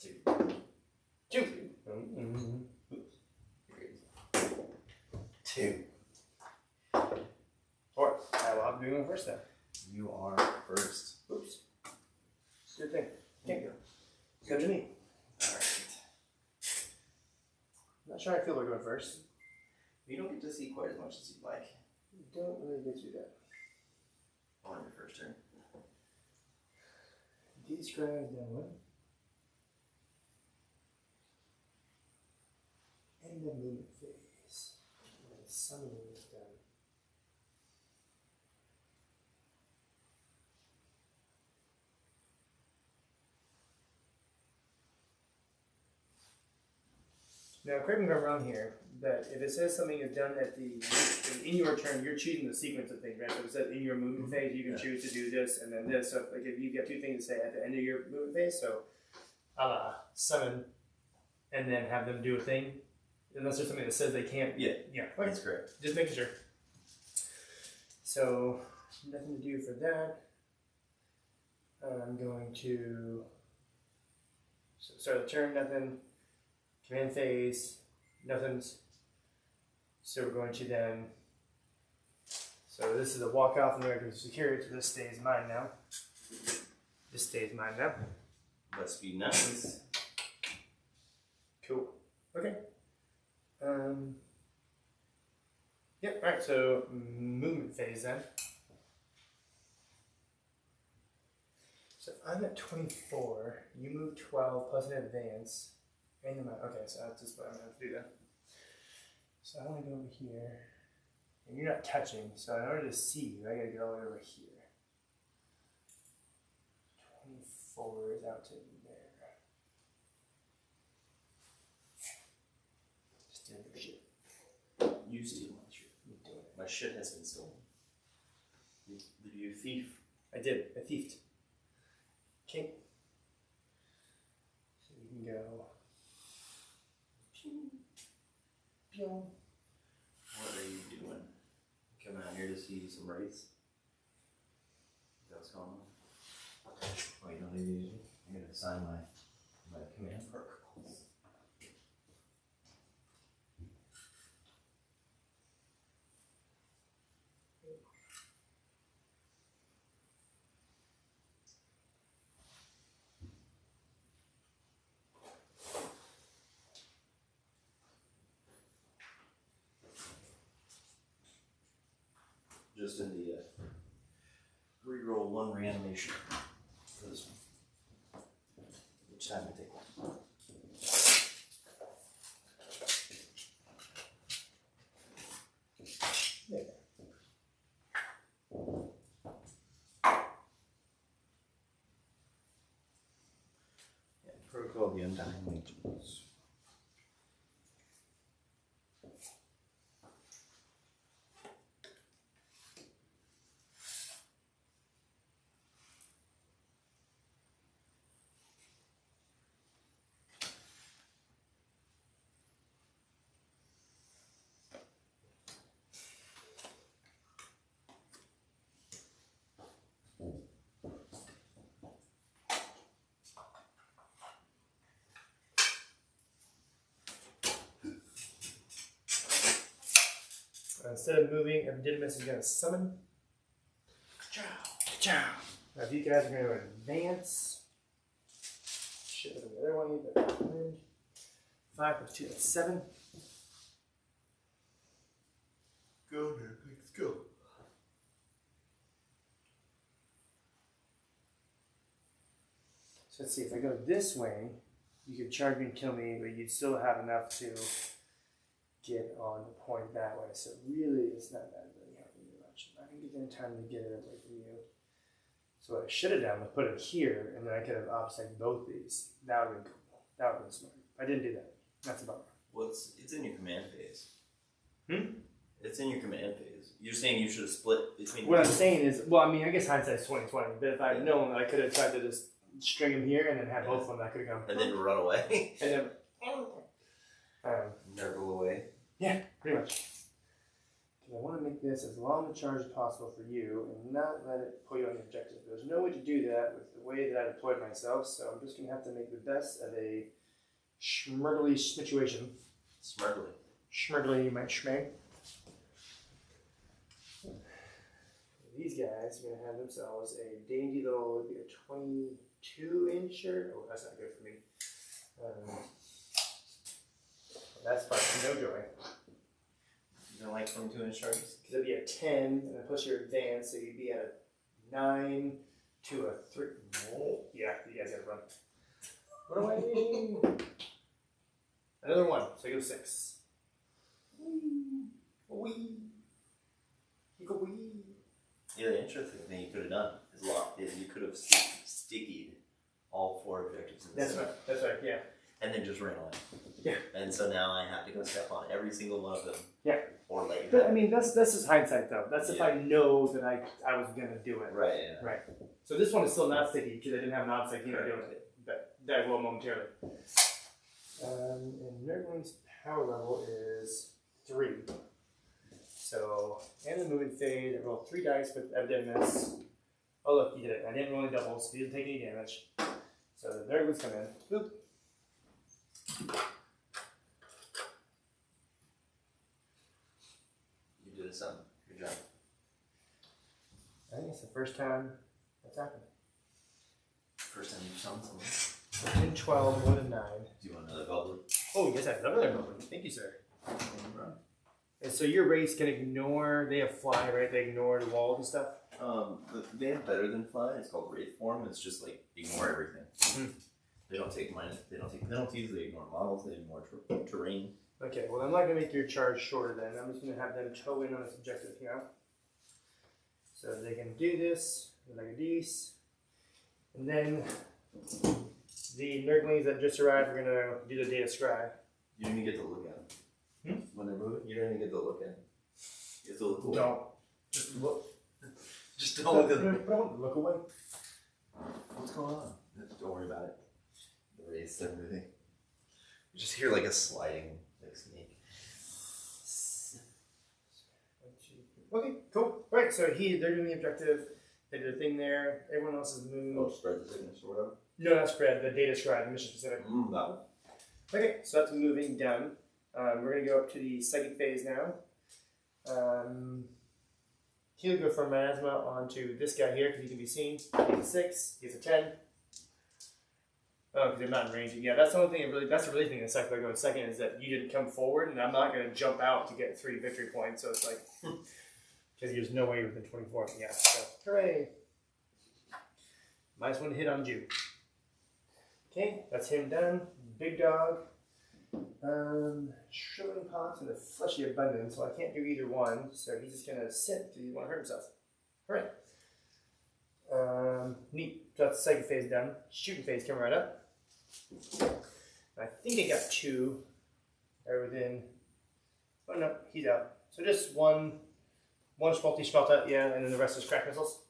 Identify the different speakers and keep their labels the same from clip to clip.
Speaker 1: 2.
Speaker 2: 2.
Speaker 1: Oops. 2.
Speaker 2: 4. I will have to be going first then.
Speaker 1: You are first.
Speaker 2: Oops. Good thing. Can't go. Go to me.
Speaker 1: Alright.
Speaker 2: Not sure I feel like going first.
Speaker 1: You don't get to see quite as much as you'd like
Speaker 2: You don't really get to do that.
Speaker 1: on your first turn.
Speaker 2: Describe then what? End of movement phase. When the summoning is done. Now, correct me if I'm wrong here, but if it says something is done at in your turn, you're choosing the sequence of things, right? So if it says in your movement phase, you can choose to do this and then this. So like if you've got 2 things to say at the end of your movement phase, so summon and then have them do a thing, unless there's something that says they can't.
Speaker 1: Yeah,
Speaker 2: okay.
Speaker 1: that's correct.
Speaker 2: Just making sure. So nothing to do for that. I'm going to start the turn, nothing. Command phase, nothing's. So we're going to then, so this is a walk off and we're going to secure it, so this stays mine now. This stays mine now.
Speaker 1: Must be nice.
Speaker 2: Cool. Okay. Yep, alright, so movement phase then. So I'm at 24, you move 12 plus an advance. And okay, so that's just what I'm going to have to do then. So I want to go over here. And you're not touching, so in order to see you, I got to get all the way over here. 24 is out to there. Steal your shit.
Speaker 1: You steal my shit.
Speaker 2: You're doing it.
Speaker 1: My shit has been stolen. Did you thief?
Speaker 2: I did. I thiefed. Okay. So you can go. Pew.
Speaker 1: What are you doing? Coming out here to see some wraiths? Is that what's going on? Oh, you don't need to use me? I'm going to assign my command protocols. Just in the reroll 1 reanimation for this one. Each time I take 1.
Speaker 2: There.
Speaker 1: And protocol the Undying Legions.
Speaker 2: Instead of moving, Epididymis is going to summon. Ka-chow. Now, if you guys are going to advance, shit, the other one, but 5 plus 2, that's 7.
Speaker 1: Go, man, let's go.
Speaker 2: So let's see, if I go this way, you could charge me and kill me, but you'd still have enough to get on the point that way. So really, it's not that really helping me much. I didn't get there in time to get it away from you. So what I should have done was put it here, and then I could have offset both these. That would have been cool. That would have been smart. I didn't do that. That's a bummer.
Speaker 1: Well, it's in your command phase.
Speaker 2: Hmm?
Speaker 1: It's in your command phase. You're saying you should have split between.
Speaker 2: What I'm saying is, well, I mean, I guess hindsight's 20/20. But if I had known, I could have tried to just string them here and then have both of them. I could have gone.
Speaker 1: And then run away.
Speaker 2: And then.
Speaker 1: Never go away.
Speaker 2: Yeah, pretty much. I want to make this as long a charge as possible for you and not let it pull you on the objective. There's no way to do that with the way that I deployed myself, so I'm just going to have to make the best of a schmurgly situation.
Speaker 1: Smartly.
Speaker 2: Schmurgly, you might schmeg. These guys are going to have themselves a dainty little, would be a 22-incher. Oh, that's not good for me. That's probably no joy.
Speaker 1: You don't like 22-inch charges?
Speaker 2: Because it'd be a 10, and then plus your advance, so you'd be at a 9 to a 3. Oh, yeah, you guys gotta run. Run away! Another 1, so you go 6. Wee. You go wee.
Speaker 1: Yeah, the interesting thing you could have done is you could have stickied all 4 objectives in the center.
Speaker 2: That's right, yeah.
Speaker 1: And then just ran away.
Speaker 2: Yeah.
Speaker 1: And so now I have to go step on every single one of them.
Speaker 2: Yeah.
Speaker 1: Or let you
Speaker 2: But,
Speaker 1: have
Speaker 2: I mean, that's just hindsight, though. That's if
Speaker 1: Yeah.
Speaker 2: I know that I was gonna do it.
Speaker 1: Right, yeah.
Speaker 2: Right. So this one is still not sticky because I didn't have an object doing it, but that will momentarily. And Necrons' power level is 3. So, and the moving phase, I rolled 3 dice with evidence. Oh look, he did it. I didn't roll any doubles, he didn't take any damage. So the Necrons come in. Boop.
Speaker 1: You did something. Good job.
Speaker 2: I think it's the first time that's happened.
Speaker 1: First time you've shown something.
Speaker 2: 10, 12, 1, and 9.
Speaker 1: Do you want another goblet?
Speaker 2: Oh, yes, I have another moment. Thank you, sir. And so your race can ignore, they have fly, right? They ignore the walls and stuff?
Speaker 1: They have better than fly. It's called Wraith Form. It's just like ignore everything. They don't take penalties. They ignore models. They ignore terrain.
Speaker 2: Okay, well, I'm not going to make your charge shorter then. I'm just going to have them toe in on this objective here. So they can do this, like a these. And then the nerdlings that just arrived are going to do the data scribe.
Speaker 1: You don't even get to look at them. When they're moving, you don't even get to look at them. You have to look away.
Speaker 2: Don't. Just look.
Speaker 1: Just don't look at them.
Speaker 2: Don't look away.
Speaker 1: What's going on? Don't worry about it. The race, they're moving. You just hear like a sliding like snake.
Speaker 2: Okay, cool. Right, so they're doing the objective. They did a thing there. Everyone else is moved.
Speaker 1: Oh, spread the sickness or whatever?
Speaker 2: No, not spread. The data scribe, the mission specific.
Speaker 1: That one.
Speaker 2: Okay, so that's moving done. We're going to go up to the second phase now. He'll go from miasma onto this guy here because he can be seen. He's a 6. He's a 10. Oh, because they're not in range. Yeah, that's the only thing that's the really thing that sucks about going second is that you didn't come forward, and I'm not going to jump out to get 3 victory points. So it's like, because there's no way within 24. Yeah, so hooray! Minus 1 hit on Jew. Okay, that's him done. Big dog. Shrilling pots and a fleshy abundance, so I can't do either one, so he's just gonna sit because he won't hurt himself. Alright. Neat. So that's the second phase done. Shooting phase coming right up. I think I got 2. They're within. Oh no, he's out. So just one multi-spelta, yeah, and then the rest is crack missiles.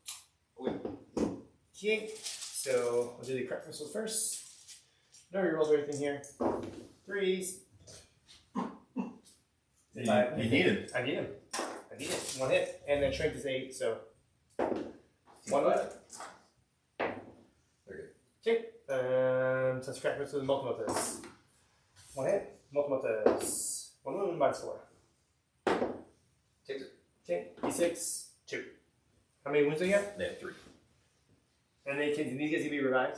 Speaker 2: Okay. So we'll do the crack missiles first. No rerolls or anything here. 3s.
Speaker 1: You need him.
Speaker 2: I need him. 1 hit. And then strength is 8, so 1 hit.
Speaker 1: Very
Speaker 2: good. Okay. Since crack missiles multiple this. 1 hit. Multiple this. 1 wound minus 4.
Speaker 1: Takes it.
Speaker 2: Okay. D6. 2. How many wounds do you have?
Speaker 1: They have 3.
Speaker 2: And these guys can be revived?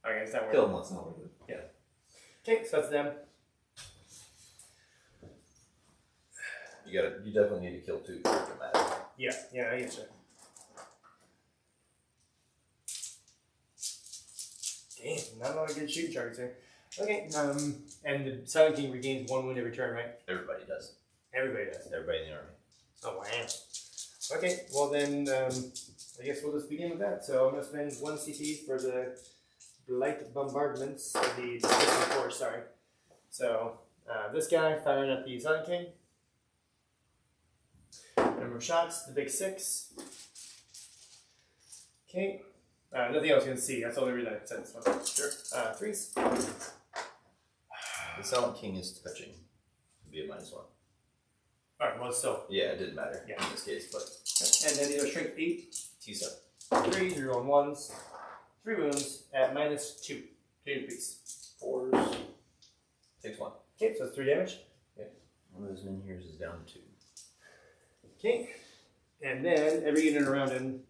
Speaker 2: Okay, it's not worth it.
Speaker 1: Kill them once, not worth it. Yeah.
Speaker 2: Okay, so that's them.
Speaker 1: You definitely need to kill 2 for it to matter.
Speaker 2: Yeah, I get you. Damn, not a lot of good shooting targets here. Okay, and the Silent King regains 1 wound every turn, right?
Speaker 1: Everybody does.
Speaker 2: Everybody does.
Speaker 1: Everybody in the army.
Speaker 2: Oh, wow. Okay, well then, I guess we'll just begin with that. So I'm going to spend 1 CT for the light bombardments of the distant force, sorry. So, this guy firing at the Silent King. Number of shots, the big 6. Okay. Nothing else you can see. That's the only reason I said this one. Sure. 3s.
Speaker 1: The Silent King is touching. It'd be a -1.
Speaker 2: Alright, well, it's still.
Speaker 1: Yeah, it didn't matter
Speaker 2: Yeah.
Speaker 1: in this case, but
Speaker 2: And then these are strength 8,
Speaker 1: T7.
Speaker 2: 3, 0 on 1s, 3 wounds at -2. 2 increase.
Speaker 1: 4s. Takes 1.
Speaker 2: Okay, so it's 3 damage.
Speaker 1: One of those min here's is down to 2.
Speaker 2: Okay. And then every unit around him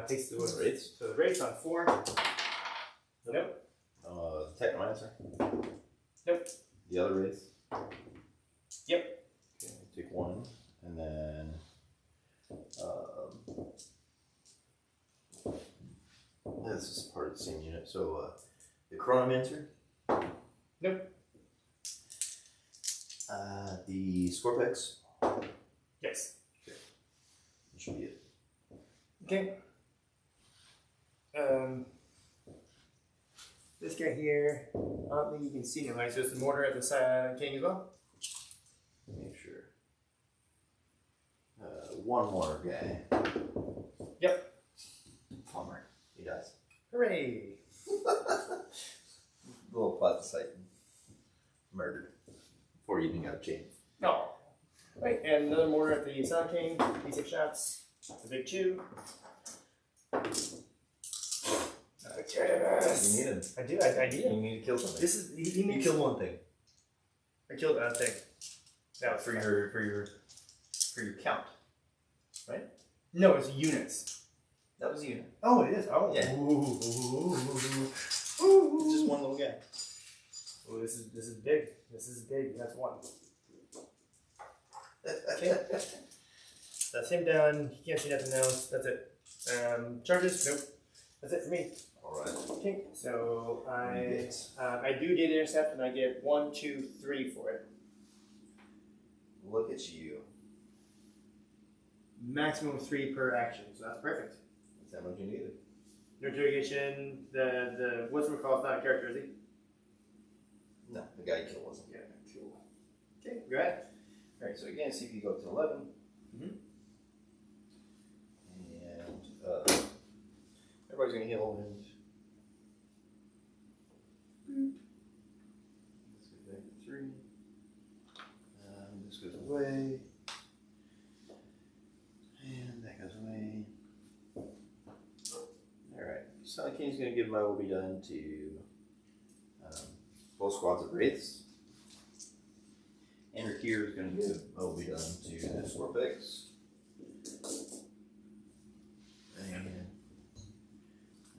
Speaker 2: takes the wounds.
Speaker 1: Wraiths?
Speaker 2: So the Wraith's on 4. Nope.
Speaker 1: Technomancer?
Speaker 2: Nope.
Speaker 1: The other Wraiths?
Speaker 2: Yep.
Speaker 1: Okay, take 1. And then this is part of the same unit. So the Chronomancer?
Speaker 2: Nope.
Speaker 1: The Scorpex?
Speaker 2: Yes.
Speaker 1: That should be it.
Speaker 2: Okay. This guy here, I don't think you can see him, right? So it's the mortar at the side king as well?
Speaker 1: Make sure. One more guy.
Speaker 2: Yep.
Speaker 1: Bummer. He dies.
Speaker 2: Hooray!
Speaker 1: Little plebiscite. Murdered. Before you even got a chance.
Speaker 2: No. Right, and another mortar at the Sun King, D6 shots. That's a big 2.
Speaker 1: You need him.
Speaker 2: I do, I need
Speaker 1: You
Speaker 2: him.
Speaker 1: need to kill something.
Speaker 2: This is, he
Speaker 1: You
Speaker 2: makes.
Speaker 1: killed one thing.
Speaker 2: I killed that thing. That was
Speaker 1: For your count. Right?
Speaker 2: No, it's units.
Speaker 1: That was you.
Speaker 2: Oh, it is. Oh,
Speaker 1: Yeah.
Speaker 2: Ooh.
Speaker 1: It's just one little guy.
Speaker 2: Oh, this is big. This is big. That's 1.
Speaker 1: Okay.
Speaker 2: That's him done. He can't see nothing else. That's it. Charges? Nope. That's it for me.
Speaker 1: Alright.
Speaker 2: Okay, so I
Speaker 1: Yes.
Speaker 2: I do data intercept and I get 1, 2, 3 for it.
Speaker 1: Look at you.
Speaker 2: Maximum of 3 per action, so that's perfect.
Speaker 1: That's how much you needed.
Speaker 2: No interrogation. The what's it called? Not a character, is he?
Speaker 1: No, the guy you killed wasn't.
Speaker 2: Yeah. Cool. Okay, go ahead.
Speaker 1: Alright, so again, CP go up to 11.
Speaker 2: Mhm.
Speaker 1: And everybody's gonna heal and this goes back to 3. This goes away. And that goes away. Alright, Sun King's gonna give my will be done to both squads of Wraiths. Andrew Kier is going to give my will be done to the Scorpex. And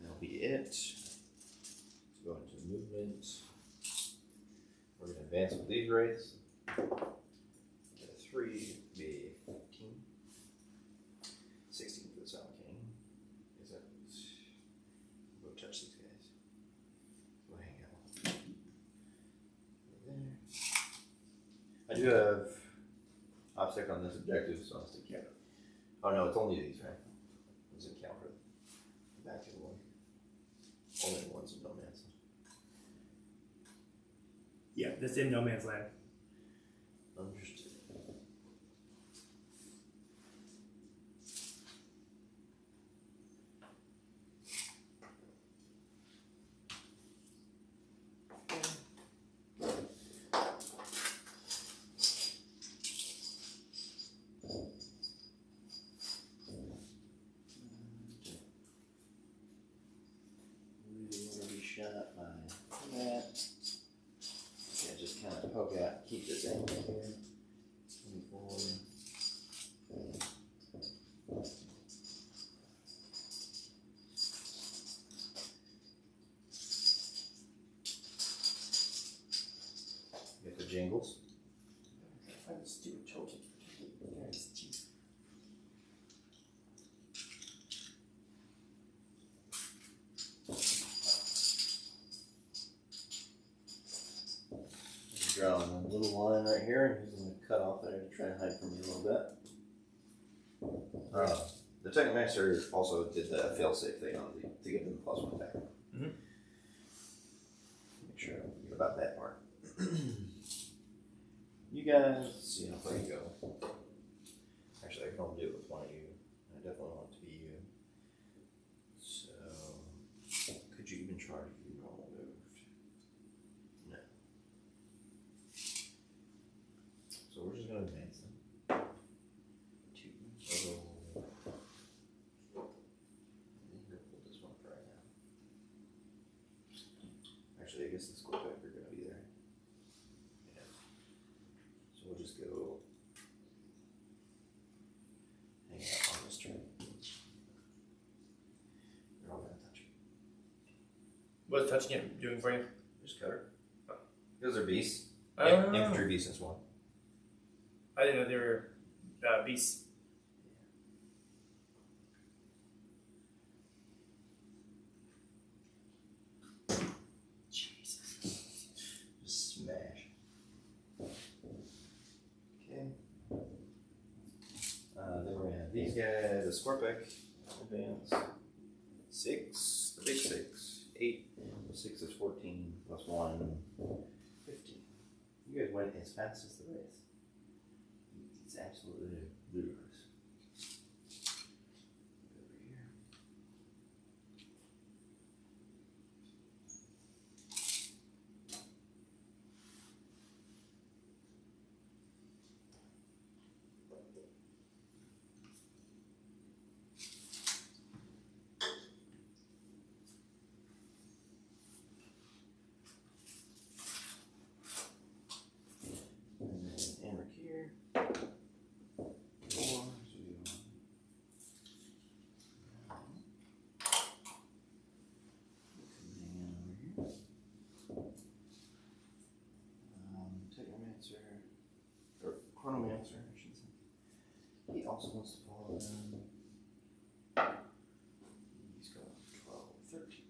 Speaker 1: that'll be it. Let's go into movement. We're going to advance with these Wraiths. Get a 3, be 15. 16 for the Sun King. Is that? Go touch these guys. Go hang out. There. I do have obstacle on this objective, so I'll stick here. Oh no, it's only these, right? It doesn't count for the back to the one. Only the ones in no man's land.
Speaker 2: Yeah, that's in no man's land.
Speaker 1: Understood. Shot by that. Yeah, just kind of poke out, keep this angle here. 24. Get the jingles.
Speaker 2: Find the stupid token. Guys, jeez.
Speaker 1: Drawing a little line right here, and he's going to cut off there to try and hide from you a little bit. The Technomancer also did the failsafe thing on the, to give them the +1 attack.
Speaker 2: Mhm.
Speaker 1: Make sure I don't forget about that part. You guys, see how far you go. Actually, I can only do it with one of you. I definitely want it to be you. So, could you even charge if you all moved? No. So we're just going to advance them.
Speaker 2: What's touching it doing for you?
Speaker 1: Just cutter. Those are beasts.
Speaker 2: Oh.
Speaker 1: Infantry beasts as well.
Speaker 2: I didn't know they were beasts. Jesus.
Speaker 1: Just smash. Okay. Then we're gonna have these guys, the Scorpic, advance. 6, the big 6. 8, 6 is 14, plus 1, 15. You guys went as fast as the race. It's absolutely ludicrous. Over here. And then Emmerich here. 4, 0. Technomancer, or Chronomancer, I should say. He also wants to follow them. He's got 12, 13.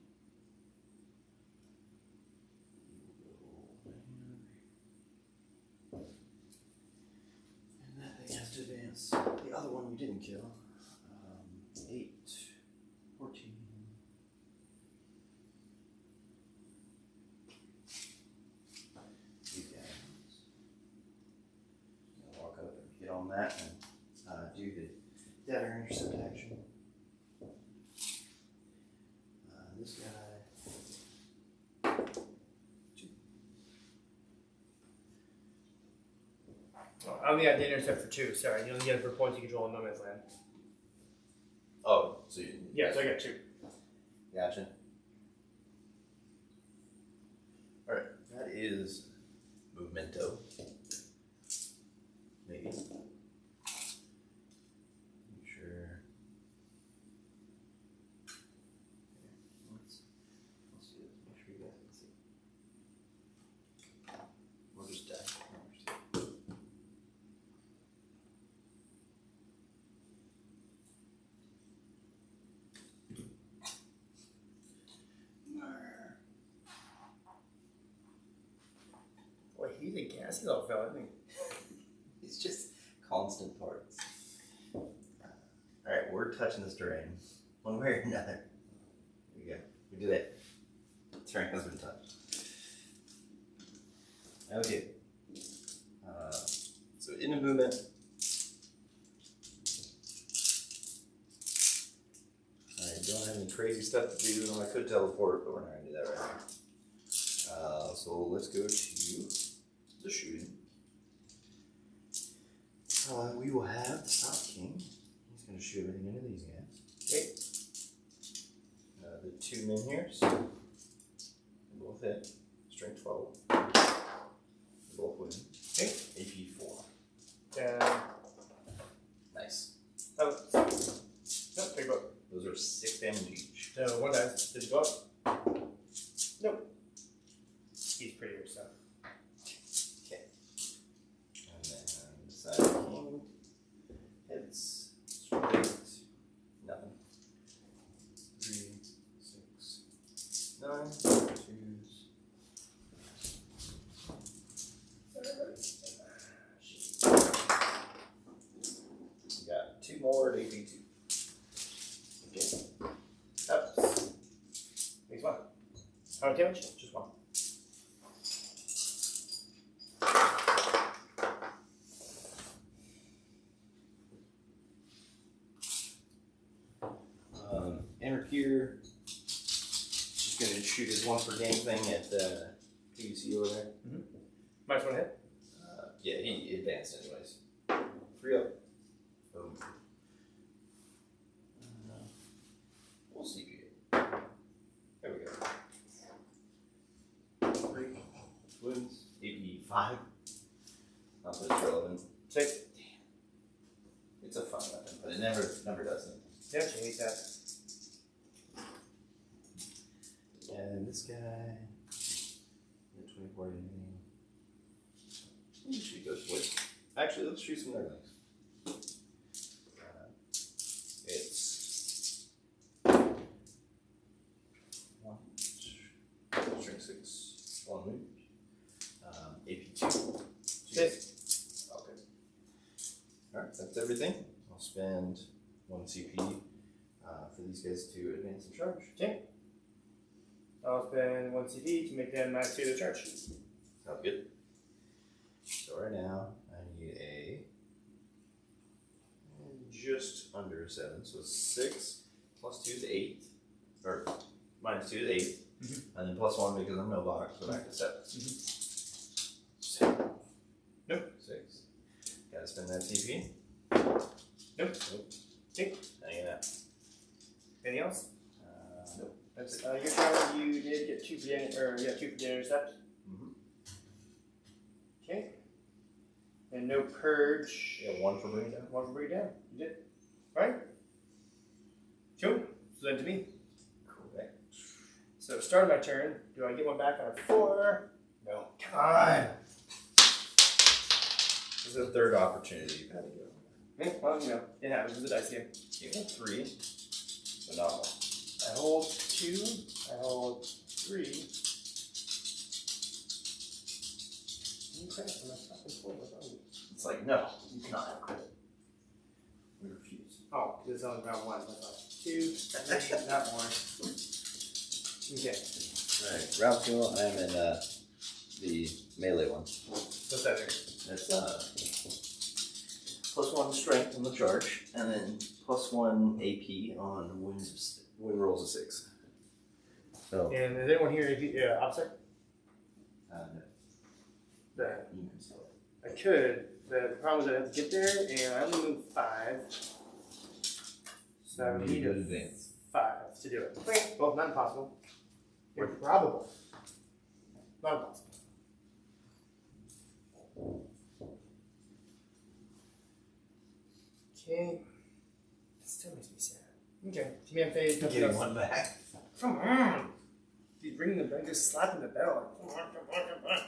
Speaker 1: He will go there. And that thing has to advance. The other one we didn't kill. 8, 14. You guys. Walk up and hit on that and do the dagger intercept action. This guy. 2.
Speaker 2: Oh, I only got data intercept for 2. Sorry, you only get it for points you control in no man's land.
Speaker 1: Oh, so you.
Speaker 2: Yeah, so I got 2.
Speaker 1: Gotcha. Alright, that is Movemento. Maybe. Make sure. Let's see this. Make sure you guys can see. We'll just die.
Speaker 2: Boy, he's a gassy little fella, isn't he?
Speaker 1: It's just constant parts. Alright, we're touching this terrain. One way or another. There we go. We did it. The terrain has been touched. Okay. So in the movement. I don't have any crazy stuff to do. I could teleport, but we're not going to do that right now. So let's go to the shooting. We will have the Stop King. He's going to shoot everything into these guys. Okay. The 2 men here, so they both hit. Strength 12. They both win.
Speaker 2: Okay.
Speaker 1: AP 4. Nice.
Speaker 2: Oh. Nope, take both.
Speaker 1: Those are 6 damage each.
Speaker 2: So, one dice. Did you go up? Nope. He's prettier, so.
Speaker 1: Okay. And then the Cyber King hits. Strength 8. Nothing. 3, 6, 9. 2s. You got 2 more at AP2. Okay.
Speaker 2: Up. Makes 1. How much damage? Just 1.
Speaker 1: Enter here. Just gonna shoot his 1 per game thing at PVC over there.
Speaker 2: Minus 1 hit.
Speaker 1: Yeah, he advanced anyways. 3 up. Boom. We'll see you. There we go. 3 wounds. AP 5. Not that it's relevant.
Speaker 2: 6.
Speaker 1: Damn. It's a fun weapon, but it never does it.
Speaker 2: Yeah, she hates that.
Speaker 1: then this guy. 24 anything. We should go split. Actually, let's shoot some Necrons. It's 1, string 6, 1 move. AP 2.
Speaker 2: Hit.
Speaker 1: Okay. Alright, that's everything. I'll spend 1 CP for these guys to advance and charge.
Speaker 2: Okay. I'll spend 1 CP to make them max 2 to charge.
Speaker 1: Sounds good. So right now, I need a just under 7, so 6 plus 2 is 8, or minus 2 is 8, and then plus 1 because I'm no box, so back to 7. 7.
Speaker 2: Nope.
Speaker 1: 6. Gotta spend that CP.
Speaker 2: Nope. Okay.
Speaker 1: Hanging out.
Speaker 2: Anything else?
Speaker 1: Nope.
Speaker 2: That's it. Your turn, you did get 2 for the 2 for the intercept. Okay. And no purge.
Speaker 1: Yeah, 1 for bringing down.
Speaker 2: 1 for bring down. You did. Right? Cool. So then to me.
Speaker 1: Correct.
Speaker 2: So start of my turn. Do I get 1 back on a 4? No. Come on.
Speaker 1: This is the 3rd opportunity you've had to go.
Speaker 2: Okay, well, you know, it happens. It's a dice game.
Speaker 1: You got 3, but not 1.
Speaker 2: I hold 2. I hold 3.
Speaker 1: It's like, no, you cannot have credit. We refuse.
Speaker 2: Oh, because it's only round 1. That's 2, 3, not more. Okay.
Speaker 1: Alright, round 2, I'm in the melee one.
Speaker 2: What's that do?
Speaker 1: It's plus 1 strength on the charge, and then plus 1 AP on win rolls of 6. So,
Speaker 2: And is anyone here opposite?
Speaker 1: no.
Speaker 2: The,
Speaker 1: You can sell it.
Speaker 2: I could. The problem is I have to get there, and I only move 5. So I would need a
Speaker 1: advance.
Speaker 2: 5 to do it. Okay. Well, not impossible. Improbable. Not impossible. Okay. It still makes me sad. Okay. Command phase.
Speaker 1: Getting 1 back.
Speaker 2: Come on. He's bringing them back, just slapping the bell. Come on, come on, come on.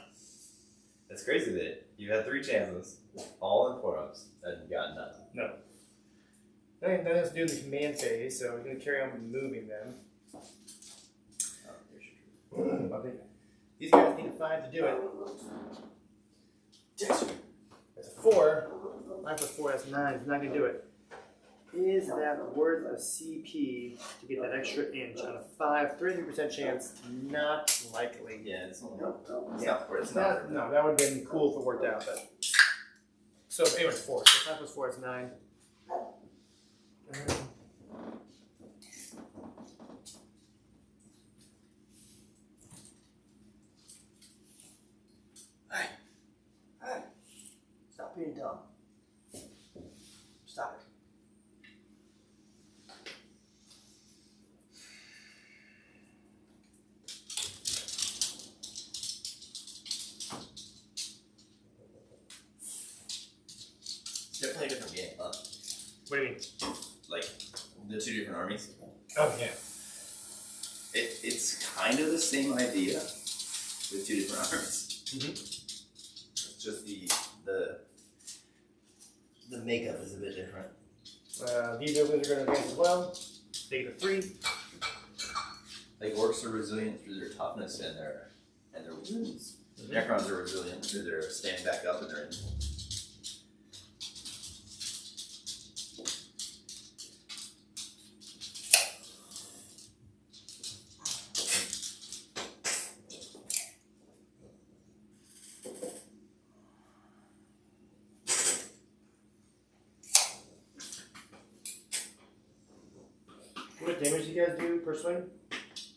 Speaker 1: It's crazy that you've had 3 chances, all in 4-ups, and you got nothing.
Speaker 2: No. Nothing else to do in the command phase, so we're going to carry on moving them.
Speaker 1: Oh, here's your truth.
Speaker 2: These guys need a 5 to do it.
Speaker 1: Yes.
Speaker 2: That's a 4. 9 plus 4, that's 9. He's not going to do it. Is that worth a CP to get that extra inch on a 5? 33% chance, not likely.
Speaker 1: Yeah, it's not where it's
Speaker 2: That, no, that would have been cool if it worked out, but. So, anyway, 4. So 5 plus 4 is 9.
Speaker 1: Hey, stop being dumb. Stop it. Definitely a different game.
Speaker 2: What do you mean?
Speaker 1: Like the 2 different armies.
Speaker 2: Oh, yeah.
Speaker 1: It's kind of the same idea with 2 different armies. It's just the makeup is a bit different.
Speaker 2: These openings are going to advance as well. They get a 3.
Speaker 1: Like orcs are resilient through their toughness and their wounds. Necrons are resilient through their stand back up and their.
Speaker 2: What damage do you guys do per swing?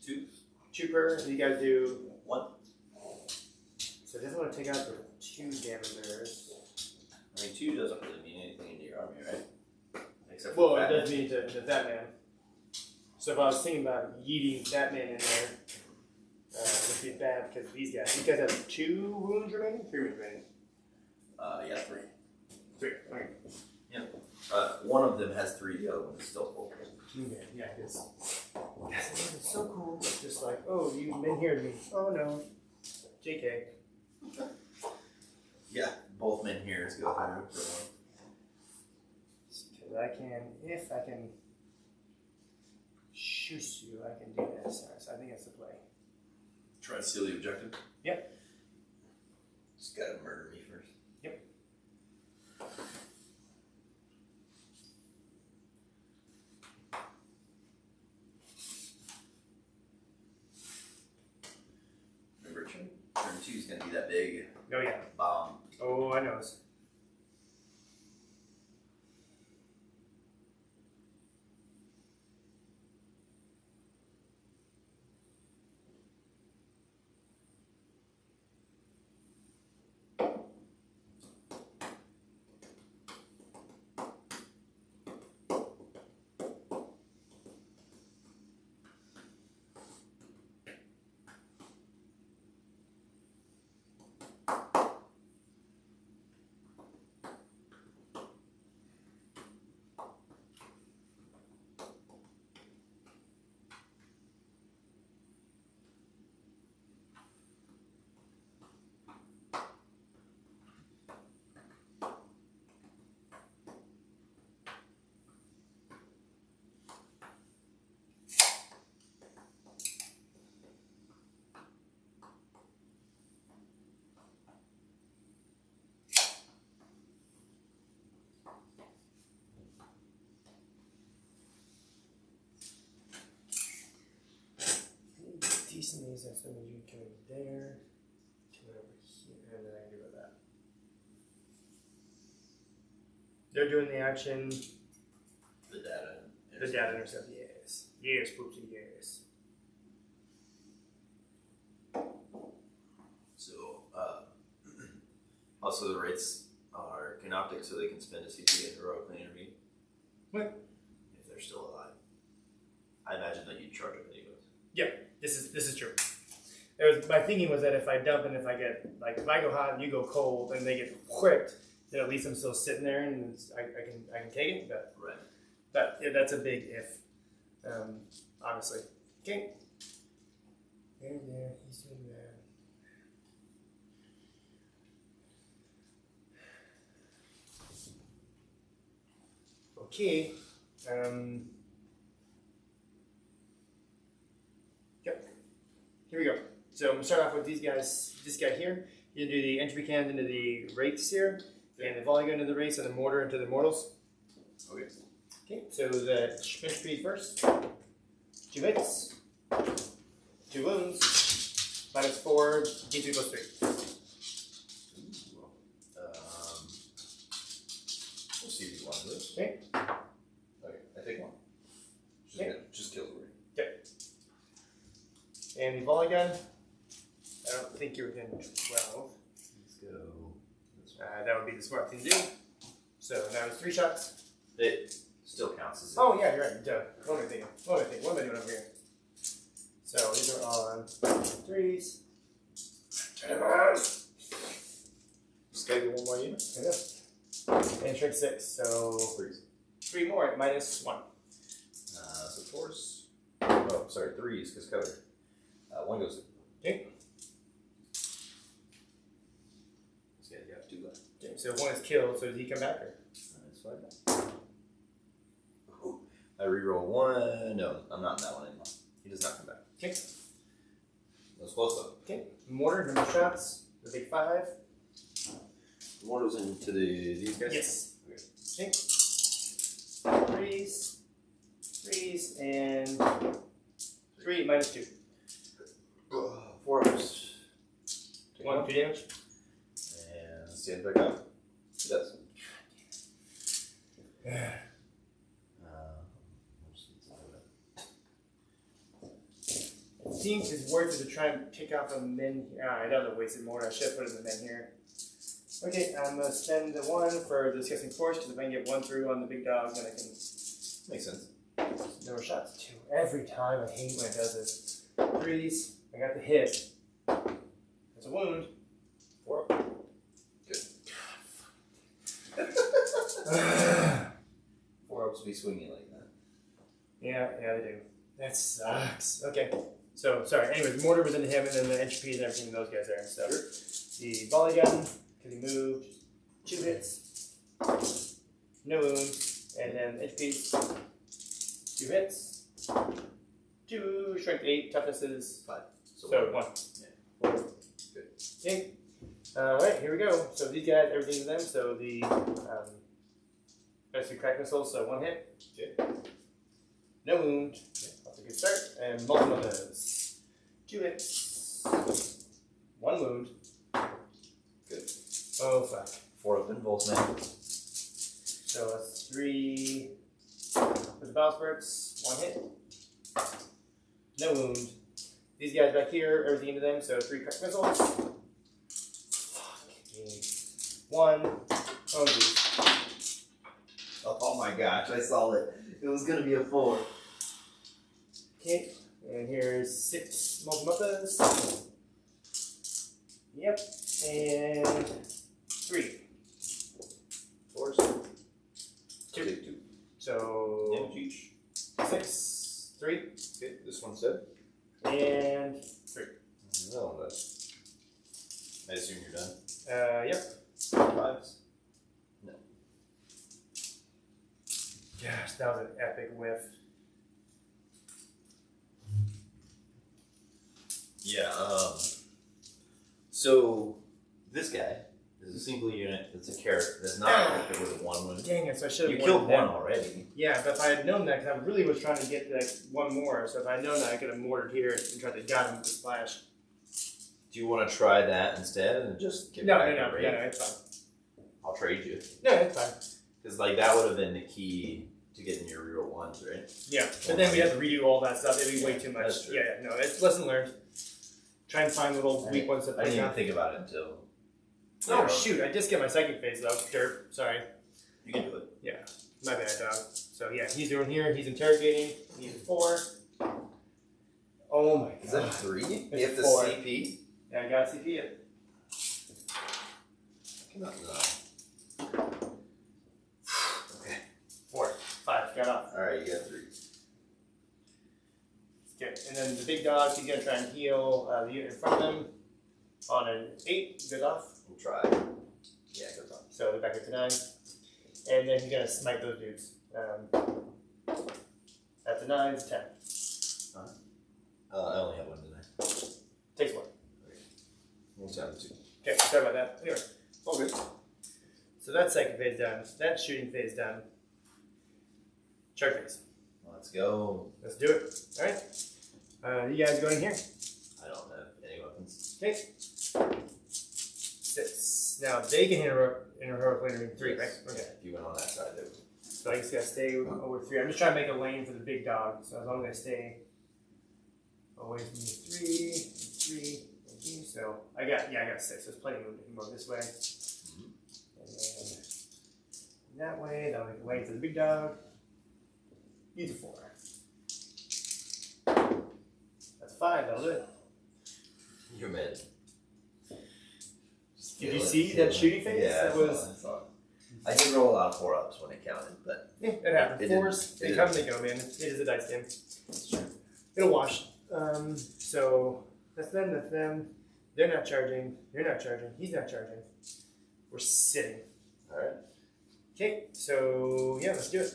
Speaker 1: 2.
Speaker 2: 2 per. You guys do
Speaker 1: 1.
Speaker 2: So I just want to take out the 2 damagers.
Speaker 1: I mean, 2 doesn't really mean anything into your army, right? Except
Speaker 2: Well,
Speaker 1: for
Speaker 2: it
Speaker 1: Batman.
Speaker 2: does mean to that man. So if I was thinking about yeeting that man in there, it would be bad because of these guys. These guys have 2 wounds remaining? 3 wounds remaining?
Speaker 1: Yeah, 3.
Speaker 2: 3. Okay.
Speaker 1: Yep. One of them has 3, the other one is still 4.
Speaker 2: Okay, yeah, it's so cool. It's just like, oh, you've been here to me. Oh no, JK.
Speaker 1: Yeah, both men here go through. So.
Speaker 2: Because I can, if I can shoot you, I can do this. So I think that's the play.
Speaker 1: Try to steal the objective?
Speaker 2: Yep.
Speaker 1: Just gotta murder me first.
Speaker 2: Yep.
Speaker 1: Remember, turn 2 is gonna be that big
Speaker 2: Oh yeah.
Speaker 1: bomb.
Speaker 2: Oh, I know. Decent these, that's what you come in there, come over here, and then I can do with that. They're doing the action.
Speaker 1: The data.
Speaker 2: The data intercept, yes. Yes, poopsie, yes.
Speaker 1: So, also the rates are canoptic, so they can spend a CP and heroically intervene.
Speaker 2: What?
Speaker 1: If they're still alive. I imagine that you'd charge them anyways.
Speaker 2: Yeah, this is true. My thinking was that if I dump and if I get, like, if I go hot and you go cold and they get whipped, then at least I'm still sitting there and I can take it, but.
Speaker 1: Right.
Speaker 2: But yeah, that's a big if, honestly. Okay. There, he's doing that. Okay. Yep. Here we go. So I'm gonna start off with these guys. This guy here. You do the entropy cannons into the wraiths here, and the volley gun into the wraiths, and the mortar into the mortals.
Speaker 1: Okay.
Speaker 2: Okay, so the entropy first. 2 hits, 2 wounds, -4, D2 + 3.
Speaker 1: We'll see if you want this.
Speaker 2: Okay.
Speaker 1: Okay, I take 1. Just kill the ring.
Speaker 2: Okay. And the volley gun. I don't think you're within 12.
Speaker 1: Let's go this way.
Speaker 2: That would be the smart thing to do. So now it's 3 shots.
Speaker 1: It still counts as
Speaker 2: Oh yeah, you're right. Duh. What am I thinking? What am I doing over here? So these are on 3s.
Speaker 1: Just gotta get 1 more unit.
Speaker 2: There we go. And shrink 6. So
Speaker 1: 3s.
Speaker 2: 3 more at -1.
Speaker 1: So 4s. Oh, sorry, 3s because cover. 1 goes.
Speaker 2: Okay.
Speaker 1: This guy, you have 2 left.
Speaker 2: Okay. So 1 is killed. So does he come back or?
Speaker 1: That's fine. Ooh, I reroll 1. No, I'm not in that one anymore. He does not come back.
Speaker 2: Okay.
Speaker 1: No close up.
Speaker 2: Okay. Mortar, number of shots. The big 5.
Speaker 1: Mortals into these guys?
Speaker 2: Yes.
Speaker 1: Okay.
Speaker 2: Okay. 3s, and 3 -2.
Speaker 1: 4s. Take
Speaker 2: 1, 2 damage.
Speaker 1: And stand back up. It does.
Speaker 2: It seems it's worth it to try and pick out the men here. I know they're wasted more. I should have put in the men here. Okay, I'm going to spend the 1 for the disgusting force because if I can get 1 through on the big dog, then I can.
Speaker 1: Makes sense.
Speaker 2: Number of shots 2. Every time I hate when it does this. 3s. I got the hit. There's a wound. 4.
Speaker 1: Good. be swinging like that.
Speaker 2: Yeah, they do. That sucks. Okay. So, sorry. Anyways, mortar was into him, and then the entropies and everything, those guys there. So, the volley gun, because he moved, 2 hits, no wounds, and then entropies, 2 hits, 2 strength 8, toughness is 5. So 1.
Speaker 1: Yeah. Good.
Speaker 2: Okay. Alright, here we go. So, these guys, everything to them. So, the best 2 crack missiles, so 1 hit.
Speaker 1: Okay.
Speaker 2: No wound. Okay. That's a good start. And multiple others. 2 hits. 1 wound.
Speaker 1: Good.
Speaker 2: Oh, fuck.
Speaker 1: 4 of them, both now.
Speaker 2: So that's 3 with the battle spurts. 1 hit. No wound. These guys back here, everything into them. So 3 crack missiles. Fuck me. 1. Oh, geez.
Speaker 1: Oh my gosh, I saw it. It was gonna be a 4.
Speaker 2: Okay. And here's 6 multi-muffas. Yep. And 3.
Speaker 1: 4s.
Speaker 2: 2. So
Speaker 1: Damage each.
Speaker 2: 6, 3,
Speaker 1: Okay, this one's dead.
Speaker 2: and 3.
Speaker 1: That one does. I assume you're done.
Speaker 2: Yep.
Speaker 1: 5s. No.
Speaker 2: Gosh, that was an epic whiff.
Speaker 1: Yeah, so this guy is a single unit that's a carrot that's not affected with a 1 wound.
Speaker 2: Dang it, so I should have
Speaker 1: You killed one already.
Speaker 2: Yeah, but if I had known that, because I really was trying to get like 1 more, so if I had known that, I could have mortared here and tried to gut him with the splash.
Speaker 1: Do you want to try that instead and just get
Speaker 2: No,
Speaker 1: back
Speaker 2: no,
Speaker 1: to rate?
Speaker 2: it's fine.
Speaker 1: I'll trade you.
Speaker 2: No, it's fine.
Speaker 1: Because like that would have been the key to getting your reroll 1s, right?
Speaker 2: Yeah, but then we have to redo all that stuff. It'd be way too much.
Speaker 1: That's true.
Speaker 2: Yeah, no, it's lesson learned. Try and find little weak ones to
Speaker 1: I
Speaker 2: play
Speaker 1: didn't even
Speaker 2: down.
Speaker 1: think about it until.
Speaker 2: Oh shoot! I just get my second phase though. Derp. Sorry.
Speaker 1: You can do it.
Speaker 2: Yeah, my bad, dog. So yeah, he's doing here. He's interrogating. He's a 4. Oh my god.
Speaker 1: Is that a 3? You
Speaker 2: It's
Speaker 1: have to
Speaker 2: 4.
Speaker 1: CP?
Speaker 2: Yeah, I got CP it.
Speaker 1: Come on. No. Okay.
Speaker 2: 4, 5. Got off.
Speaker 1: Alright, you got 3.
Speaker 2: Okay, and then the big dog. He's gonna try and heal the unit in front of him on an 8. Good off.
Speaker 1: We'll try. Yeah, good luck.
Speaker 2: So they're back up to 9. And then he's gonna smite those dudes. That's a 9, it's a 10.
Speaker 1: I only have 1 today.
Speaker 2: Takes 1.
Speaker 1: One time 2.
Speaker 2: Okay, sorry about that. Anyway,
Speaker 1: All good.
Speaker 2: so that's second phase done. That's shooting phase done. Charge phase.
Speaker 1: Let's go.
Speaker 2: Let's do it. Alright. You guys going here?
Speaker 1: I don't have any weapons.
Speaker 2: Okay. 6. Now they can heroic later 3, right?
Speaker 1: Yes.
Speaker 2: Okay.
Speaker 1: Yeah, if you went on that side, they would.
Speaker 2: So I just gotta stay over 3. I'm just trying to make a lane for the big dog. So as long as I stay away from the 3, 3, and 2. So I got 6. There's plenty of movement. You can go this way. And then that way. That'll make a lane for the big dog. Use a 4. That's 5. That'll do it.
Speaker 1: You're mid.
Speaker 2: Did you see that shooting phase?
Speaker 1: Yeah,
Speaker 2: That was.
Speaker 1: I did roll a lot of 4-ups when it counted, but
Speaker 2: Yeah, it happens.
Speaker 1: It
Speaker 2: 4s, they come, they go, man. It is a dice game. It'll wash. So that's them, that's them. They're not charging. You're not charging. He's not charging. We're sitting.
Speaker 1: alright.
Speaker 2: Okay, so yeah, let's do it.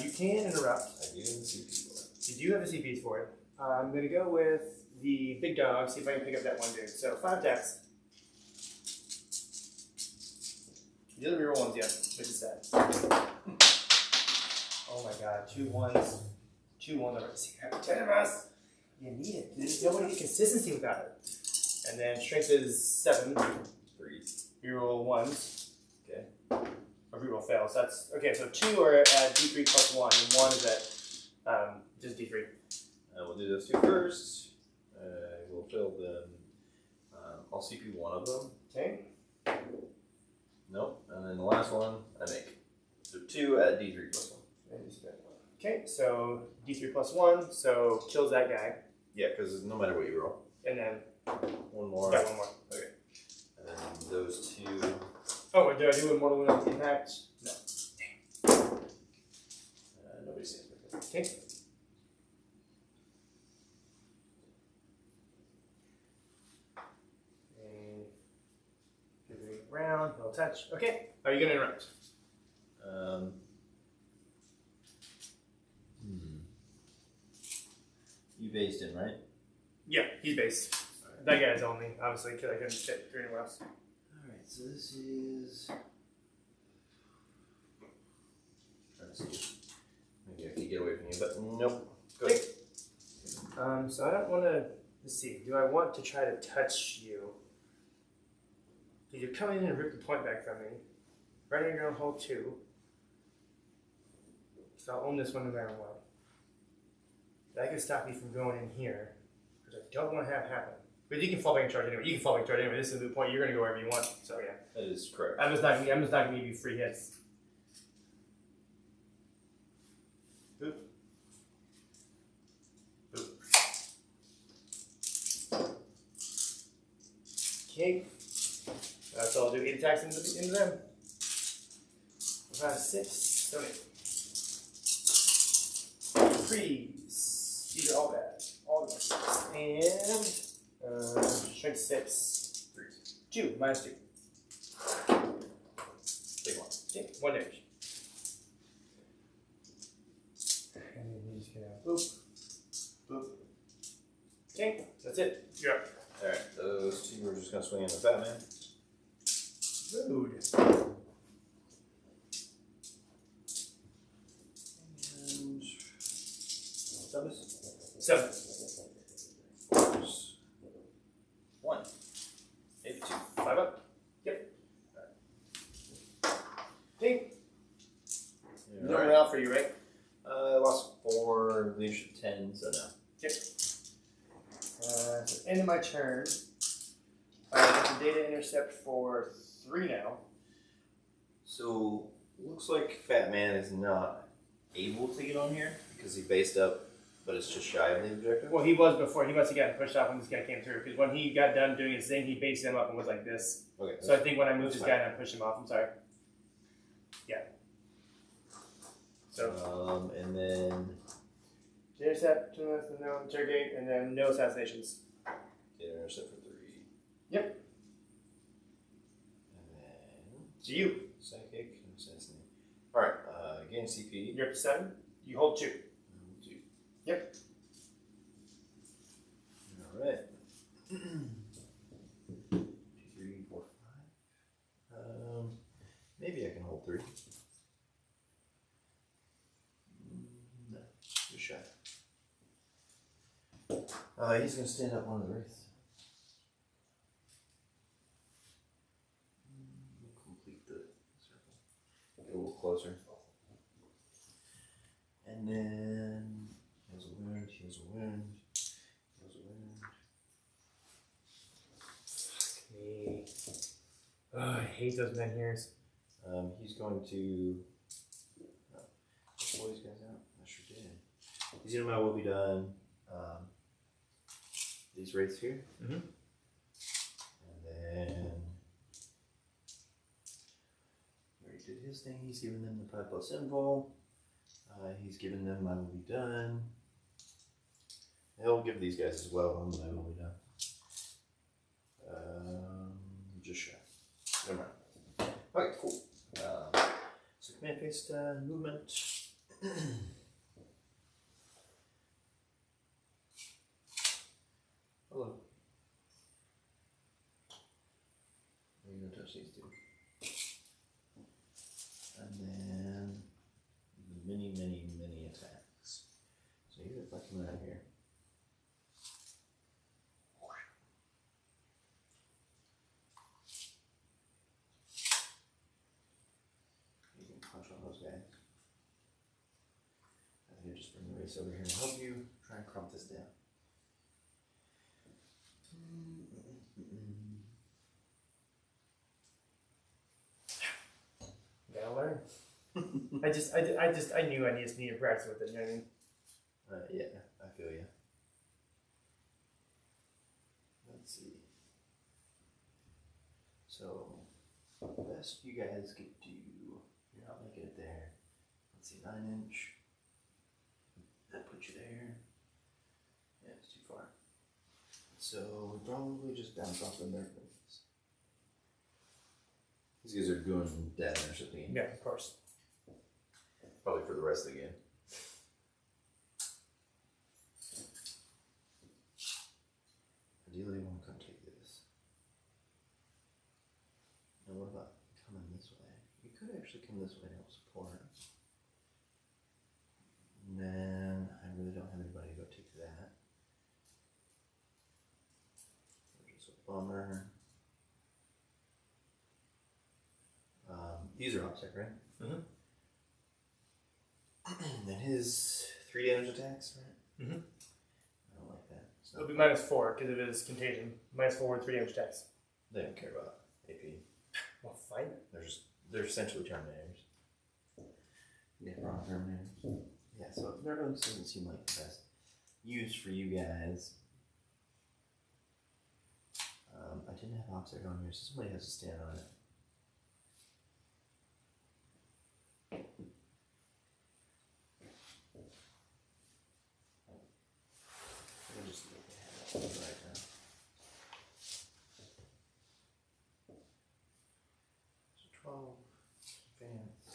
Speaker 2: You can interrupt.
Speaker 1: I do have the CP for it.
Speaker 2: You do have the CPs for it. I'm going to go with the big dog, see if I can pick up that 1 dude. So 5 attacks. The other reroll 1s, yeah, which is sad. Oh my god, 2 1s. 2 1s over. See, I have 10 of us. You need it. There's nobody get consistency without it. And then strength is 7.
Speaker 1: 3.
Speaker 2: Reroll 1s.
Speaker 1: Okay.
Speaker 2: A reroll fails. That's okay. So 2 are at D3 plus 1, and 1 is at just D3.
Speaker 1: We'll do those 2 first. We'll fill them. I'll CP 1 of them.
Speaker 2: Okay.
Speaker 1: Nope. And then the last one I make. So 2 at D3 plus 1.
Speaker 2: Okay, so D3 plus 1, so kills that guy.
Speaker 1: Yeah, because no matter what you roll.
Speaker 2: And then
Speaker 1: 1 more.
Speaker 2: got 1 more.
Speaker 1: Okay. And then those 2.
Speaker 2: Oh, did I do a mortal wound impact? No. Okay. And moving around, no touch. Okay. Are you gonna interrupt?
Speaker 1: You based him, right?
Speaker 2: Yeah, he's base. That guy's only, obviously, because I couldn't fit through anywhere else.
Speaker 1: Alright, so this is. Trying to see. Maybe I could get away from you, but nope. Go ahead.
Speaker 2: So I don't want to. Let's see. Do I want to try to touch you? Because you're coming in and rip the point back from me. Right here, you're gonna hold 2. So I'll own this one no matter what. That can stop you from going in here, which I don't want to have happen. But you can fall back and charge anyway. You can fall back and charge anyway. This is the point. You're gonna go wherever you want. So yeah.
Speaker 1: That is correct.
Speaker 2: I'm just not gonna give you free hits. Boop. Boop. Okay. So I'll do 8 attacks into them. 5, 6, 7, 8. Freeze. These are all bad. All good. And strength 6.
Speaker 1: 3.
Speaker 2: 2. Minus 2.
Speaker 1: Take 1.
Speaker 2: Okay. 1 damage. And then he's gonna boop. Boop. Okay. That's it. You're up.
Speaker 1: Alright, those 2 are just gonna swing in the Batman.
Speaker 2: Rude.
Speaker 1: And. Subs?
Speaker 2: 7.
Speaker 1: 1. 8, 2.
Speaker 2: 5 up. Yep. Okay. No
Speaker 1: Alright.
Speaker 2: morale for you, right?
Speaker 1: I lost 4, leadership 10, so no.
Speaker 2: Yep. So end of my turn. I get the data intercept for 3 now.
Speaker 1: So, looks like Fat Man is not able to get on here because he based up, but it's just shy of the objective.
Speaker 2: Well, he was before. He must have gotten pushed off when this guy came through. Because when he got done doing his thing, he based him up and was like this.
Speaker 1: Okay.
Speaker 2: So I think when I moved this guy and I pushed him off, I'm sorry. Yeah. So.
Speaker 1: And then
Speaker 2: Intercept, no interrogate, and then no assassinations.
Speaker 1: get intercept for 3.
Speaker 2: Yep.
Speaker 1: And then
Speaker 2: So you.
Speaker 1: psychic and assassinate. Alright, gain CP.
Speaker 2: You're up to 7. You hold 2.
Speaker 1: 2.
Speaker 2: Yep.
Speaker 1: Alright. 2, 3, 4, 5. Maybe I can hold 3. No, just shy. He's gonna stand up one of the wraiths. We'll complete the circle. Get a little closer. And then heals a wound, heals a wound, heals a wound.
Speaker 2: Me. Oh, I hate those men here.
Speaker 1: He's going to pull these guys out. I sure did. He's gonna know what will be done. These wraiths here.
Speaker 2: Mm-hmm.
Speaker 1: And then he already did his thing. He's given them the 5+ invul. He's given them I will be done. He'll give these guys as well. I will be done. Just shy. Never mind. Okay, cool. So command phase movement. Hello. Are you gonna touch these 2? And then many attacks. So even if I come out here. You can punch on those guys. I think I'll just bring the race over here and help you try and crump this down.
Speaker 2: Gotta learn. I knew I just needed to practice with it, you know what I mean?
Speaker 1: Yeah, I feel you. Let's see. So, best you guys could do, you're not making it there. Let's see, 9 inch. That puts you there. Yeah, it's too far. So we probably just bounce off the Necrons. These guys are doing damage at the end.
Speaker 2: Yeah, of course.
Speaker 1: Probably for the rest of the game. Ideally, I want to come take this. Now, what about coming this way? You could actually come this way to help support. And then I really don't have anybody to go take that. Which is a bummer. These are OPSEC, right?
Speaker 2: Mm-hmm.
Speaker 1: And his 3 damage attacks, right?
Speaker 2: Mm-hmm.
Speaker 1: I don't like that.
Speaker 2: It'll be -4 because it is contagion. -4 3 damage attacks.
Speaker 1: They don't care about AP.
Speaker 2: Well, fine.
Speaker 1: They're essentially Terminators. Yeah, wrong Terminators. Yeah, so Necrons doesn't seem like the best use for you guys. I didn't have OPSEC on here, so somebody has to stand on it. I'll just look at it right now. So 12 advance.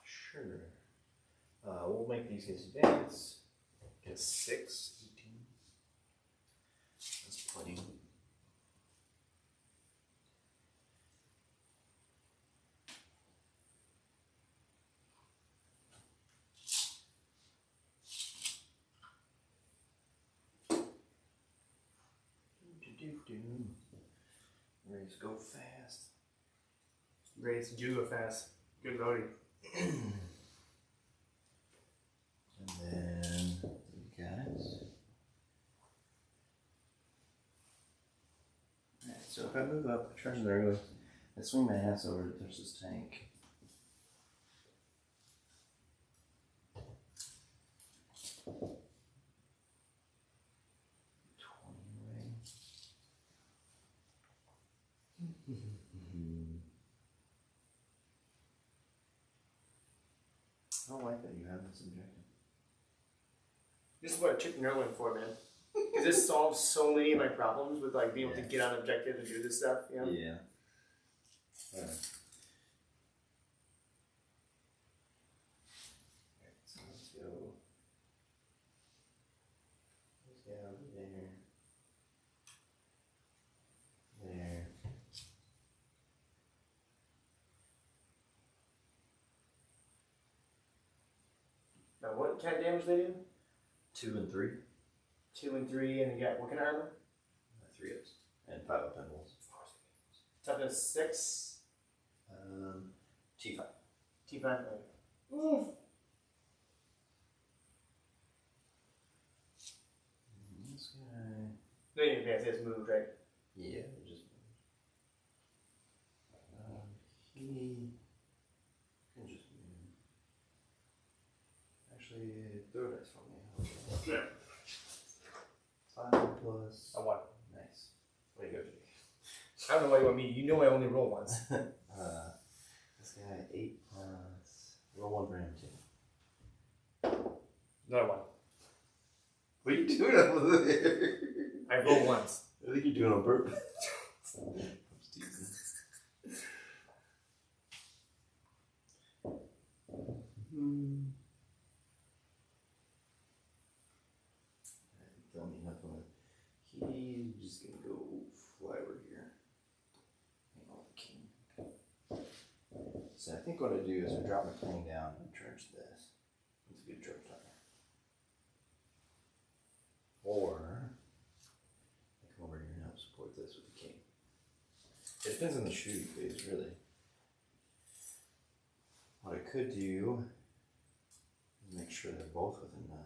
Speaker 1: Sure. We'll make these guys advance. Get 6, 18. That's plenty. Rays go fast.
Speaker 2: Rays do go fast. Good loading.
Speaker 1: And then you guys. Alright, so if I move up, charge there goes. I swing my ass over to touch this tank. I don't like that you have this objective.
Speaker 2: This is what I took Nerlin for, man. Because this solves so many of my problems with like being able to get on objective and do this stuff. You know?
Speaker 1: Yeah. Alright, so let's go. Let's go there. There.
Speaker 2: Now, what kind of damage they do?
Speaker 1: 2 and 3.
Speaker 2: 2 and 3, and you got what kind of armor?
Speaker 1: 3 O's. And 5 up pendles.
Speaker 2: Toughness 6.
Speaker 1: T5.
Speaker 2: T5. Oof.
Speaker 1: This guy.
Speaker 2: No, you advance his move, right?
Speaker 1: Yeah, just. He can just move. Actually, throw dice for me.
Speaker 2: Yeah.
Speaker 1: 5 plus.
Speaker 2: I won.
Speaker 1: Nice. Way to go, Jake.
Speaker 2: I don't know why you want me. You know I only roll once.
Speaker 1: This guy 8 plus. Roll 1 for him too.
Speaker 2: Another one.
Speaker 1: What are you doing over there?
Speaker 2: I roll once.
Speaker 1: I think you're doing it on purpose. I'm just teasing. Tell me nothing. He's just gonna go fly over here. Hang on, the king. So I think what I do is I drop my plane down and charge this. It's a good charge timer. Or I come over here and help support this with the king. It depends on the shooting phase, really. What I could do is make sure they're both within 9.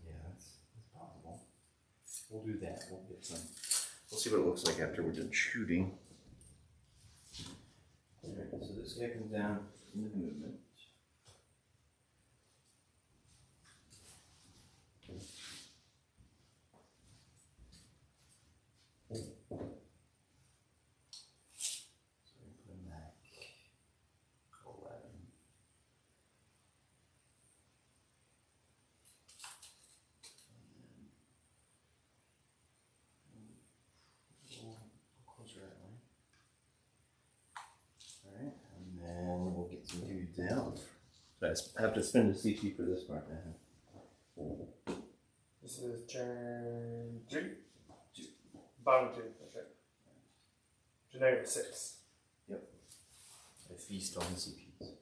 Speaker 1: Yeah, that's possible. We'll do that. We'll get some. We'll see what it looks like after we're done shooting. Alright, so this guy comes down into the movement. So we put him back. I have to spend a CP for this part now.
Speaker 2: This is turn 3. Bottom 2. That's right. So now you're at 6.
Speaker 1: I feast on the CPs.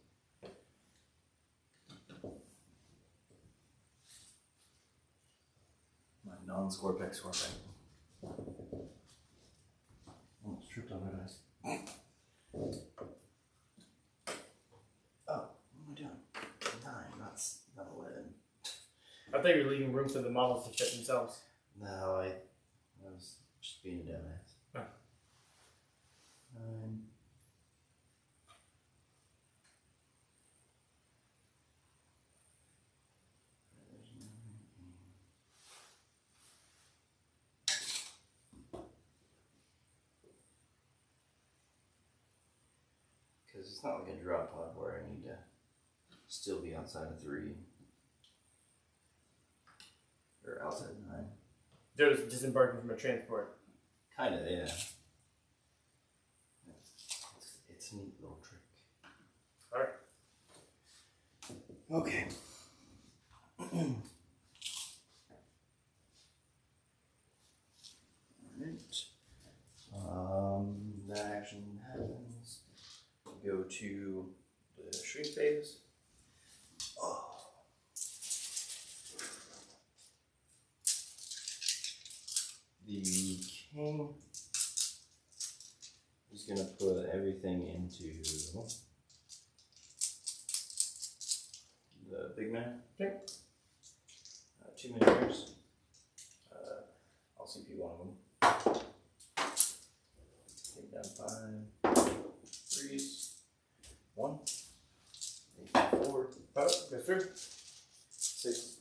Speaker 1: My non-Scorpex Scorpex. Almost tripped on my dice. Oh, what am I doing? 9, not 11.
Speaker 2: I thought you were leaving room for the models to fit themselves.
Speaker 1: No, I was just being a dumbass.
Speaker 2: Oh.
Speaker 1: 9. Because it's not like a drop pod where I need to still be outside of 3. Or outside 9.
Speaker 2: They're just disembarking from a transport.
Speaker 1: Kind of, yeah. It's a neat little trick.
Speaker 2: Alright.
Speaker 1: Okay. Alright. That action happens. Go to the shrink phase. Oh. The king is going to put everything into the big man.
Speaker 2: Okay.
Speaker 1: 2 minutes. I'll CP one of them. Take down 5. 3s. 1. 8, 4.
Speaker 2: Oh, go through.
Speaker 1: 6.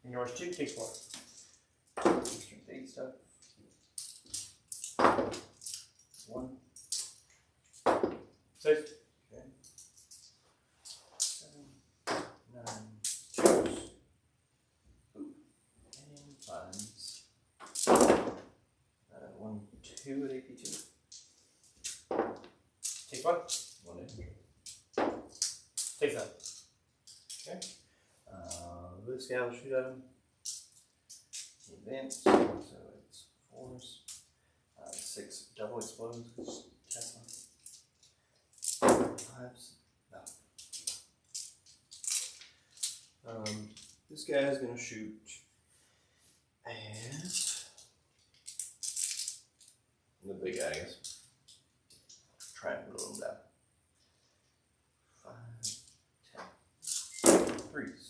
Speaker 2: And yours 2 takes 1.
Speaker 1: Strength 8 stuff. 1.
Speaker 2: 6.
Speaker 1: Okay. 7, 9, 2s. Ooh. And 5s. 1, 2 at AP2.
Speaker 2: Take 1.
Speaker 1: 1 damage.
Speaker 2: Take 7.
Speaker 1: Okay. This guy will shoot at him. Advance, so it's 4s. 6 double explodes because Tesla. 5s. No. This guy is going to shoot at the big guy, I guess. Try and blow him down. 5, 10. 3s.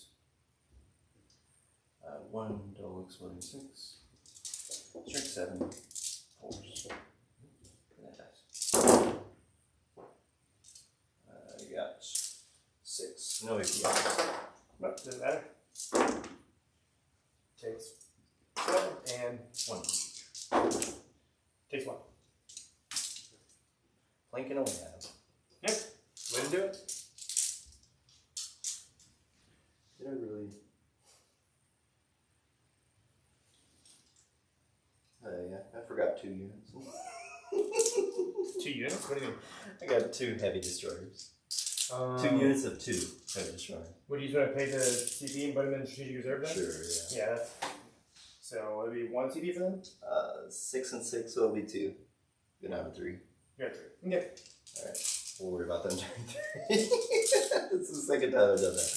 Speaker 1: 1 double exploding 6. Strike 7. 4s. That dice. You got 6. No APIs.
Speaker 2: Nope, doesn't matter. Takes 12 and 1. Takes 1.
Speaker 1: Blinking away at him.
Speaker 2: Yep. Way to do it.
Speaker 1: Did I really? Yeah, I forgot 2 units.
Speaker 2: 2 units? What do you mean?
Speaker 1: I got 2 heavy destroyers. 2 units of 2 heavy destroyers.
Speaker 2: Would you just want to pay the CP and put them in strategic reserve then?
Speaker 1: Sure, yeah.
Speaker 2: Yeah, that's. So it'd be 1 CP for them?
Speaker 1: 6 and 6, so it'll be 2. Gonna have a 3.
Speaker 2: You got 3. Okay.
Speaker 1: Alright, we'll worry about them during 3. This is the second time I've done that.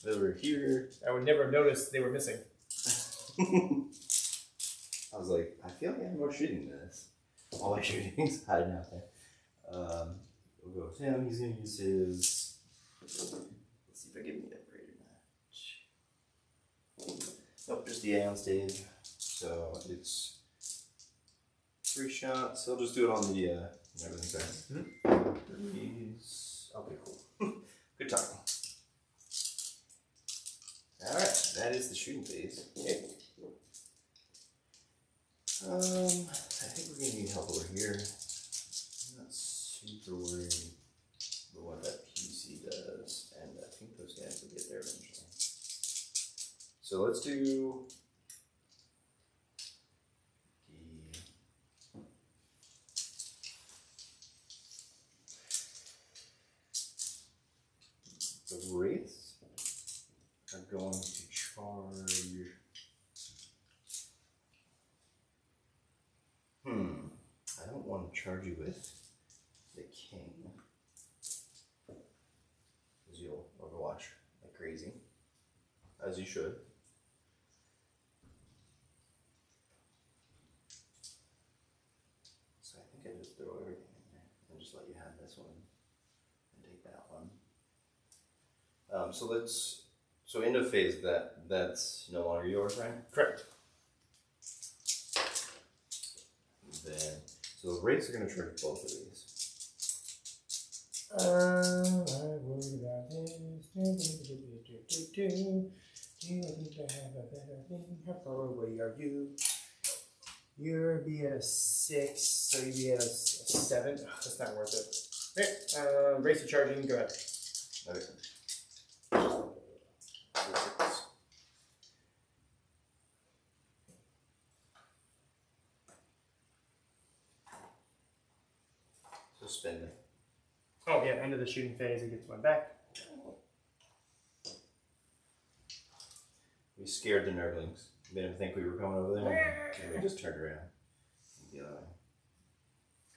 Speaker 1: Over here.
Speaker 2: I would never have noticed they were missing.
Speaker 1: I was like, I feel like I have more shooting than this. All my shooting's hiding out there. We'll go with him. He's going to use his. Let's see if I give him the upgraded match. Nope, just the Aeon stage. So it's 3 shots. He'll just do it on the everything fast. Okay, cool. Good talking. Alright, that is the shooting phase. Okay. I think we're gonna need help over here. I'm not super worried about what that PC does, and I think those guys will get there eventually. So let's do the The wraiths are going to charge. I don't want to charge you with the king. Because you'll overwatch like crazy. As you should. So I think I just throw everything in there and just let you have this one and take that one. So end of phase, that's no longer yours, right?
Speaker 2: Correct.
Speaker 1: Then, so the rates are going to charge both of these.
Speaker 2: I worried about this. Do you think I have a better thing? How far away are you? You'll be at a 6, so you'll be at a 7. Oh, that's not worth it. Okay, race of charging, go ahead.
Speaker 1: Okay. So spend it.
Speaker 2: Oh yeah, end of the shooting phase, it gets one back.
Speaker 1: We scared the nerdlings. Made them think we were coming over there. And we just turned around. The other way.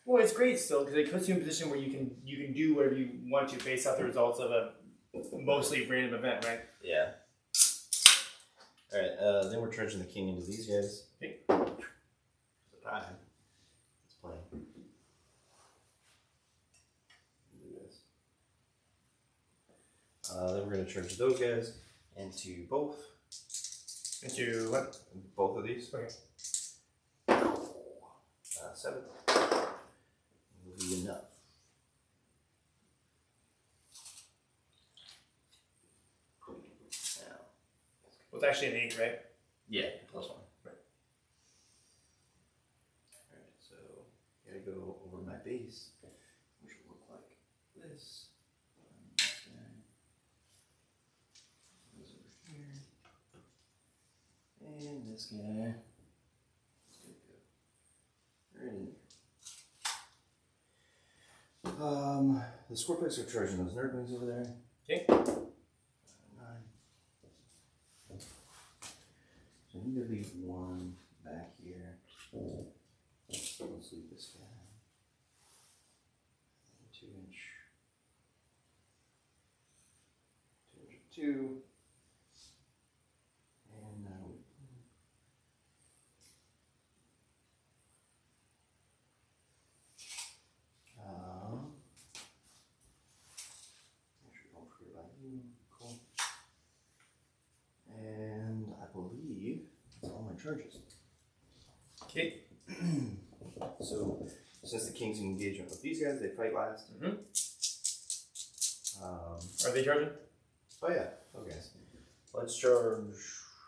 Speaker 2: Well, it's great still because it puts you in a position where you can do whatever you want to based off the results of a mostly random event, right?
Speaker 1: Yeah. Alright, then we're charging the king into these guys.
Speaker 2: Okay.
Speaker 1: It's a tie. It's playing. Do this. Then we're going to charge those guys into both.
Speaker 2: Into what?
Speaker 1: Both of these.
Speaker 2: Okay.
Speaker 1: 7. Will be enough. Now.
Speaker 2: Well, it's actually an 8, right?
Speaker 1: Yeah, +1.
Speaker 2: Right.
Speaker 1: Alright, so gotta go over my base, which will look like this. This guy goes over here. And this guy is gonna go right in there. The Scorpions are charging those nerdlings over there.
Speaker 2: Okay.
Speaker 1: 9. So I need to leave one back here. Let's leave this guy. 2-inch. 2. And now we. Make sure don't forget about you. Cool. And I believe that's all my charges.
Speaker 2: Okay.
Speaker 1: So, since the king's in engagement with these guys, they fight last.
Speaker 2: Mm-hmm.
Speaker 1: Are
Speaker 2: they charging?
Speaker 1: Oh yeah. Okay. Let's charge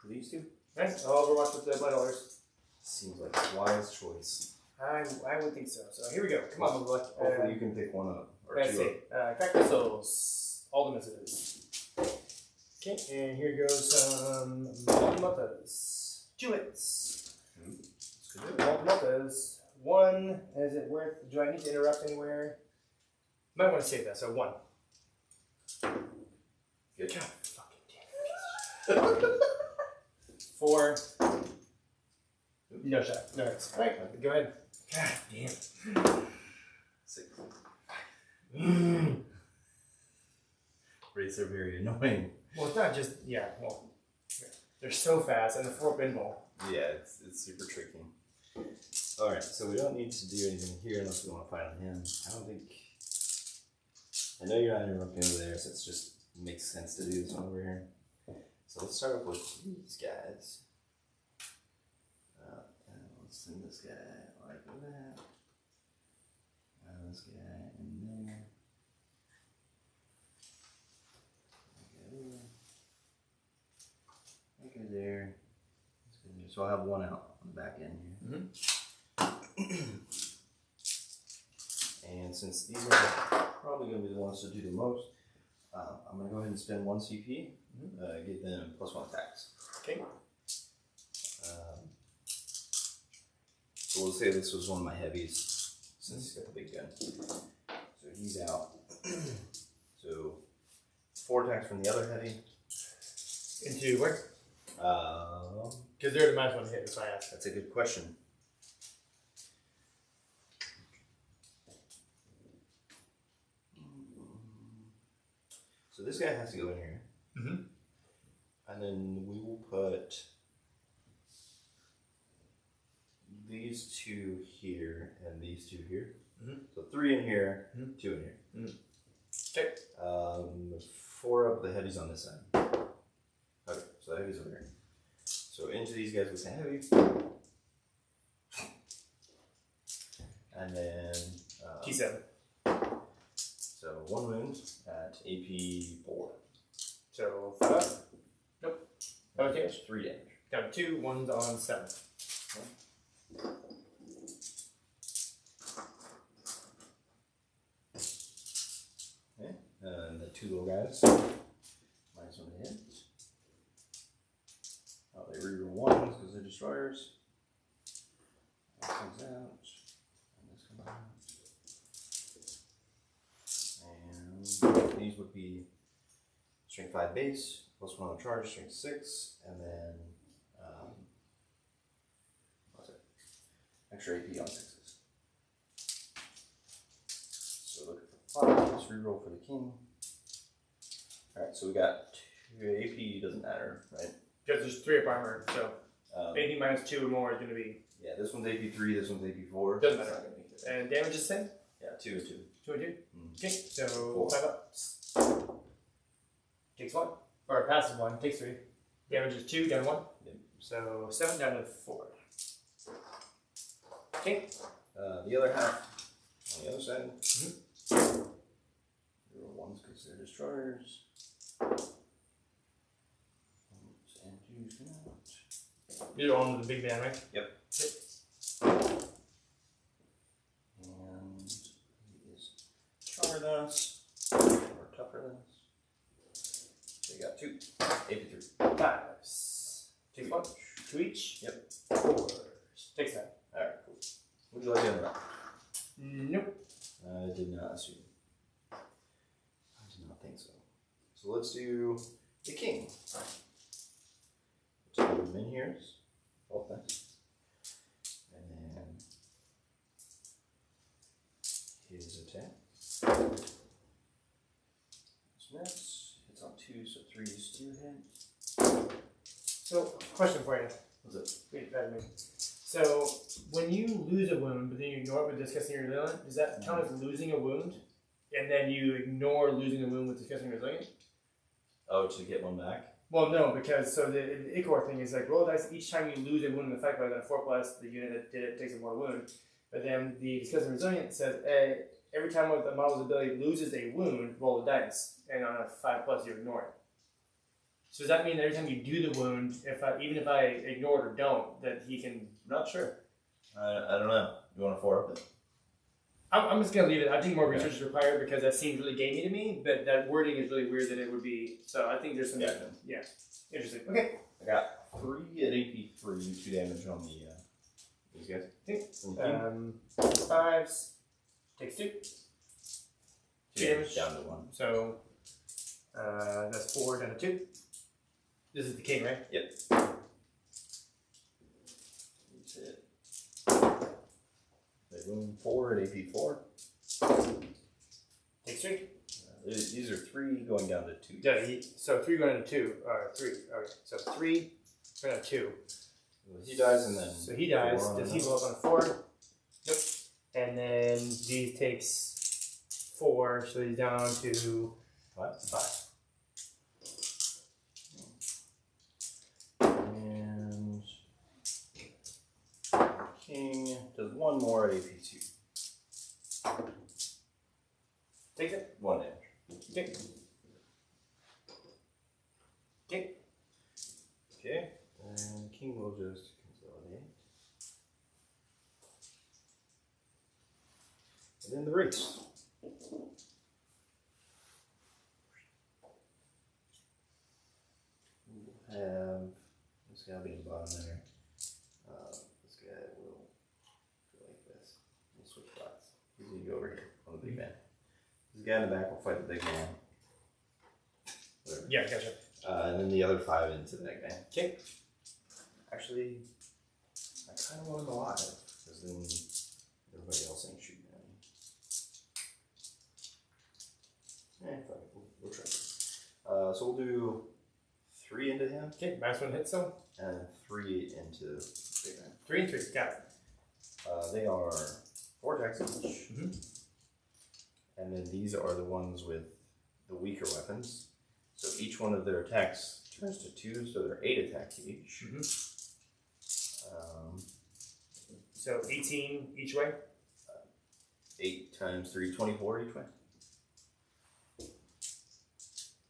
Speaker 1: these two.
Speaker 2: Nice. I'll overwatch with the blood orders.
Speaker 1: Seems like a wise choice.
Speaker 2: I would think so. So here we go. Come on, Mobile.
Speaker 1: Hopefully you can pick one up. Or
Speaker 2: Let's
Speaker 1: two
Speaker 2: see. Crack missiles. All the missiles. Okay, and here goes some Multimuthas. 2 hits. Multimuthas. 1. Is it worth? Do I need to interrupt anywhere? Might want to save that. So 1.
Speaker 1: Good.
Speaker 2: God fucking damn it. 4. No shot. No hits. Alright, go ahead. God damn it.
Speaker 1: 6. Rates are very annoying.
Speaker 2: Well, it's not just, yeah, well, they're so fast, and the 4 pinball.
Speaker 1: Yeah, it's super tricky. Alright, so we don't need to do anything here unless we want to fight on him. I don't think. I know you're not interrupting over there, so it just makes sense to do this one over here. So let's start off with these guys. And let's send this guy like that. This guy in there. Okay, there. So I'll have one out on the back end here.
Speaker 2: Mm-hmm.
Speaker 1: And since these are probably going to be the ones to do the most, I'm going to go ahead and spend 1 CP, give them +1 attacks.
Speaker 2: Okay.
Speaker 1: So we'll say this was one of my heavies, since he's got the big gun. So he's out. So 4 attacks from the other heavy.
Speaker 2: Into where? Because they're the minus 1 to hit, that's why I asked.
Speaker 1: That's a good question. So this guy has to go in here.
Speaker 2: Mm-hmm.
Speaker 1: And then we will put these 2 here and these 2 here.
Speaker 2: Mm-hmm.
Speaker 1: So 3 in here,
Speaker 2: Mm-hmm.
Speaker 1: 2 in here.
Speaker 2: Mm-hmm. Okay.
Speaker 1: 4 up the heavies on this side. Okay, so the heavies over here. So into these guys with the heavy. And then
Speaker 2: T7.
Speaker 1: So 1 wound at AP 4.
Speaker 2: So 5 up. Nope. Okay.
Speaker 1: That's 3 damage.
Speaker 2: Down 2, 1's on 7.
Speaker 1: Okay. And the 2 little guys. Minus 1 to hit. Oh, they reroll 1s because they're destroyers. That comes out. And this comes out. And these would be strength 5 base, plus 1 on charge, strength 6, and then what's it? Extra AP on 6s. So look at the 5, let's reroll for the king. Alright, so we got 2 AP, doesn't matter, right?
Speaker 2: Because there's 3 up armor, so anything minus 2 or more is going to be.
Speaker 1: Yeah, this one's AP 3, this one's AP 4.
Speaker 2: Doesn't matter. And damage is the same?
Speaker 1: Yeah, 2 and 2.
Speaker 2: 2 and 2?
Speaker 1: Mm.
Speaker 2: Okay, so
Speaker 1: 4.
Speaker 2: 5 ups. Takes 1. Or passes 1, takes 3. Damage is 2, down 1.
Speaker 1: Yep.
Speaker 2: So 7 down to 4. Okay.
Speaker 1: The other half on the other side.
Speaker 2: Mm-hmm.
Speaker 1: There were 1s because they're destroyers. And 2's come out.
Speaker 2: You're on the big man, right?
Speaker 1: Yep.
Speaker 2: Yep.
Speaker 1: And he is stronger than us, or tougher than us. So you got 2, AP 3.
Speaker 2: 5s. Takes 1. 2 each?
Speaker 1: Yep.
Speaker 2: 4. Takes 9.
Speaker 1: Alright, cool. Would you like to end that?
Speaker 2: Nope.
Speaker 1: I did not assume. I did not think so. So let's do the king. Let's put him in here. Both things. And then his attack. Next, hits on 2, so 3 is 2 hit.
Speaker 2: So, question for you.
Speaker 1: What's it?
Speaker 2: Wait, that me. So, when you lose a wound, but then you ignore it with discussing your resilient, does that count as losing a wound? And then you ignore losing a wound with discussing resilient?
Speaker 1: Oh, to get 1 back?
Speaker 2: Well, no, because so the Icor thing is like roll dice each time you lose a wound in the fight by then 4+, the unit that did it takes a more wound. But then the discussing resilient says every time the model's ability loses a wound, roll a dice, and on a 5+, you ignore it. So does that mean that every time you do the wound, even if I ignore it or don't, that he can?
Speaker 1: Not sure. I don't know. You want to 4 up it?
Speaker 2: I'm just gonna leave it. I think more research is required because that seems really gamey to me. But that wording is really weird that it would be. So I think there's some. Yeah. Interesting. Okay.
Speaker 1: I got 3 at AP 3, 2 damage on the these guys.
Speaker 2: Okay. 5s takes 2. 2 damage
Speaker 1: down to 1.
Speaker 2: So that's 4 down to 2. This is the king, right?
Speaker 1: Yep. That's it. They wound 4 at AP 4.
Speaker 2: Takes 3.
Speaker 1: These are 3 going down to 2.
Speaker 2: Yeah. So 3 going to 2. 3. Okay. So 3 going to 2.
Speaker 1: He dies and then.
Speaker 2: So he dies. Does he blow up on a 4? Nope. And then D takes 4, so he's down to 5.
Speaker 1: And king does 1 more at AP 2.
Speaker 2: Takes it.
Speaker 1: 1 damage.
Speaker 2: Okay. Okay.
Speaker 1: Okay. And king will just consolidate. And then the race. We'll have this guy be in the bottom there. This guy will go like this. We'll switch spots. He's gonna go over here on the big man. This guy in the back will fight the big man.
Speaker 2: Yeah, gotcha.
Speaker 1: And then the other 5 into the neck band.
Speaker 2: Okay.
Speaker 1: Actually, I kind of want him alive, because then everybody else ain't shooting at me. Fuck it, we'll try. So we'll do 3 into him.
Speaker 2: Okay, -1 hit some.
Speaker 1: And 3 into big man.
Speaker 2: 3 and 3, got it.
Speaker 1: They are 4 attacks each.
Speaker 2: Mm-hmm.
Speaker 1: And then these are the ones with the weaker weapons. So each one of their attacks turns to 2, so they're 8 attacks each.
Speaker 2: Mm-hmm. So 18 each way?
Speaker 1: 8 times 3, 24 each way.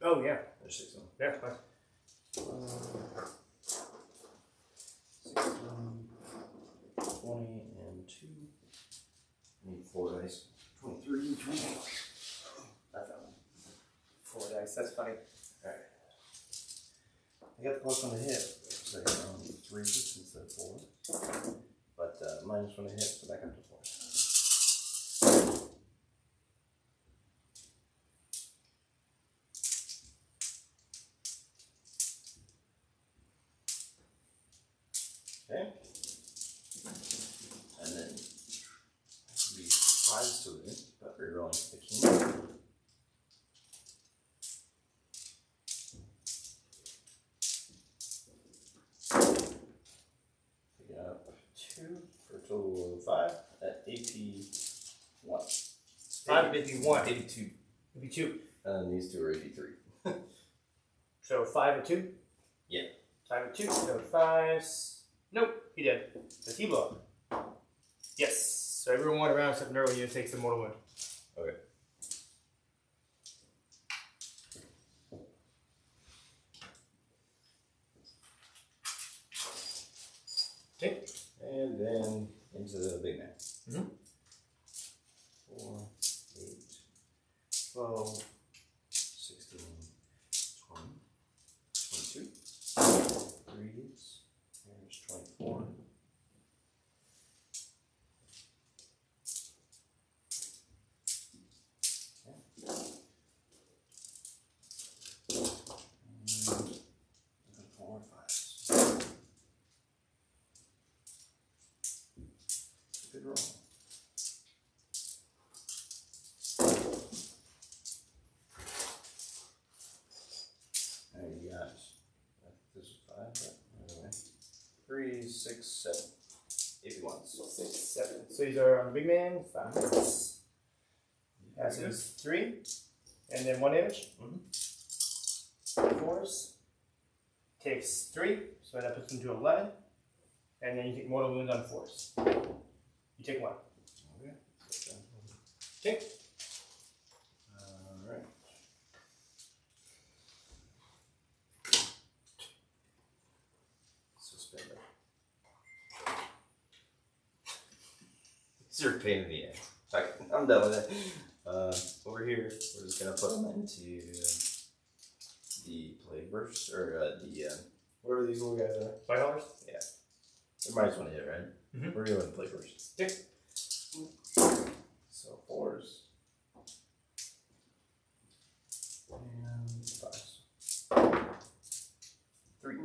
Speaker 2: Oh, yeah.
Speaker 1: There's 6 of them.
Speaker 2: Yeah, fine.
Speaker 1: 16, 20, and 2. I need 4 dice. 23, 24. I found them.
Speaker 2: 4 dice, that's funny.
Speaker 1: Alright. I got the +1 to hit. So I got 3 instead of 4. But -1 to hit, so back up to 4. Okay. And then it would be 5 to it, but rerolling the king. Pick up 2 for a total of 5 at AP 1.
Speaker 2: 5 AP 1.
Speaker 1: AP 2.
Speaker 2: AP 2.
Speaker 1: And these 2 are AP 3.
Speaker 2: So 5 and 2?
Speaker 1: Yeah.
Speaker 2: 5 and 2. So 5's. Nope, he did. Does he blow up? Yes. So everyone around except Nervo unit takes the mortal wound.
Speaker 1: Okay.
Speaker 2: Okay.
Speaker 1: And then into the big man.
Speaker 2: Mm-hmm.
Speaker 1: 4, 8, 12, 16, 20, 22. 3s. There's 24. And 4 and 5s. Good roll. Alright, you got, I think this is 5, but anyway. 3, 6, 7. AP 1s.
Speaker 2: 6, 7. So these are on the big man. 5s. Passes 3. And then 1 damage.
Speaker 1: Mm-hmm.
Speaker 2: 4s. Takes 3. So that puts him to 11. And then you take mortal wounds on 4s. You take 1.
Speaker 1: Okay.
Speaker 2: Okay.
Speaker 1: Alright. Suspend it. It's your pain in the ass. I'm done with it. Over here, we're just gonna put them into the plague burst, or whatever these little guys are.
Speaker 2: $5?
Speaker 1: Yeah. Everybody's want to hit, right?
Speaker 2: Mm-hmm.
Speaker 1: We're doing plague burst.
Speaker 2: Okay.
Speaker 1: So 4s. And 5s. 3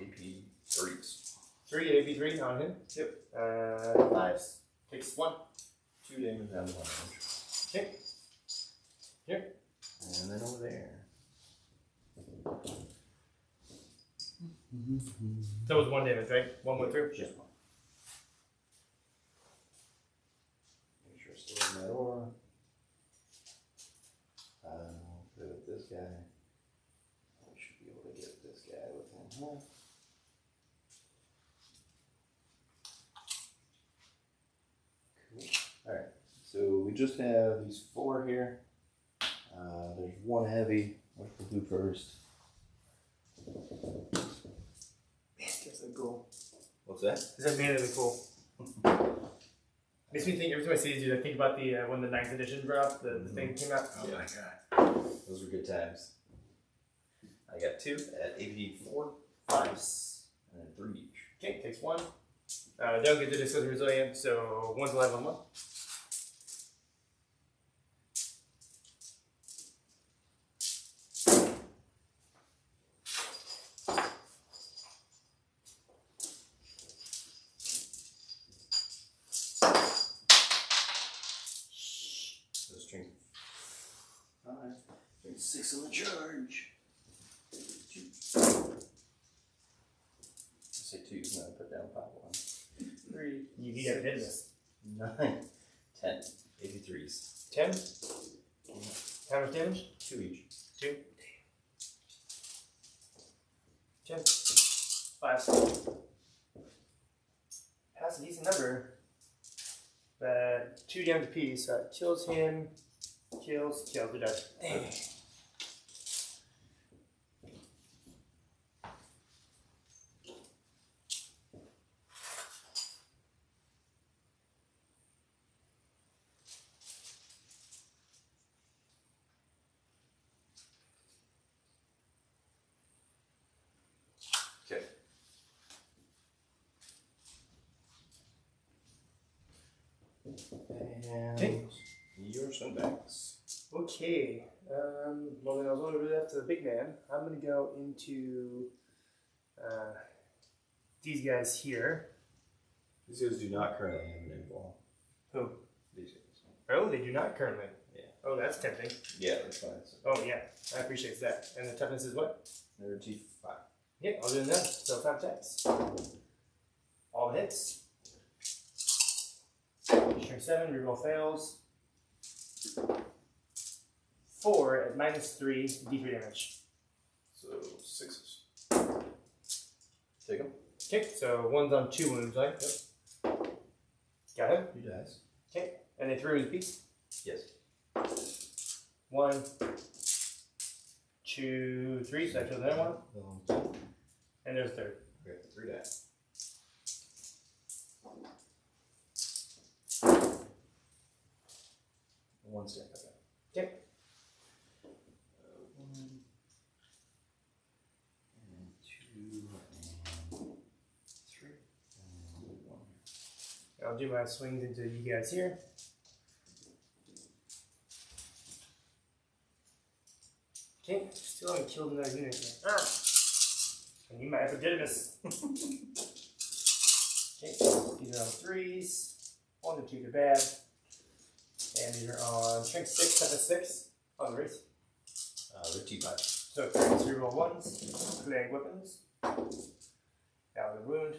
Speaker 1: AP 3s.
Speaker 2: 3 AP 3 on him.
Speaker 1: Yep.
Speaker 2: 5s. Takes 1.
Speaker 1: 2 damage down to 1 damage.
Speaker 2: Okay. Here.
Speaker 1: And then over there.
Speaker 2: That was 1 damage, right? 1 went through?
Speaker 1: Just 1. Make sure it's still in that aura. Put it with this guy. We should be able to get this guy with him. Huh? Cool. Alright. So we just have these 4 here. There's 1 heavy. Which we'll do first.
Speaker 2: That's so cool.
Speaker 1: What's that?
Speaker 2: Is that really cool? Makes me think, every time I see these, I think about the when the 9th edition dropped, the thing came out.
Speaker 1: Oh my god. Those were good times. I got 2 at AP 4, 5s, and then 3 each.
Speaker 2: Okay, takes 1. Don't get the disclosure resilient, so 1's alive on 1.
Speaker 1: 6 on the charge. 2. Say 2, and then put down 5 1. 3.
Speaker 2: You need to hit this.
Speaker 1: 9. 10. 83s.
Speaker 2: 10? How much damage?
Speaker 1: 2 each.
Speaker 2: 2. 10. 5. That's a decent number. But 2 damage apiece, so that kills him. Kills, it does. Dang.
Speaker 1: Okay. And your swingbacks.
Speaker 2: Okay. Well, then I was only really left to the big man. I'm going to go into these guys here.
Speaker 1: These guys do not currently have an invul.
Speaker 2: Who?
Speaker 1: These guys.
Speaker 2: Oh, they do not currently.
Speaker 1: Yeah.
Speaker 2: Oh, that's tempting.
Speaker 1: Yeah, that's fine.
Speaker 2: Oh, yeah. I appreciate that. And the toughness is what?
Speaker 1: They're T5.
Speaker 2: Yeah, I'll do that. So 5 attacks. All hits. Shrink 7, reroll fails. 4 at -3, d3 damage.
Speaker 1: So 6s. Take them.
Speaker 2: Okay, so one's on 2 wounds, right? Yep. Got him.
Speaker 1: He dies.
Speaker 2: Okay, and they 3 wounds apiece.
Speaker 1: Yes.
Speaker 2: 1, 2, 3, so I killed another one. And there's a third.
Speaker 1: Okay, 3 die. One stack, okay.
Speaker 2: Okay.
Speaker 1: 1 and 2 and 3 and 1.
Speaker 2: I'll do my swings into you guys here. Okay, still haven't killed another unit yet. Ah! I need my epididymis. Okay, these are on 3s. 1 and 2 are bad. And these are on strength 6, toughness 6 on the race.
Speaker 1: They're T5.
Speaker 2: So 3 roll 1s, clang weapons. That was a wound.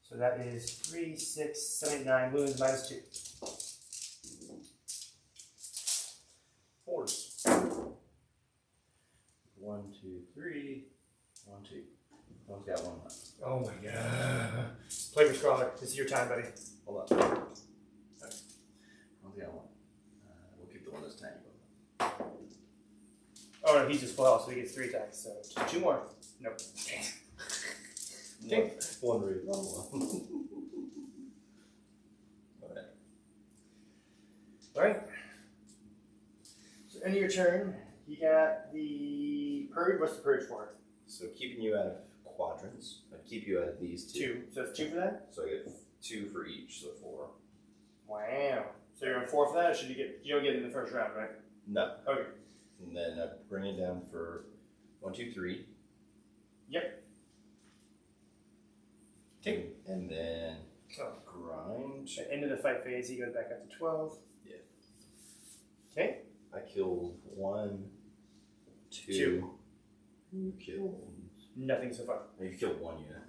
Speaker 2: So that is 3, 6, 7, 8, 9 wounds -2.
Speaker 1: 4s. 1, 2, 3. 1, 2. One's got 1 left.
Speaker 2: Oh my god. Flavor Scrawler, this is your time, buddy.
Speaker 1: Hold on. Okay. One's got 1. We'll keep the one that's tiny.
Speaker 2: Oh no, he's just full health, so he gets 3 attacks. So 2 more. Nope. Okay.
Speaker 1: One raid, one. Okay.
Speaker 2: Alright. So end of your turn, you got the purge. What's the purge for?
Speaker 1: So keeping you out of quadrants. I'd keep you out of these 2.
Speaker 2: 2. So it's 2 for that?
Speaker 1: So I get 2 for each, so 4.
Speaker 2: Wow. So you're on 4 for that, or should you get? You don't get it in the first round, right?
Speaker 1: No.
Speaker 2: Okay.
Speaker 1: And then I bring it down for 1, 2, 3.
Speaker 2: Yep.
Speaker 1: Okay. And then
Speaker 2: Oh.
Speaker 1: grind.
Speaker 2: At the end of the fight phase, he goes back up to 12.
Speaker 1: Yeah.
Speaker 2: Okay.
Speaker 1: I killed 1, 2.
Speaker 2: 2.
Speaker 1: You killed.
Speaker 2: Nothing so far.
Speaker 1: You killed 1 unit.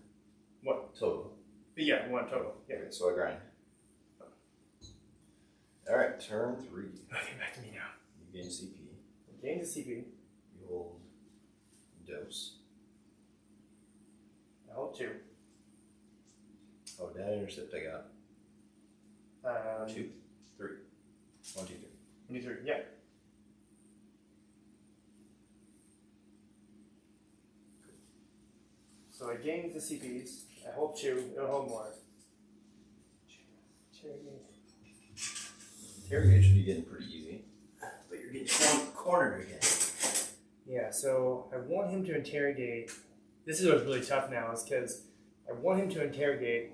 Speaker 2: What?
Speaker 1: Total.
Speaker 2: But yeah, 1 total. Yeah.
Speaker 1: Okay, so I grind. Alright, turn 3.
Speaker 2: Okay, back to me now.
Speaker 1: You gain CP.
Speaker 2: Gain the CP.
Speaker 1: You hold dose.
Speaker 2: I hold 2.
Speaker 1: Oh, data intercept I got. 2, 3. 1, 2, 3.
Speaker 2: 1, 2, 3. Yeah. So I gain the CPs. I hold 2. It'll hold more.
Speaker 1: Interrogate should be getting pretty easy. But you're getting cornered again.
Speaker 2: Yeah, so I want him to interrogate. This is what's really tough now, is because I want him to interrogate,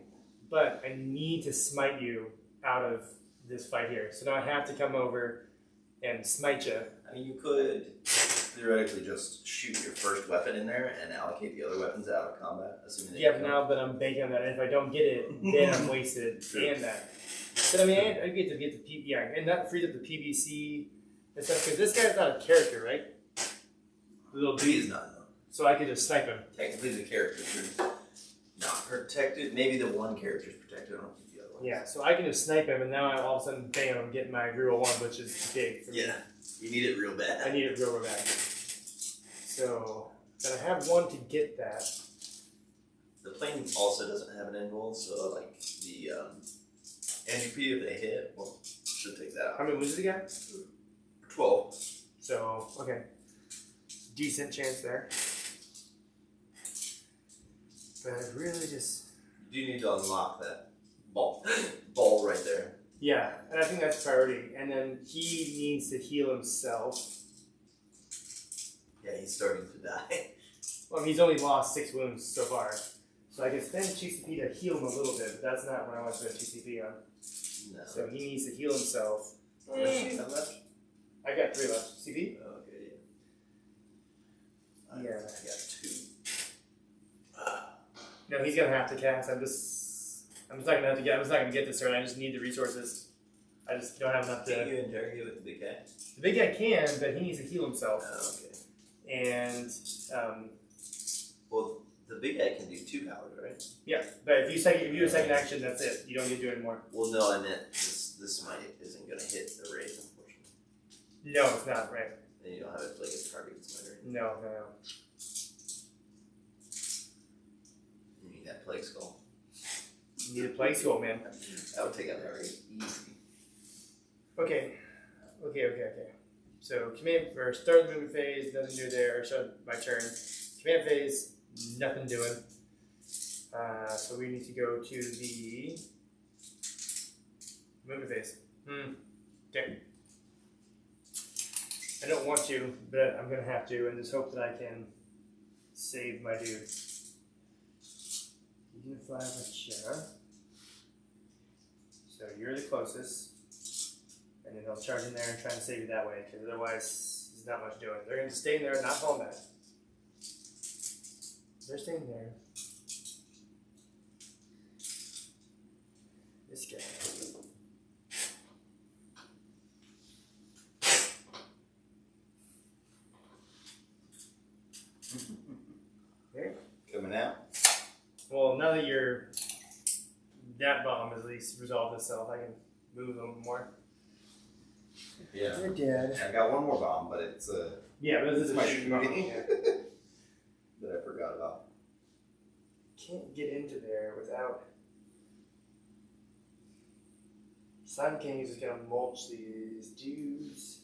Speaker 2: but I need to smite you out of this fight here. So now I have to come over and smite you.
Speaker 1: I mean, you could theoretically just shoot your first weapon in there and allocate the other weapons out of combat, assuming that
Speaker 2: Yeah, but now that I'm banking on that, and if I don't get it, then I'm wasted. And that. But I mean, I get the and that frees up the PBC and stuff, because this guy's not a character, right? little
Speaker 1: He
Speaker 2: dude.
Speaker 1: is not known.
Speaker 2: So I could just snipe him.
Speaker 1: Technically, the characters are not protected. Maybe the one character's protected. I don't think the other one.
Speaker 2: Yeah, so I can just snipe him, and now I all of a sudden, bam, I'm getting my reroll 1, which is big for me.
Speaker 1: Yeah, you need it real bad.
Speaker 2: I need it real bad. So, then I have 1 to get that.
Speaker 1: The plane also doesn't have an end goal, so like the entropy if they hit, well, should take that
Speaker 2: How
Speaker 1: out.
Speaker 2: many wounds did he get?
Speaker 1: 12.
Speaker 2: So, okay. Decent chance there. But I really just...
Speaker 1: You do need to unlock that ball right there.
Speaker 2: Yeah, and I think that's priority. And then he needs to heal himself.
Speaker 1: Yeah, he's starting to die.
Speaker 2: Well, I mean, he's only lost 6 wounds so far. So I can spend TCP to heal him a little bit, but that's not what I want to spend TCP on.
Speaker 1: No.
Speaker 2: So he needs to heal himself.
Speaker 1: How much do you have left?
Speaker 2: I got 3 left. CP?
Speaker 1: Okay,
Speaker 2: Yeah.
Speaker 1: I got 2.
Speaker 2: No, he's gonna have to cast. I'm just not gonna get this turn. I just need the resources. I just don't have enough
Speaker 1: Can
Speaker 2: to.
Speaker 1: you interrogate with the big guy?
Speaker 2: The big guy can, but he needs to heal himself.
Speaker 1: Oh, okay.
Speaker 2: And
Speaker 1: Well, the big guy can do 2 powers, right?
Speaker 2: yeah, but if you do a second action, that's it. You don't get to do it anymore.
Speaker 1: Well, no, I meant this might isn't gonna hit the raid, unfortunately.
Speaker 2: No, it's not right.
Speaker 1: Then you don't have it like a target smiter.
Speaker 2: No.
Speaker 1: You need that plague skull.
Speaker 2: You need a play school, man.
Speaker 1: That would take out that raid easy.
Speaker 2: Okay. So command or start the movement phase, nothing new there. Start my turn. Command phase, nothing doing. So we need to go to the movement phase. Okay. I don't want to, but I'm gonna have to, and just hope that I can save my dude. He's gonna fly up a chair. So you're the closest. And then he'll charge in there and try and save you that way, because otherwise there's not much doing. They're going to stay in there, not falling back. They're staying there. This guy. Okay.
Speaker 1: Coming out.
Speaker 2: Well, now that that bomb has at least resolved itself, I can move a little more.
Speaker 1: Yeah.
Speaker 2: They're dead.
Speaker 1: I got one more bomb, but it's
Speaker 2: Yeah, but this is
Speaker 1: my
Speaker 2: a shooting bomb.
Speaker 1: shooting.
Speaker 2: Yeah.
Speaker 1: that I forgot about.
Speaker 2: Can't get into there without. Simon King is just gonna mulch these dudes.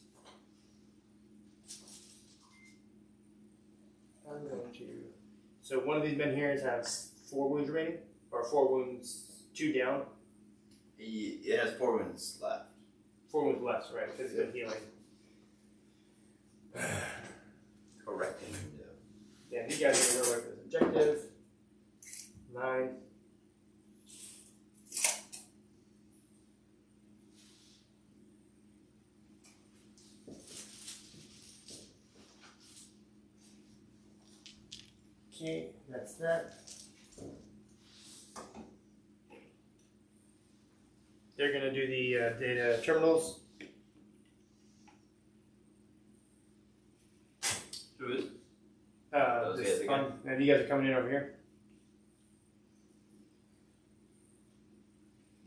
Speaker 2: I'm going to. So one of these men here has 4 wounds remaining, or 4 wounds, 2 down,
Speaker 1: It has 4 wounds left.
Speaker 2: 4 wounds left, right? Because he's been healing.
Speaker 1: Correcting.
Speaker 2: Yeah, these guys are gonna work with objective. 9. Okay, that's that. They're gonna do the data terminals.
Speaker 1: Who is?
Speaker 2: And you guys are coming in over here.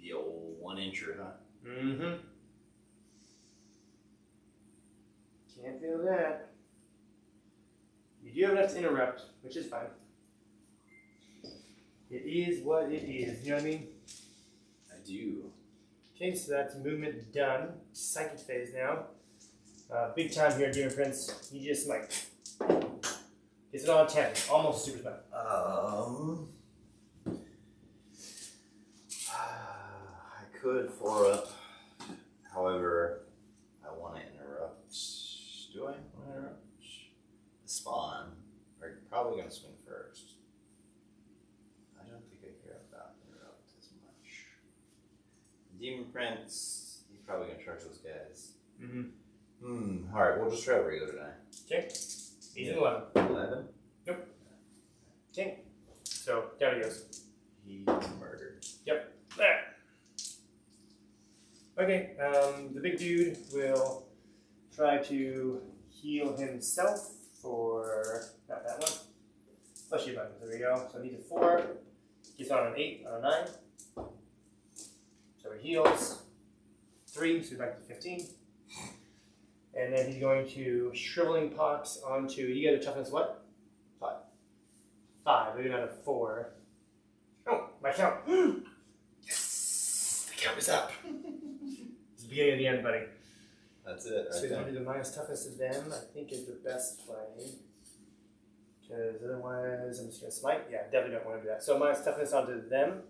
Speaker 1: The old 1-incher, huh?
Speaker 2: Mm-hmm. Can't feel that. You do have enough to interrupt, which is fine. It is what it is, you know what I mean?
Speaker 1: I do.
Speaker 2: Okay, so that's movement done. Psychic phase now. Big time here, Demon Prince. He just like gets it on 10, almost super spell.
Speaker 1: I could 4-up. However, I want to interrupt. Do I want to interrupt? The spawn are probably going to swing first. I don't think I care about interrupt as much. Demon Prince, he's probably going to charge those guys.
Speaker 2: Mm-hmm.
Speaker 1: Alright, we'll just try regular tonight.
Speaker 2: Okay. He's an 11.
Speaker 1: 11?
Speaker 2: Nope. Okay. So, down he goes.
Speaker 1: He's murdered.
Speaker 2: Yep. There. Okay, the big dude will try to heal himself. for not that one. Fleshy buttons. There we go. So he's a 4. He's on an 8 on a 9. So he heals 3, so he's back to 15. And then he's going to Shriveling Pox onto. You get a toughness what?
Speaker 1: 5.
Speaker 2: 5. Maybe not a 4. Oh, my count. Yes, the count is up. It's the beginning of the end, buddy.
Speaker 1: That's it.
Speaker 2: So
Speaker 1: Right
Speaker 2: he's
Speaker 1: there.
Speaker 2: going to do the minus toughness to them. I think is the best play. Because otherwise, I'm just going to smite. Yeah, definitely don't want to do that. So minus toughness onto them.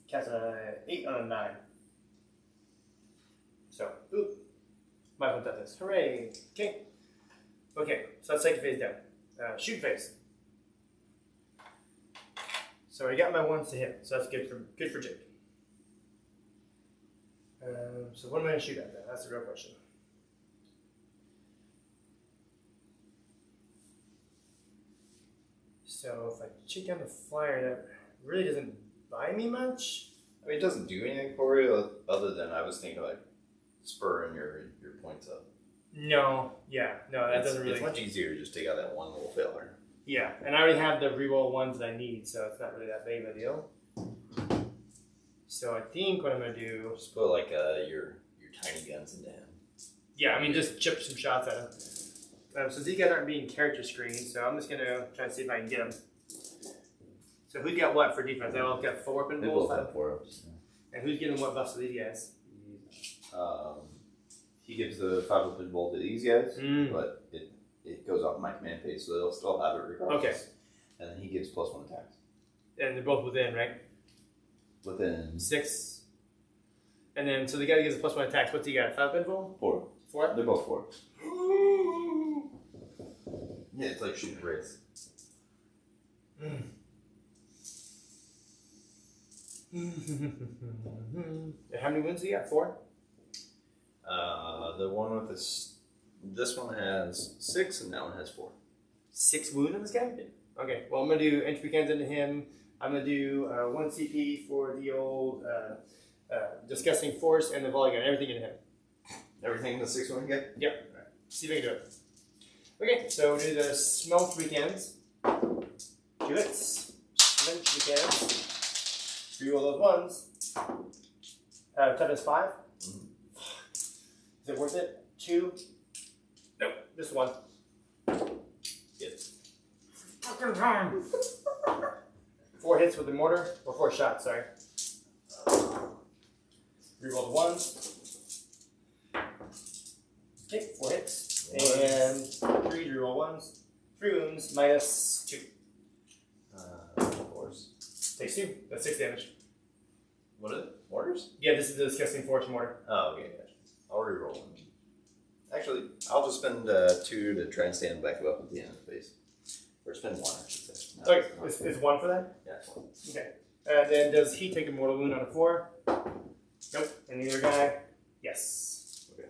Speaker 2: Cast an 8 on a 9. So, ooh. Minus 1 toughness. Hooray. Okay. Okay, so let's take the phase down. Shoot phase. So I got my 1s to hit. So that's good for Jake. So what am I going to shoot at then? That's the real question. So if I check down the flyer, that really doesn't buy me much.
Speaker 1: I mean, it doesn't do anything for you other than I was thinking like spurring your points up.
Speaker 2: No, that doesn't really.
Speaker 1: It's much easier to just take out that one little failure.
Speaker 2: Yeah, and I already have the reroll ones that I need, so it's not really that big of a deal. So I think what I'm gonna do.
Speaker 1: Just put like your tiny guns into him.
Speaker 2: Yeah, I mean just chip some shots at him. So these guys aren't being character screened, so I'm just gonna try to see if I can get them. So who's got what for defense? They all got 4 weapon
Speaker 1: They
Speaker 2: rolls.
Speaker 1: both have 4-ups.
Speaker 2: And who's getting what buffs to these guys?
Speaker 1: He gives the 5-weapon bolt to these guys,
Speaker 2: Mm.
Speaker 1: but it goes off my command phase, so they'll still have it regardless.
Speaker 2: Okay.
Speaker 1: And then he gives +1 attacks.
Speaker 2: And they're both within, right?
Speaker 1: Within
Speaker 2: 6. And then, so the guy that gives a +1 attacks, what's he got? 5 pinfall?
Speaker 1: 4.
Speaker 2: 4?
Speaker 1: They're both 4. Yeah, it's like shooting wraiths.
Speaker 2: And how many wounds do you got? 4?
Speaker 1: The one with this one has 6 and that one has 4.
Speaker 2: 6 wounds on this guy? Okay, well, I'm going to do entry cans into him. I'm going to do 1 CP for the old Disgusting Force and the volley gun. Everything in him.
Speaker 1: Everything in the 6-1 guy?
Speaker 2: Yep. Right. See if I can do it. Okay, so we'll do the Smelt Weekends. Do it. Smelt Weekends. Reroll those ones. Toughness 5.
Speaker 1: Mm-hmm.
Speaker 2: Is it worth it? 2. Nope, just 1.
Speaker 1: Yes.
Speaker 2: Fucking time. 4 hits with the mortar, or 4 shots, sorry. Reroll the 1s. Okay, 4 hits. And 3 reroll 1s. 3 wounds, minus 2.
Speaker 1: Of course.
Speaker 2: Takes 2. That's 6 damage.
Speaker 1: What is it? Mortars?
Speaker 2: Yeah, this is the Disgusting Force mortar.
Speaker 1: Oh, okay, gotcha. I'll reroll one. Actually, I'll just spend 2 to try and stand back up at the end of the phase. Or spend 1, I should say. No,
Speaker 2: Okay, it's 1 for that?
Speaker 1: Yeah, it's 1.
Speaker 2: Okay. And then does he take a mortal wound on a 4? Nope. And the other guy? Yes.
Speaker 1: Okay.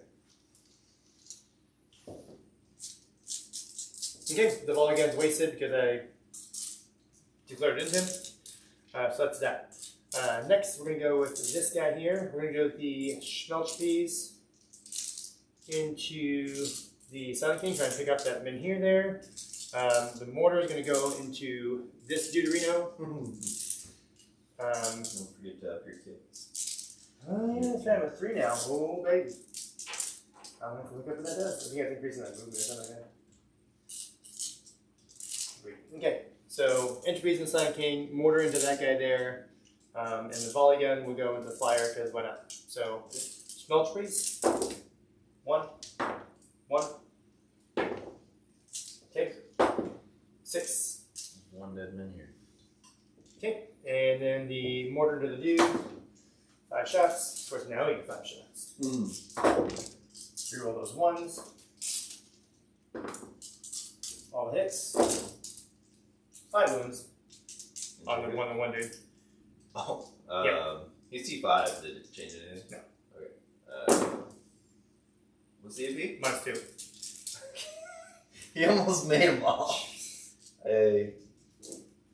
Speaker 2: Okay, the volley gun's wasted because I declared it into him. So that's that. Next, we're going to go with this guy here. We're going to go with the Schmelchpies into the Sun King, trying to pick up that min here there. The mortar is going to go into this Deuterino.
Speaker 1: Don't forget to up your kids.
Speaker 2: Oh, yeah, that's right. I'm at 3 now. Oh, baby. I don't have to look up what that does. I think I have to increase in that movement or something like that. Okay, so Entropy's in Sun King, mortar into that guy there, and the volley gun will go into the flyer because why not? So, Smelch Priest. 1. 1. Okay. 6.
Speaker 1: 1 dead man here.
Speaker 2: Okay, and then the mortar to the dude. 5 shots. Of course, now we get 5 shots. Reroll those 1s. All the hits. 5 wounds on the one dude.
Speaker 1: Oh,
Speaker 2: Yep.
Speaker 1: he's T5. Did it change anything?
Speaker 2: No.
Speaker 1: Okay. What's the AP?
Speaker 2: Minus 2.
Speaker 1: He almost made him all. Hey.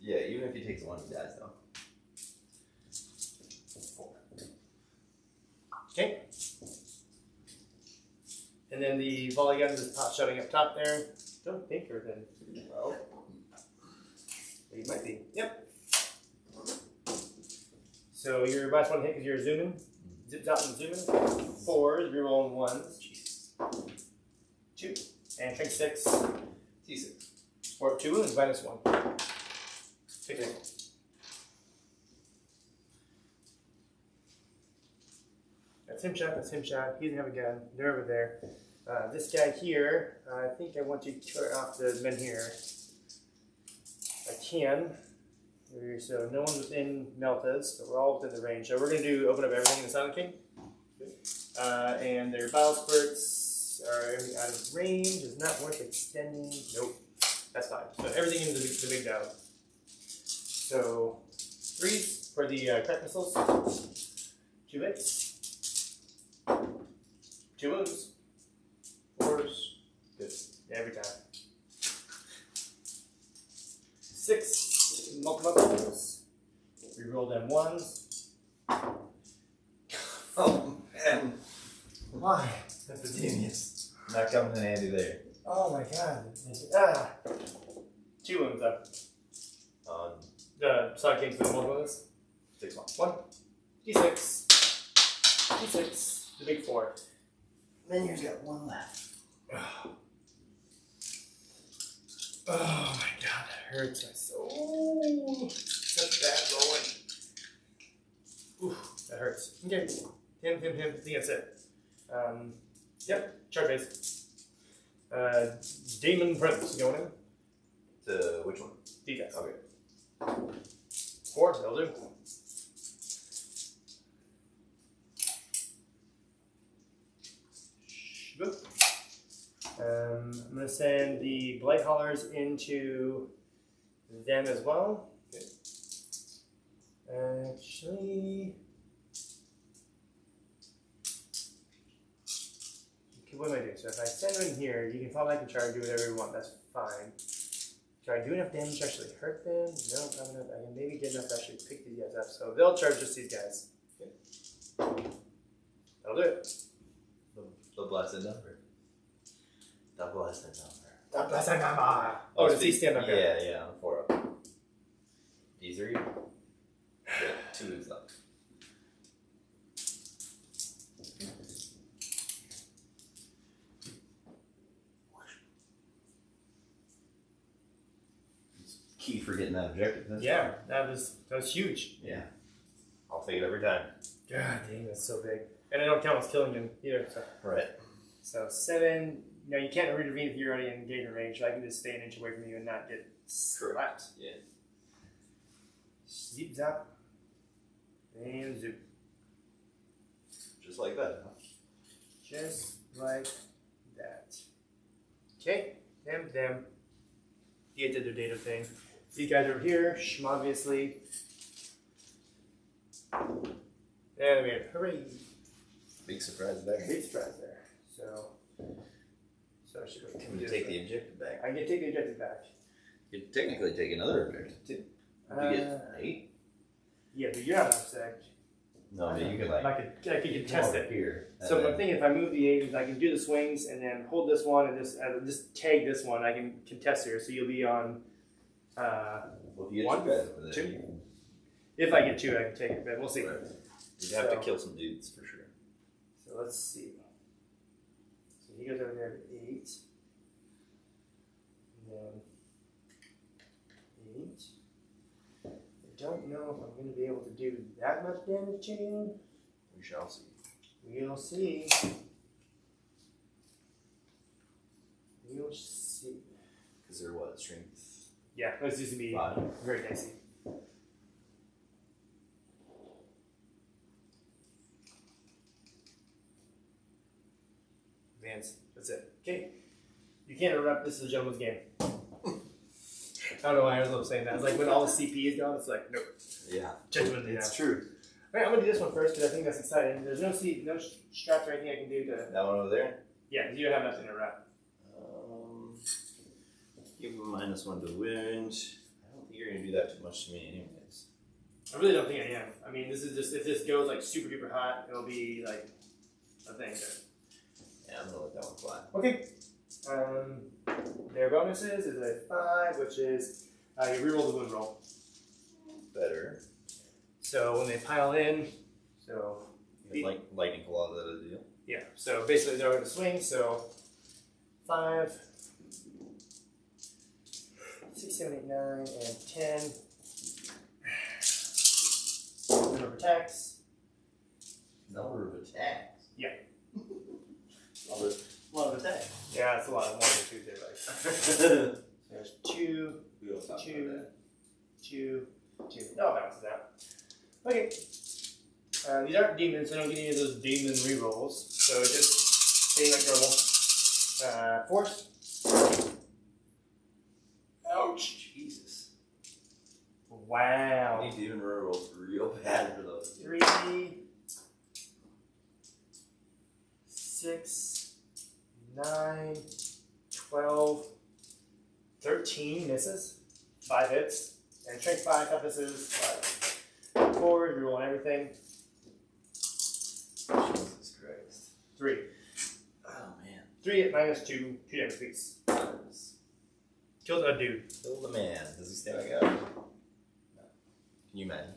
Speaker 1: Yeah, even if he takes 1, he dies though.
Speaker 2: 4. Okay. And then the volley guns is shutting up top there. Don't think you're within 12. But you might be. Yep. So your last one hit because you're zooming. Zip zop and zooming. 4s, rerolling 1s. 2. And shrink 6.
Speaker 1: T6.
Speaker 2: Or 2 wounds, minus 1. 15. That's him shot, that's him shot. He doesn't have a gun. They're over there. This guy here, I think I want to clear off the men here. I can. So no one's within Melta's, but we're all within the range. So we're going to open up everything in the Silent King. And their bile spurts are out of range. It's not worth extending. Nope. That's fine. So everything in the big dog. So 3s for the crack missiles. 2 hits. 2 wounds. 4s. Good. Every time. 6 multiples. Reroll them 1s.
Speaker 1: Oh man,
Speaker 2: Why?
Speaker 1: that's ingenious. Not coming in handy there.
Speaker 2: Oh my god. Ah. 2 wounds up.
Speaker 1: On
Speaker 2: The Sonic King's with multiples.
Speaker 1: 6 1.
Speaker 2: 1. D6. D6. The big 4.
Speaker 1: Then you've got 1 left.
Speaker 2: Oh my god, that hurts my soul. Such bad rolling. Ooh, that hurts. Okay. Him. I think that's it. Yep, chart base. Demon Prince going in.
Speaker 1: To which one?
Speaker 2: These guys.
Speaker 1: Okay.
Speaker 2: 4, they'll do. Boop. I'm going to send the Blight Haulers into them as well.
Speaker 1: Okay.
Speaker 2: Actually, okay, what do I do? So if I send them in here, you can fall back and try to do whatever you want. That's fine. Can I do enough damage to actually hurt them? No, not enough. I can maybe get enough to actually pick these guys up. So they'll charge just these guys. Okay. That'll do it.
Speaker 1: The blessed number. The blessed number.
Speaker 2: The blessed number. Oh, does he stand up here?
Speaker 1: Yeah, 4 up. D3. Good. 2 is up. Key for getting that objective. That's
Speaker 2: Yeah,
Speaker 1: fine.
Speaker 2: that was huge.
Speaker 1: Yeah. I'll take it every time.
Speaker 2: God dang, that's so big. And I don't count as killing him either.
Speaker 1: Right.
Speaker 2: So 7. You know, you can't intervene if you're already in engagement range. So I can just stay an inch away from you and not get slapped.
Speaker 1: Yeah.
Speaker 2: Zip zap. And zoop.
Speaker 1: Just like that, huh?
Speaker 2: Just like that. Okay, them. You did their data thing. These guys over here, obviously. And we have hooray.
Speaker 1: Big surprise there.
Speaker 2: Big surprise there. So I should go.
Speaker 1: Can you take the objective back?
Speaker 2: I can take the objective back.
Speaker 1: You could technically take another objective too. You get 8?
Speaker 2: Yeah, but you're not upset.
Speaker 1: No, I mean you could like.
Speaker 2: I could contest it.
Speaker 1: Here.
Speaker 2: So I'm thinking if I move the 8, I can do the swings and then hold this one and just tag this one. I can contest here, so you'll be on.
Speaker 1: Well, if you get
Speaker 2: 1,
Speaker 1: 2 guys over there,
Speaker 2: 2.
Speaker 1: you can.
Speaker 2: If I get 2, I can take it, but we'll see.
Speaker 1: Right. You'd have to kill some dudes for sure.
Speaker 2: So let's see. So he goes over there to 8. And then 8. I don't know if I'm going to be able to do that much damage to you.
Speaker 1: We shall see.
Speaker 2: We'll see. We'll see.
Speaker 1: Because they're what? Strength?
Speaker 2: Yeah, this used to be
Speaker 1: 5.
Speaker 2: very dicey. Vance, that's it. Okay. You can't interrupt. This is a gentleman's game. I don't know why I was saying that. It's like when all the CP is gone, it's like, nope.
Speaker 1: Yeah.
Speaker 2: Gentlemanly
Speaker 1: It's
Speaker 2: now.
Speaker 1: true.
Speaker 2: Alright, I'm gonna do this one first because I think that's exciting. There's no straps or anything I can do to.
Speaker 1: That one over there?
Speaker 2: Yeah, you don't have nothing to interrupt.
Speaker 1: Give him -1 to wound. I don't think you're gonna do that too much to me, anyways.
Speaker 2: I really don't think I am. I mean, this is just if this goes like super duper hot, it'll be like a thing.
Speaker 1: Yeah, I'm gonna let that one fly.
Speaker 2: Okay. Their bonuses is a 5, which is you reroll the wound roll.
Speaker 1: Better.
Speaker 2: So when they pile in, so
Speaker 1: Like lightning claw, that is a deal.
Speaker 2: yeah. So basically they're going to swing. So 5, 6, 7, 8, 9, and 10. Number of attacks.
Speaker 1: Number of attacks.
Speaker 2: Yeah.
Speaker 1: A lot of attacks.
Speaker 2: Yeah, it's a lot of 1 and 2 there, right? There's 2,
Speaker 1: We all talked
Speaker 2: 2,
Speaker 1: about that.
Speaker 2: 2, 2. That all balances out. Okay. These aren't demons, so I don't get any of those demon rerolls. So just hitting like normal. Force. Ouch.
Speaker 1: Jesus.
Speaker 2: Wow.
Speaker 1: I need to even rolls real bad for those.
Speaker 2: 3, 6, 9, 12, 13 misses. 5 hits. And strength 5 toughness 5. 4, reroll on everything.
Speaker 1: Jesus Christ.
Speaker 2: 3.
Speaker 1: Oh man.
Speaker 2: 3 at -2, 2 damage piece. Killed a dude.
Speaker 1: Kill the man. Does he stay back up? No. Can you imagine?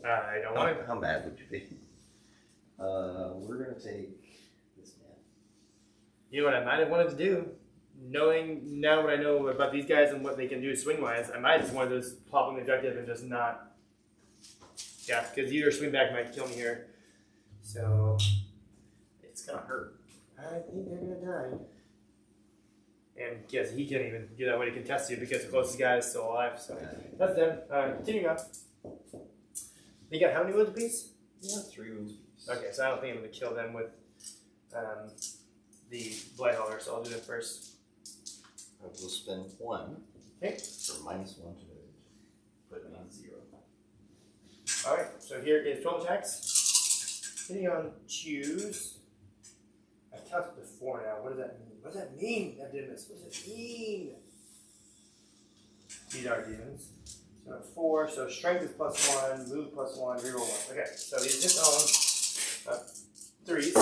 Speaker 2: I don't want to.
Speaker 1: How mad would you be? We're gonna take this man.
Speaker 2: You know what I might have wanted to do? Knowing now what I know about these guys and what they can do swing wise, I might just wanted to just pop on the objective and just not. Yeah, because either swing back might kill me here. So.
Speaker 1: It's gonna hurt.
Speaker 2: I think they're gonna die. And yes, he can't even do that when he contests you because the closest guy is still alive. So that's them. Continuing on. They got how many wounds apiece?
Speaker 1: Yeah, 3 wounds apiece.
Speaker 2: Okay, so I don't think I'm going to kill them with the Blightholler, so I'll do them first.
Speaker 1: I will spend 1
Speaker 2: Okay.
Speaker 1: for -1 to put me on 0.
Speaker 2: Alright, so here is 12 attacks. Hitting on choose. I counted to 4 now. What does that mean? What does that mean? That didn't miss. What does it mean? These are demons. So 4, so strength is +1, move +1, reroll 1. Okay, so these hit on 3s.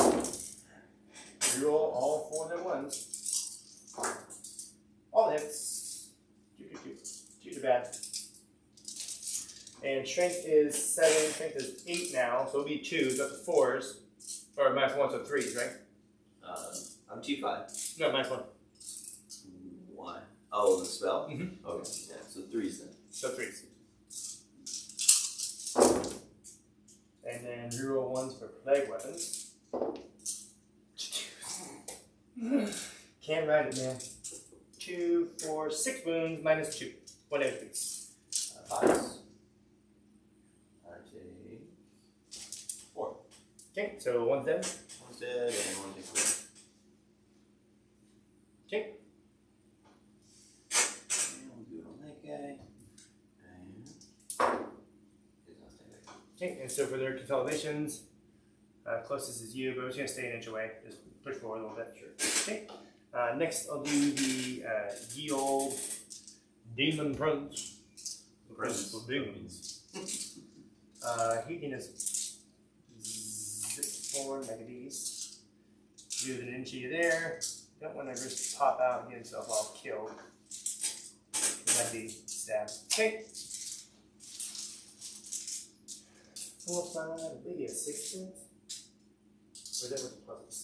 Speaker 2: Reroll all 4 at once. All hits. 2 to bad. And strength is 7, strength is 8 now, so it'll be 2s, up to 4s. Or -1, so 3s, right?
Speaker 1: I'm T5.
Speaker 2: No, -1.
Speaker 1: Why? Oh, the spell?
Speaker 2: Mm-hmm.
Speaker 1: Okay, yeah, so 3s then.
Speaker 2: So 3s. And then reroll 1s for plague weapons. Can't write it, man. 2, 4, 6 wounds, -2. 1 damage piece.
Speaker 1: 5s. I take 4.
Speaker 2: Okay, so 1's dead.
Speaker 1: 1's dead and 1 takes 1.
Speaker 2: Okay.
Speaker 1: And we'll do it on that guy. And he's gonna stay there.
Speaker 2: Okay, and so for their consolidations, closest is you, but I'm just going to stay an inch away. Just push forward a little bit.
Speaker 1: Sure.
Speaker 2: Okay. Next, I'll do the ye old Demon Prince. The Prince of Demons. He can just zip forward like a beast. Do an inch of you there. Don't want to just pop out and get himself all killed. That'd be sad. Okay. 4, 5, maybe a 6 cent. Or is that with the pluses?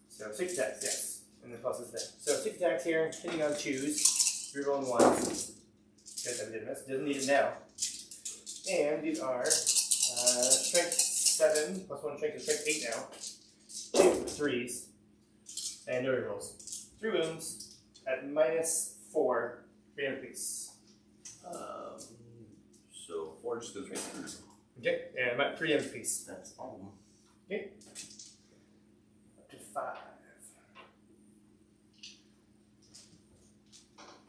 Speaker 2: So 6 attacks, yes. And the pluses there. So 6 attacks here, hitting on choose. Rerolling 1s. Because I did miss. Doesn't need it now. And these are strength 7, +1 strength, so strength 8 now. 2 3s. And no rerolls. 3 wounds at -4. 3 piece.
Speaker 1: So 4 just goes right through.
Speaker 2: Okay, and I'm at 3 damage piece.
Speaker 1: That's all.
Speaker 2: Okay. Up to 5.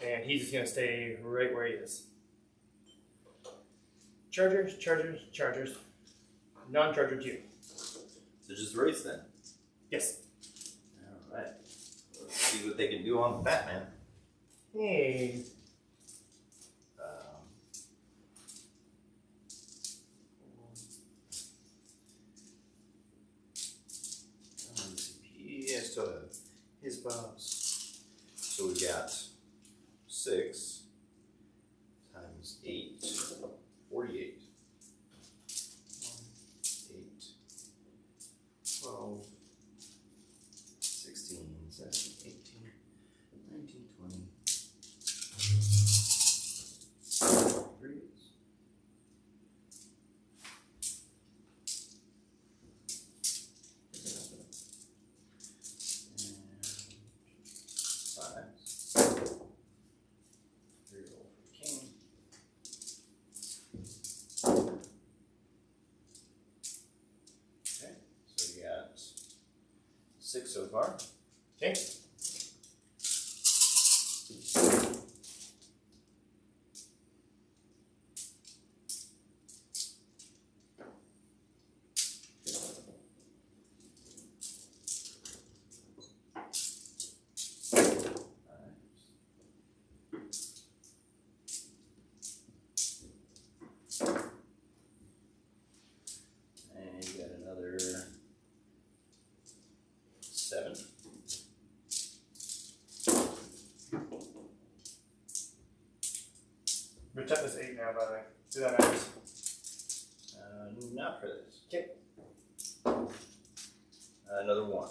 Speaker 2: And he's just gonna stay right where he is. Chargers, chargers, chargers. Non-charger 2.
Speaker 1: So just race then.
Speaker 2: Yes.
Speaker 1: Alright. Let's see what they can do on the Batman.
Speaker 2: Hey. his bombs.
Speaker 1: So we've got 6 times 8, 48. 8, 12, 16, 17, 18, 19, 20. 3. Six so far.
Speaker 2: Okay.
Speaker 1: And you got another 7.
Speaker 2: We're tough as 8 now, by the way. So that matters.
Speaker 1: Not for this.
Speaker 2: Okay.
Speaker 1: Another 1.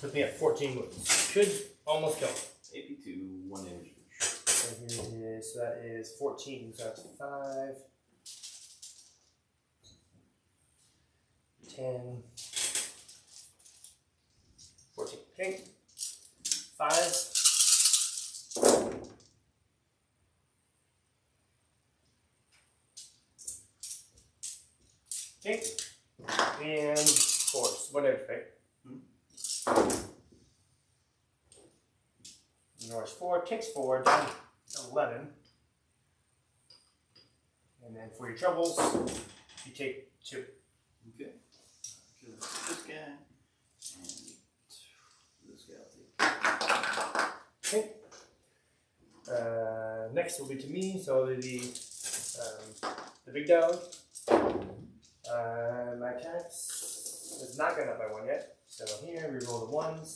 Speaker 2: Put me at 14 wounds. Should almost kill him.
Speaker 1: AP2, 1 damage.
Speaker 2: And here it is. So that is 14. So that's 5, 10, 14. Okay. 5. Okay. And 4s. What damage, right? North 4, takes 4, down 11. And then for your troubles, you take 2.
Speaker 1: Okay. Kill this guy. And this guy I'll take.
Speaker 2: Okay. Next will be to me, so it'll be the big dog. My attacks is not gone up by 1 yet. So here we roll the 1s.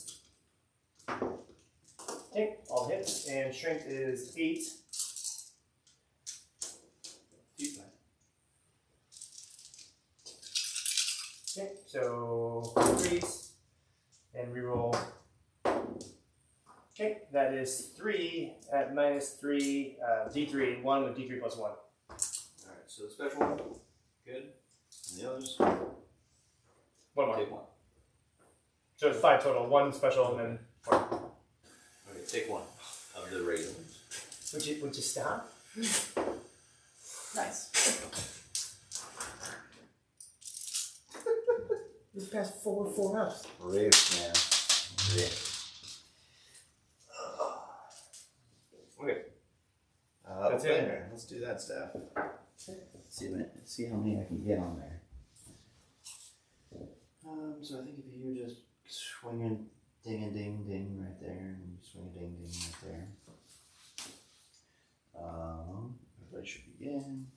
Speaker 2: Okay, all hits, and strength is 8. Okay, so 3s, and reroll. Okay, that is 3 at -3, D3, 1 with D3 plus 1.
Speaker 1: Alright, so the special one, good. And the others,
Speaker 2: 1 more.
Speaker 1: take 1.
Speaker 2: So it's 5 total, 1 special, and then 1.
Speaker 1: Okay, take 1 of the regular ones.
Speaker 2: Would you stop?
Speaker 1: Nice.
Speaker 2: This past 4 ups.
Speaker 1: Riff, man. Riff. Okay.
Speaker 2: That's it.
Speaker 1: There. Let's do that stuff. See how many I can get on there. So I think if you just swing a ding and ding ding right there, and you swing a ding ding right there. Everybody should begin.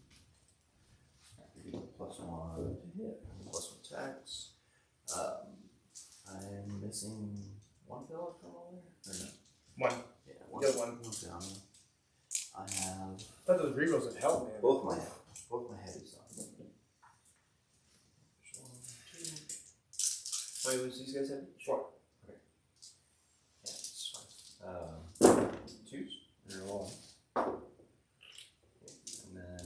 Speaker 1: I can +1 to hit, +1 attacks. I'm missing 1 fellow from over there? Or no?
Speaker 2: 1.
Speaker 1: Yeah,
Speaker 2: Good one.
Speaker 1: Down. I have
Speaker 2: I thought those rerolls would help, man.
Speaker 1: both my heavies on. Wait, was these guys heavy?
Speaker 2: Sure.
Speaker 1: Okay. Yeah, it's fine. 2s. Reroll. And then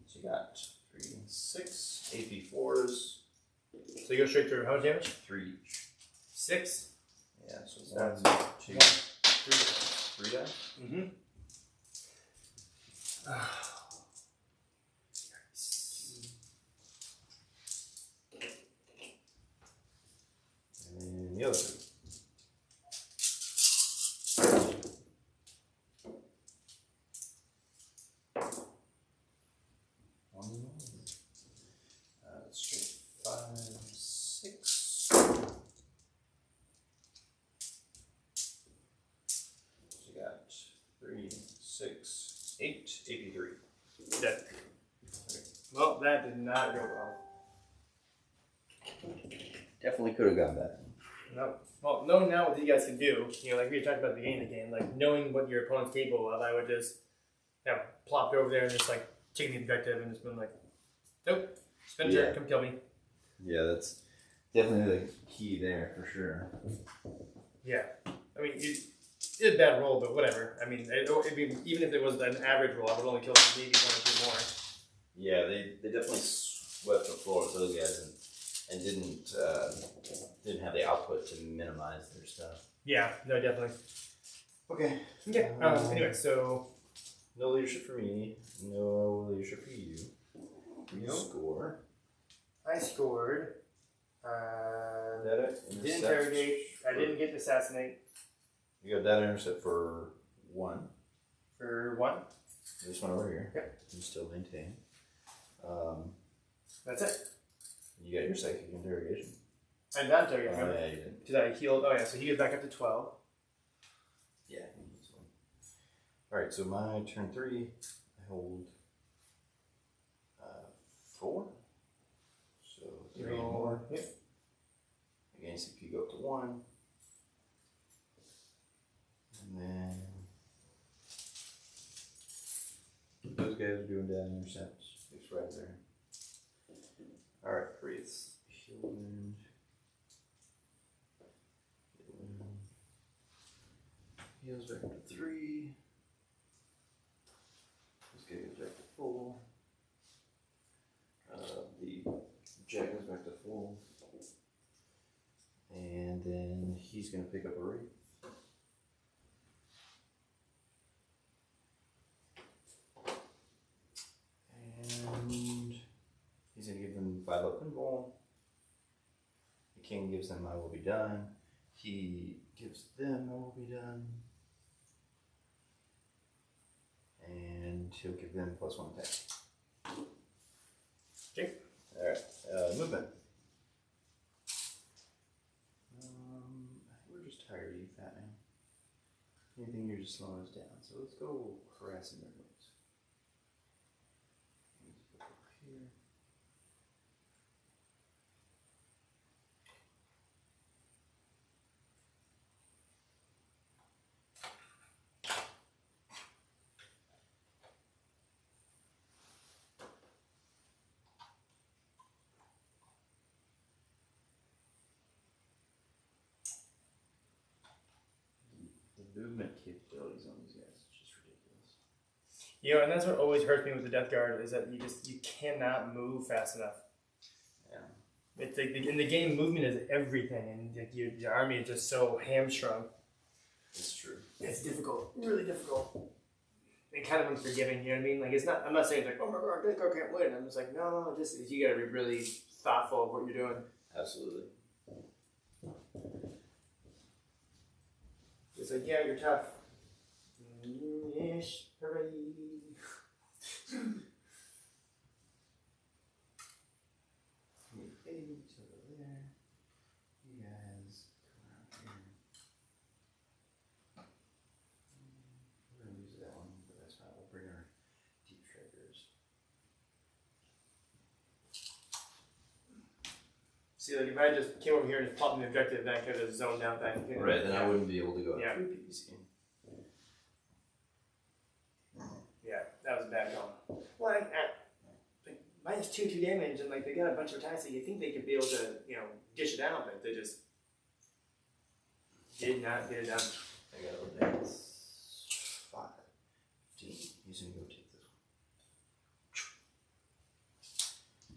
Speaker 1: so you got 3 and 6 AP4s.
Speaker 2: So you go straight through. How much damage?
Speaker 1: 3 each.
Speaker 2: 6.
Speaker 1: Yeah, so
Speaker 2: That's
Speaker 1: 1, 2,
Speaker 2: 3.
Speaker 1: 3 die.
Speaker 2: Mm-hmm.
Speaker 1: And the other 2. Straight 5, 6. So you got 3, 6, 8, AP3.
Speaker 2: dead. Well, that did not go well.
Speaker 1: Definitely could have gone better.
Speaker 2: No. Well, knowing now what you guys can do, like we talked about at the beginning of the game, like knowing what your opponent's capable of, I would just, plopped over there and just like taken the objective and just been like, nope, spin turn, come kill me.
Speaker 1: Yeah, that's definitely the key there for sure.
Speaker 2: Yeah, I mean, you did a bad roll, but whatever. I mean, even if it was an average roll, I would only kill maybe 1 or 2 more.
Speaker 1: Yeah, they definitely swept the floor with those guys and didn't have the output to minimize their stuff.
Speaker 2: Yeah, no, definitely.
Speaker 1: Okay.
Speaker 2: Okay. Anyway, so
Speaker 1: no leadership for me. No leadership for you. You score.
Speaker 2: I scored.
Speaker 1: Data
Speaker 2: Didn't interrogate. I didn't get to assassinate.
Speaker 1: You got data intercept for 1.
Speaker 2: For 1.
Speaker 1: This one over here.
Speaker 2: Yep.
Speaker 1: You still maintain.
Speaker 2: That's it.
Speaker 1: You got your psychic interrogation.
Speaker 2: I'm not interrogating.
Speaker 1: Oh, yeah, you didn't.
Speaker 2: Because I healed. Oh yeah, so he goes back up to 12.
Speaker 1: Yeah. Alright, so my turn 3, I hold 4. So 3 more.
Speaker 2: Yep.
Speaker 1: Against if you go up to 1. And then those guys are doing data intercepts. It's right there. Alright, Wraiths. Heal wound. Heals back up to 3. This guy goes back to full. The Jack goes back to full. And then he's going to pick up a Wraith. And he's going to give them 5 up pinball. The king gives them I will be done. He gives them I will be done. And he'll give them +1 attack.
Speaker 2: Okay.
Speaker 1: Alright, movement. We're just tired of you, fat man. Anything, you're just slowing us down. So let's go harassing their moves. Here. The movement capabilities on these guys is just ridiculous.
Speaker 2: And that's what always hurts me with the Death Guard is that you cannot move fast enough.
Speaker 1: Yeah.
Speaker 2: It's like in the game, movement is everything, and like your army is just so hamstrung.
Speaker 1: It's true.
Speaker 2: It's difficult, really difficult, and kind of unforgiving. You know what I mean? Like it's not. I'm not saying like, oh my god, Death Guard can't win. I'm just like, no, just you got to be really thoughtful of what you're doing.
Speaker 1: Absolutely.
Speaker 2: It's like, yeah, you're tough. Ish, hooray.
Speaker 1: Babies over there. You guys come around here. We're going to use that one, but that's fine. We'll bring our deep strikers.
Speaker 2: See, like if I just came over here and just popped an objective, then I could have zoned out that.
Speaker 1: Right, then I wouldn't be able to go
Speaker 2: Yeah.
Speaker 1: through PVC.
Speaker 2: Yeah, that was a bad call. Well, like -2 damage, and like they got a bunch of attacks that you think they could be able to, dish it out, but they just did not get it done.
Speaker 1: I got over there. It's 5. 15. He's going to go take this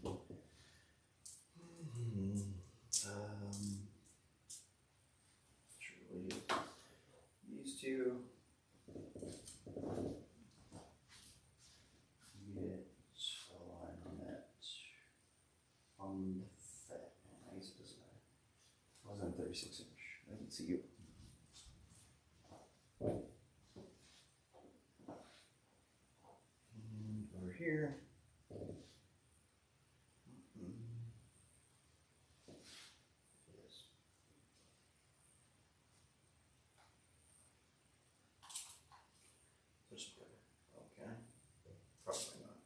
Speaker 1: one. Surely these two. Get a line on that. On the fat man. I guess it doesn't matter. I was on 36 inch. I can see you. And over here. Yes. There's better. Okay. Probably not.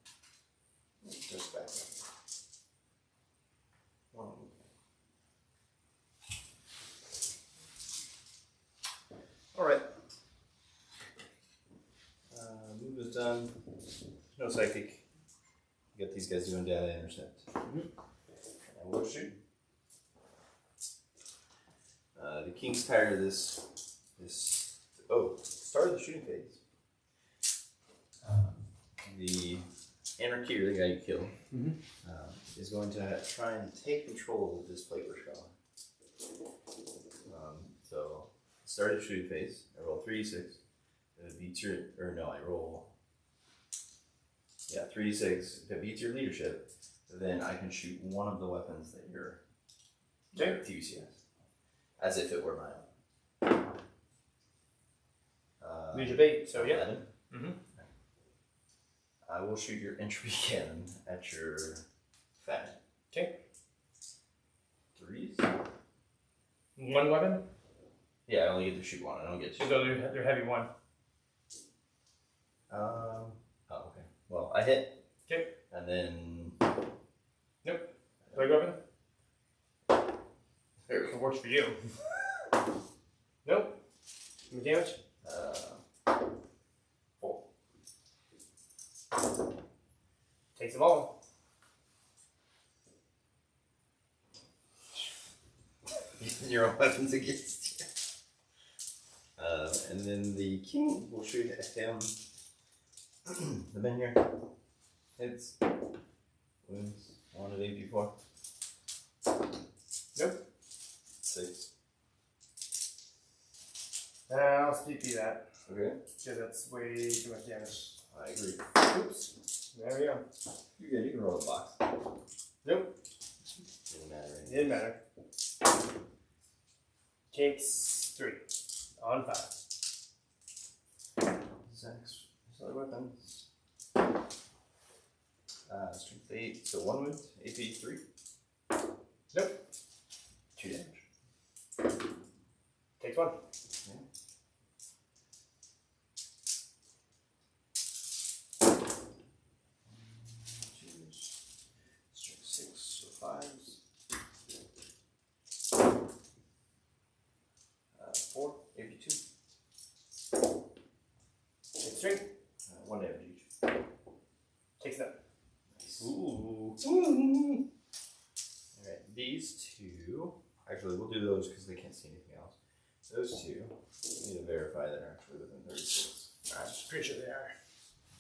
Speaker 1: psychic. You got these guys doing data intercept. And we'll shoot. The king's tired of this. Start of the shooting phase. The anarchy, or the guy you kill, is going to try and take control of this plate we're showing. So, start of the shooting phase. I roll 3d6. If it beats your, I roll 3d6. If it beats your leadership, then I can shoot one of the weapons that your PVC has, as if it were my own.
Speaker 2: Leadership 8, so yeah.
Speaker 1: 11. I will shoot your entropy cannon at your fat.
Speaker 2: Okay.
Speaker 1: 3s.
Speaker 2: One weapon?
Speaker 1: Yeah, I only get to shoot one. I don't get to.
Speaker 2: So they're heavy one.
Speaker 1: Okay. Well, I hit.
Speaker 2: Okay.
Speaker 1: And then.
Speaker 2: Nope. Big weapon? It works for you. Nope. Give me damage?
Speaker 1: 4.
Speaker 2: Takes them all.
Speaker 1: Your own weapons against you. And then the king will shoot at him. The men here. Hits. Wounds. 1 of AP4.
Speaker 2: Nope.
Speaker 1: 6.
Speaker 2: I'll CP that.
Speaker 1: Okay.
Speaker 2: Because that's way too much damage.
Speaker 1: I agree.
Speaker 2: Oops. There we go.
Speaker 1: You're good. You can roll the box.
Speaker 2: Nope.
Speaker 1: Didn't matter.
Speaker 2: It didn't matter. Takes 3 on 5.
Speaker 1: Six other weapons. Strength 8, so 1 wound, AP 3.
Speaker 2: Nope.
Speaker 1: 2 damage.
Speaker 2: Takes 1.
Speaker 1: Yeah. Strength 6, so 5s. 4, AP 2.
Speaker 2: Takes 3.
Speaker 1: 1 damage each.
Speaker 2: Takes none.
Speaker 1: Nice. Ooh. Alright, these two. Actually, we'll do those because they can't see anything else. Those two, we need to verify they're actually within 36.
Speaker 2: I'm pretty sure they are.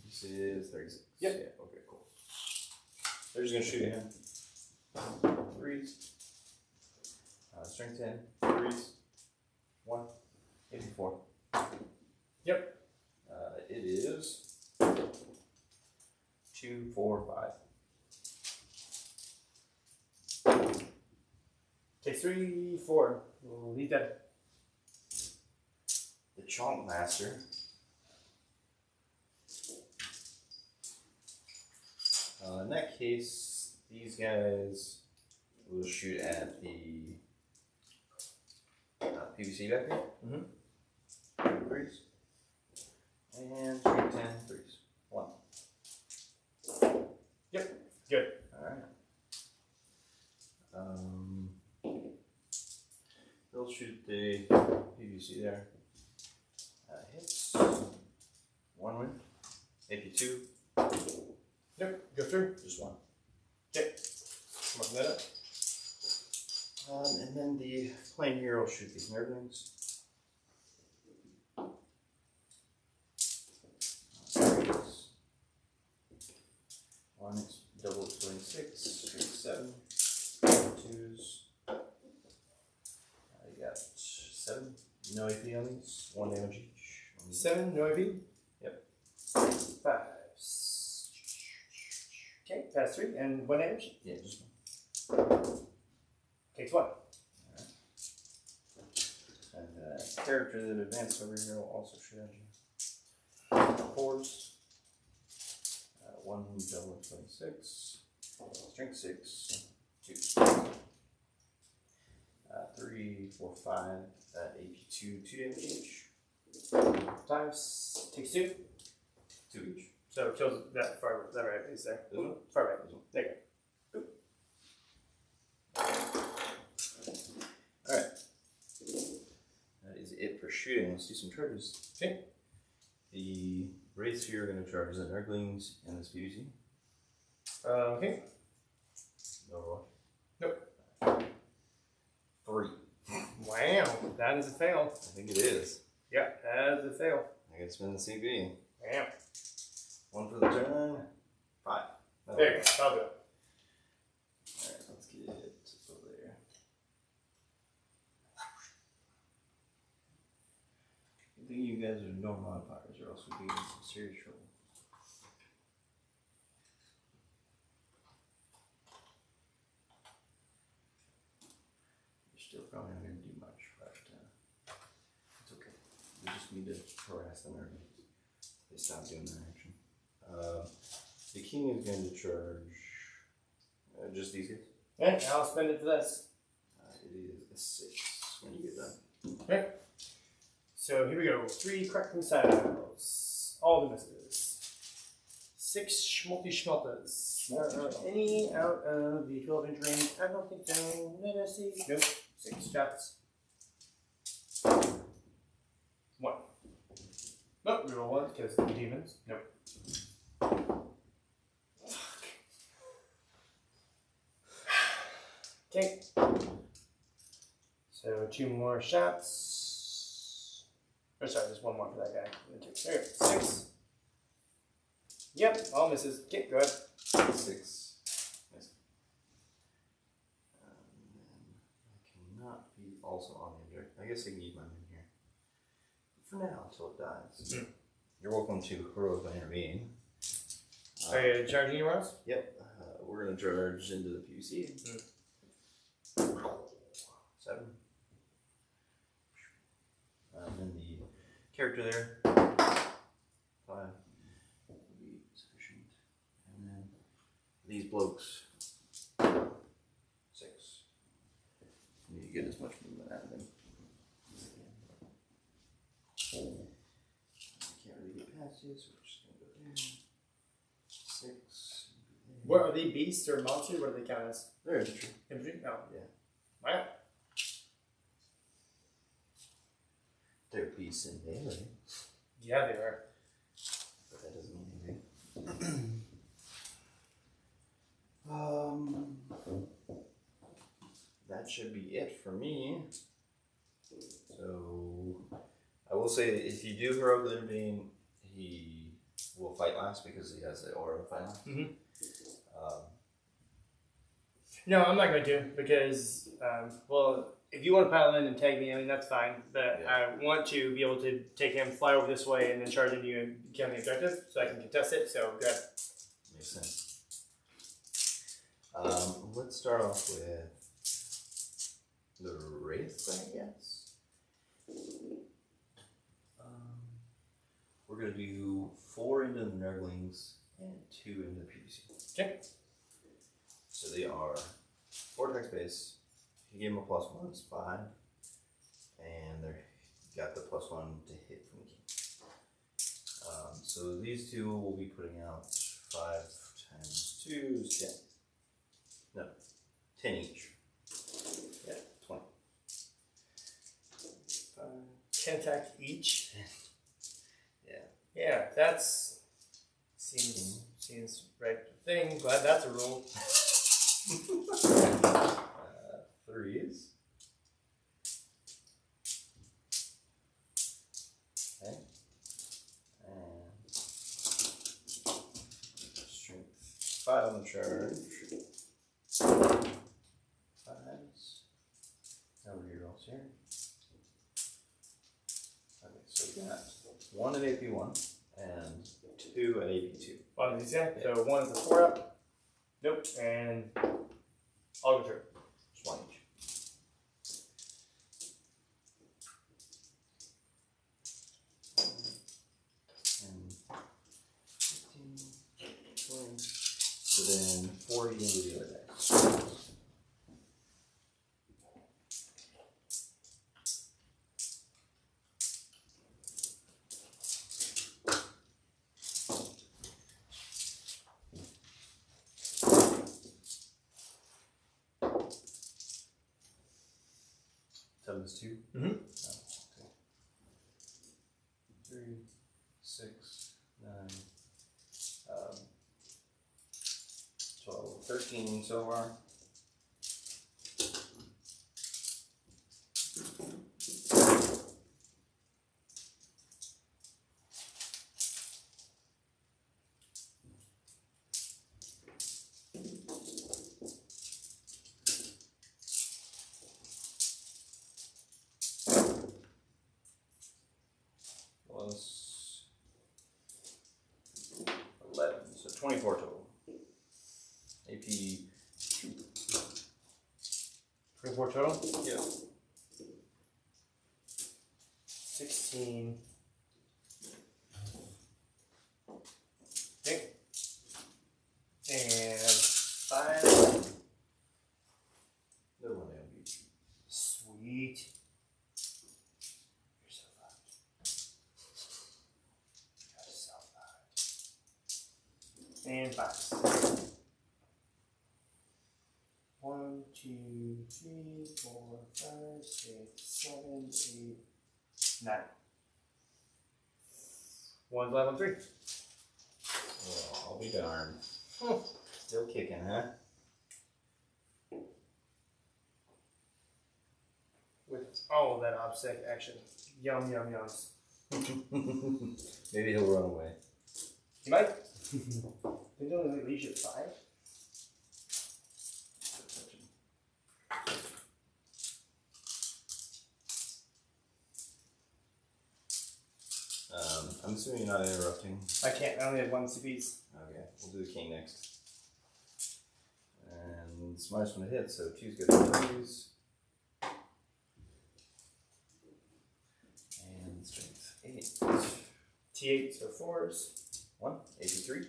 Speaker 1: This is 36.
Speaker 2: Yep.
Speaker 1: Yeah, okay, cool. They're just going to shoot at him. 3s. Strength 10. 3s. 1. 84.
Speaker 2: Yep.
Speaker 1: It is 2, 4, 5.
Speaker 2: Takes 3, 4. We'll leave that.
Speaker 1: The Chomp Master. In that case, these guys will shoot at the PVC back here.
Speaker 2: Mm-hmm.
Speaker 1: 3s. And 10, 3s. 1.
Speaker 2: Yep. Good.
Speaker 1: Alright. They'll shoot the PVC there. Hits. 1 win. AP 2.
Speaker 2: Yep. Go through.
Speaker 1: Just 1.
Speaker 2: Okay. Marking that up.
Speaker 1: And then the plane here will shoot these nerdlings. One is double 26, 7, 2s. You got 7. No AP on these. 1 damage each.
Speaker 2: 7, no AP?
Speaker 1: Yep.
Speaker 2: 5. Okay, pass 3, and 1 damage.
Speaker 1: Yeah, just 1.
Speaker 2: Takes 1.
Speaker 1: And character that advanced over here will also shoot at you. 4s. 1 double 26. Strength 6. 2. 3, 4, 5. AP 2, 2 damage each.
Speaker 2: Times. Takes 2.
Speaker 1: 2 each.
Speaker 2: So it kills that far, that right is there.
Speaker 1: This one?
Speaker 2: Far right.
Speaker 1: This one.
Speaker 2: There you go.
Speaker 1: Alright. That is it for shooting. Let's do some charges.
Speaker 2: Okay.
Speaker 1: The Wraiths here are going to charge the Nurglings and this PvC.
Speaker 2: Okay.
Speaker 1: Overwatch.
Speaker 2: Nope.
Speaker 1: 3.
Speaker 2: Wow, that is a fail.
Speaker 1: I think it is.
Speaker 2: Yeah, that is a fail.
Speaker 1: I gotta spend the CP.
Speaker 2: Wow.
Speaker 1: 1 for the turn. 5.
Speaker 2: There you go. I'll do it.
Speaker 1: Alright, let's get over there. I think you guys are no modifiers, or else we'd be in some serious trouble. You're still probably not going to do much, but it's okay. We just need to harass them early. They stop doing that action. The king is going to charge just these guys.
Speaker 2: Okay, I'll spend it for this.
Speaker 1: It is a 6 when you get done.
Speaker 2: Okay. So here we go. 3 crack missiles. All the misses. 6 schmalters. Any out of the 12-inch range? I don't think so. Let us see. Nope. 6 shots. 1. Nope, we roll 1 because the demons. Nope. Okay. So 2 more shots. Oh, sorry, just 1 more for that guy. There, 6. Yep, all misses. Okay, go ahead.
Speaker 1: 6. Nice. I cannot be also on the object. I guess I can use mine in here. For now, until it dies.
Speaker 2: Mm.
Speaker 1: You're welcome to heroically intervene.
Speaker 2: Are you charging anywhere else?
Speaker 1: Yep. We're going to charge into the PvC. 7. And then the character there. 5. Will be sufficient. And then these blokes. 6. Need to get as much movement out of them. I can't really get past you, so we're just going to go there. 6.
Speaker 2: What are they, beasts or monsters? What do they count as?
Speaker 1: They're infantry.
Speaker 2: Infantry? No.
Speaker 1: Yeah.
Speaker 2: Wow.
Speaker 1: They're beasts in melee.
Speaker 2: Yeah, they are.
Speaker 1: But that doesn't mean anything. That should be it for me. So I will say that if you do heroically intervene, he will fight last because he has the aura of fight last.
Speaker 2: Mm-hmm. No, I'm not going to because, well, if you want to pile in and tag me, I mean, that's fine. But
Speaker 1: Yeah.
Speaker 2: I want to be able to take him, fly over this way, and then charge into you and kill the objective so I can contest it. So, good.
Speaker 1: Makes sense. Let's start off with the Wraith, I guess. We're going to do 4 into the Nurglings and 2 into the PvC.
Speaker 2: Okay.
Speaker 1: So they are 4 attack space. If you give them a +1, it's 5. And they're got the +1 to hit from the king. So these 2 will be putting out 5 times 2 is 10. No, 10 each. Yeah, 20. 5.
Speaker 2: 10 attack each.
Speaker 1: Yeah.
Speaker 2: Yeah, that's seems right thing. Glad that's a rule.
Speaker 1: 3s. Okay. And strength 5 on the charge. 5s. How are your rolls here? Okay, so we got 1 at AP1 and 2 at AP2.
Speaker 2: One of these guys. So 1 is a 4 up. Nope. And I'll go through.
Speaker 1: Just 1 each. And 15, 20. So then 40 into the other dice. Seven is 2.
Speaker 2: Mm-hmm.
Speaker 1: 3, 6, 9, 12, 13 so far. Plus 11, so 24 total. AP 2.
Speaker 2: 24 total?
Speaker 1: Yeah.
Speaker 2: 16. Okay. And 5.
Speaker 1: Another one LB.
Speaker 2: Sweet. You're so loved. You're so loved. And 5. 1, 2, 3, 4, 5, 6, 7, 8, 9. 1's left on 3.
Speaker 1: Oh, I'll be darned. Still kicking, huh?
Speaker 2: With all of that obsec action. Yum, yum, yums.
Speaker 1: Maybe he'll run away.
Speaker 2: He might. Didn't only leash at 5?
Speaker 1: I'm assuming you're not interrupting.
Speaker 2: I can't. I only have 1 CPs.
Speaker 1: Okay, we'll do the king next. And it's minus 1 to hit, so 2's good for 3s. And strength 8.
Speaker 2: T8, so 4s.
Speaker 1: 1, AP 3.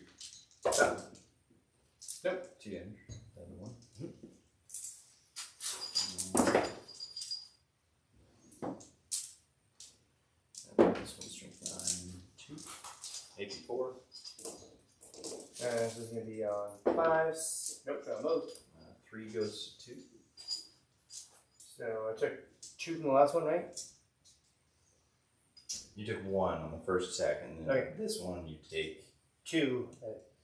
Speaker 2: Oh. Nope.
Speaker 1: 2 damage. Down to 1. And this one's strength 9, 2. AP 4.
Speaker 2: This is going to be on 5s. Nope, fell mode.
Speaker 1: 3 goes to 2.
Speaker 2: So I took 2 from the last one, right?
Speaker 1: You took 1 on the first attack, and then
Speaker 2: Okay.
Speaker 1: this one you take.
Speaker 2: 2.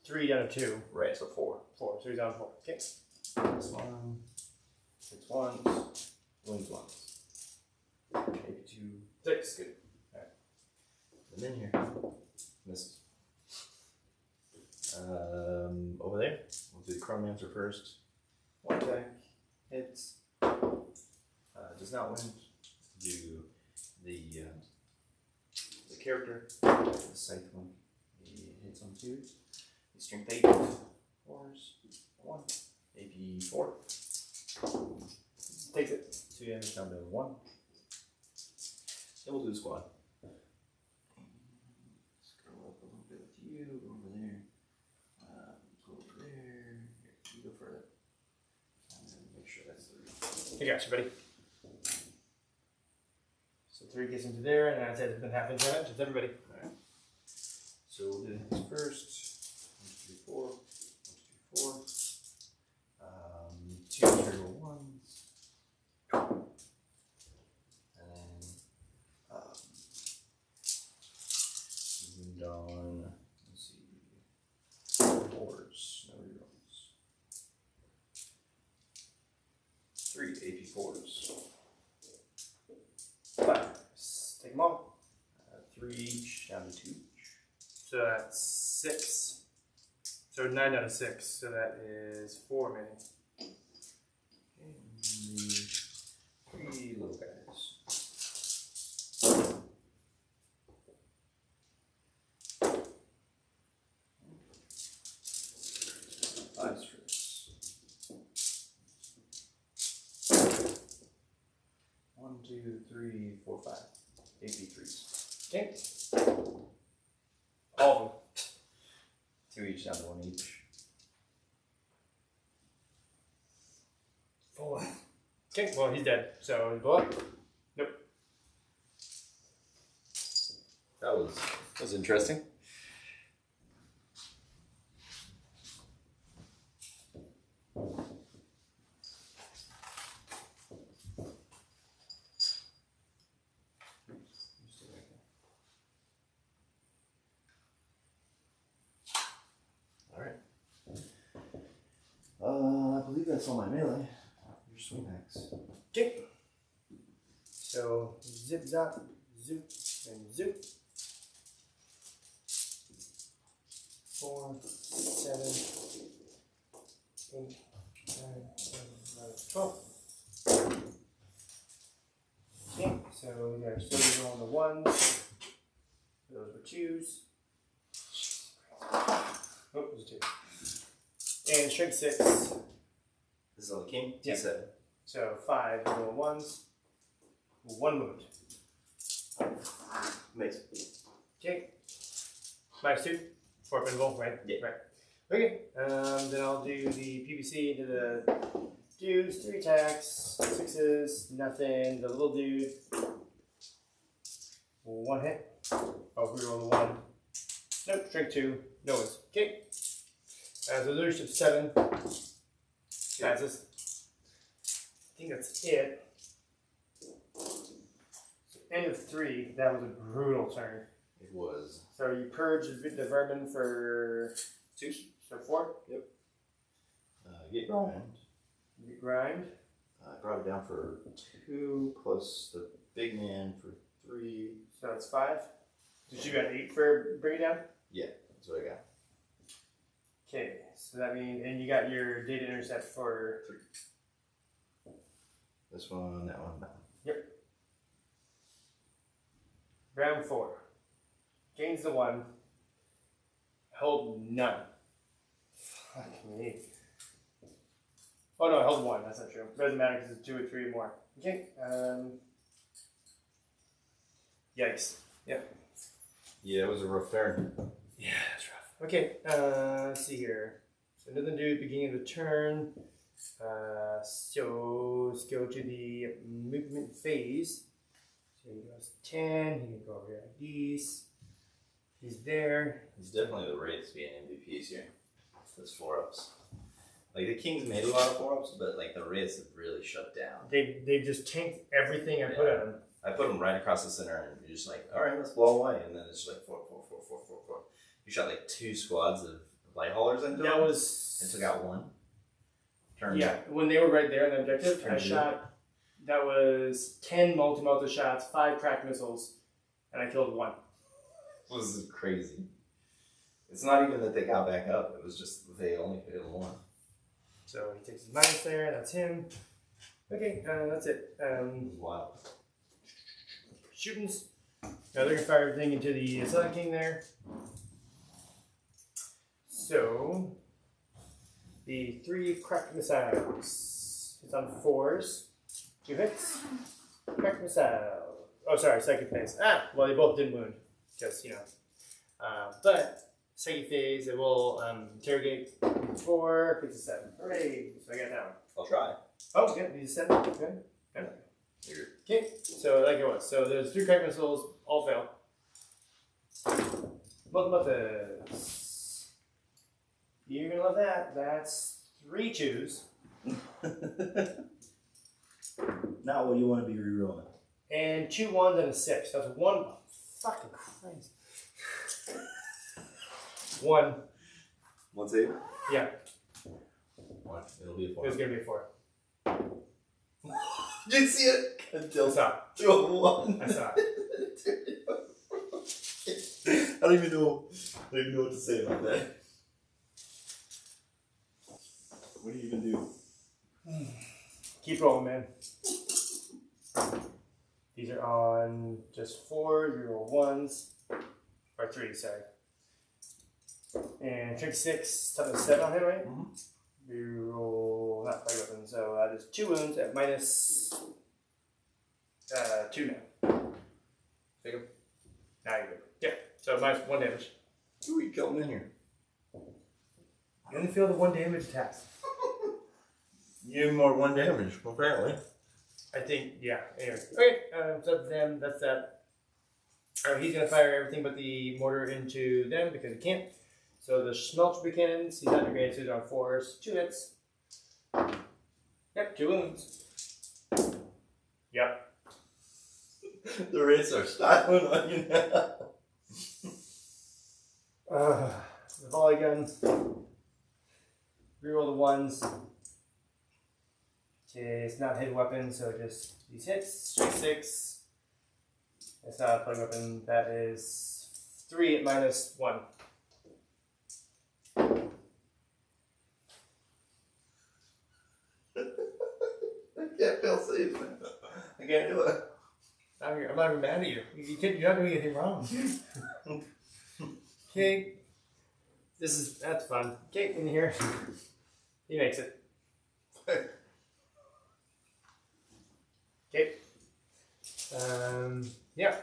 Speaker 2: 3 down to 2.
Speaker 1: Right, so 4.
Speaker 2: 4. So he's on 4. Okay.
Speaker 1: This one. 6 ones. Wins ones. AP 2.
Speaker 2: 6.
Speaker 1: Good. Alright. And then here. Missed. Over there. We'll do the Chronomancer first. 1 attack. Hits. Does not win. Do the character. The scythe one. He hits on 2s. He strength 8. 4s. 1. AP 4.
Speaker 2: Takes it.
Speaker 1: 2 damage down to 1. Then we'll do the squad. Scroll up a little bit with you. Go over there. Go over there. Here, you go further. And then make sure that's the
Speaker 2: I got you, buddy. So 3 gets into there, and that's it. Then half inch damage. It's everybody.
Speaker 1: Alright. So we'll do this first. 1, 2, 3, 4. 1, 2, 3, 4. 2 material ones. And then moved on. Let's see. 4s, no rerolls. 3 AP 4s.
Speaker 2: 5. Take them all.
Speaker 1: 3 each, down to 2 each.
Speaker 2: So that's 6. So 9 down to 6. So that is 4 mini.
Speaker 1: Okay, and the 3 little guys. 5s for this. 1, 2, 3, 4, 5. AP 3s.
Speaker 2: Okay. All of them.
Speaker 1: 2 each, down to 1 each.
Speaker 2: 4. Okay, well, he's dead. So we go up. Nope.
Speaker 1: That was interesting. I believe that's all my melee. Your swing axe.
Speaker 2: Okay. So zip zop, zoop, and zoop. 4, 7, 8, 9, 10, 11, 12. Okay, so we got still rolling the ones. Those were twos. Oh, those are two. And shrink 6.
Speaker 1: This is on the king?
Speaker 2: Yeah.
Speaker 1: T7.
Speaker 2: So 5 little ones. 1 wound.
Speaker 1: Makes
Speaker 2: Okay. -2 for pinball, right?
Speaker 1: Yeah.
Speaker 2: Right. Okay. Then I'll do the PVC into the dudes, 3 attacks, 6s, nothing. The little dude, 1 hit. Oh, reroll the 1. Nope, shrink 2. No ones. Okay. So leadership 7. Passes. I think that's it. So end of 3. That was a brutal turn.
Speaker 1: It was.
Speaker 2: So you purge the vermin for
Speaker 1: 2.
Speaker 2: So 4.
Speaker 1: Yep. Get grind.
Speaker 2: You grind.
Speaker 1: I brought it down for 2 plus the big man for 3.
Speaker 2: So that's 5. Did you got 8 for bring it down?
Speaker 1: Yeah, that's what I got.
Speaker 2: Okay, so that means, and you got your data intercept for
Speaker 1: 3. This one, that one, that one.
Speaker 2: Yep. Round 4. Gains the 1. Hold none. Fuck me. Oh no, I held 1. That's not true. Doesn't matter because it's 2 or 3 more. Okay. Yikes. Yep.
Speaker 1: Yeah, it was a rough turn.
Speaker 2: Yeah, that's rough. Okay. Let's see here. So nothing to do at the beginning of the turn. So let's go to the movement phase. So he goes 10. He can go over here like these. He's there.
Speaker 1: He's definitely the race being MVPs here. Those 4-ups. Like the Kings made a lot of 4-ups, but like the Rays have really shut down.
Speaker 2: They just tanked everything I put on them.
Speaker 1: I put them right across the center, and you're just like, all right, let's blow away, and then it's just like 4, 4, 4, 4, 4, 4. You shot like 2 squads of light haulers into
Speaker 2: That
Speaker 1: them,
Speaker 2: was
Speaker 1: and took out 1. Turned
Speaker 2: yeah. When they were right there on the objective, I
Speaker 1: Turned
Speaker 2: shot. That was 10 multi shots, 5 crack missiles, and I killed 1.
Speaker 1: This is crazy. It's not even that they got back up; it was just they only hit 1.
Speaker 2: So he takes his minus there. That's him. Okay, that's it.
Speaker 1: It was wild.
Speaker 2: Shootings. Now they're gonna fire everything into the Sun King there. So the 3 crack missiles. It's on 4s. 2 hits. Crack missile. Oh, sorry, second phase. Well, they both didn't wound. Because, but second phase, it will interrogate 4, picks a 7. Hooray! So I got that one.
Speaker 1: I'll try.
Speaker 2: Oh, yeah, these 7. Okay. Okay, so like it was. So there's 3 crack missiles, all fail. Both muffins. You're gonna love that. That's 3 2s.
Speaker 1: Now, what do you want to be rerolling?
Speaker 2: And 2 1s and a 6. That's 1. Fucking Christ. 1.
Speaker 1: 1 save?
Speaker 2: Yeah,
Speaker 1: 1. It'll be a 4.
Speaker 2: it was gonna be a 4.
Speaker 1: Did you see it? Until
Speaker 2: I saw it.
Speaker 1: 2 of 1.
Speaker 2: I saw it.
Speaker 1: I don't even know what to say about that. What do you even do?
Speaker 2: Keep rolling, man. These are on just 4. You roll 1s. Or 3, sorry. And trick 6, toughness 7 on him, right?
Speaker 1: Mm-hmm.
Speaker 2: You roll not play weapon, so that is 2 wounds at minus 2 now.
Speaker 1: Take him.
Speaker 2: Now you're good. Yeah, so minus 1 damage.
Speaker 1: Ooh, you killed him in here.
Speaker 2: You only feel the 1 damage attacks.
Speaker 1: You have more 1 damage, apparently.
Speaker 2: I think, yeah. Anyway. Okay, so that's them. That's that. He's going to fire everything but the mortar into them because he can't. So the Schmelzer cannons, he's under grenade, so he's on 4s. 2 hits. Yep, 2 wounds. Yep.
Speaker 1: The Rays are styling on you now.
Speaker 2: The volley gun. Reroll the ones. Okay, it's not a hidden weapon, so just these hits. Straight 6. It's not a plug weapon. That is 3 at -1.
Speaker 1: I can't feel safe. I can't do it.
Speaker 2: I'm not even mad at you. You're not doing anything wrong. Okay. That's fun. Okay, in here. He makes it. Okay. Yeah.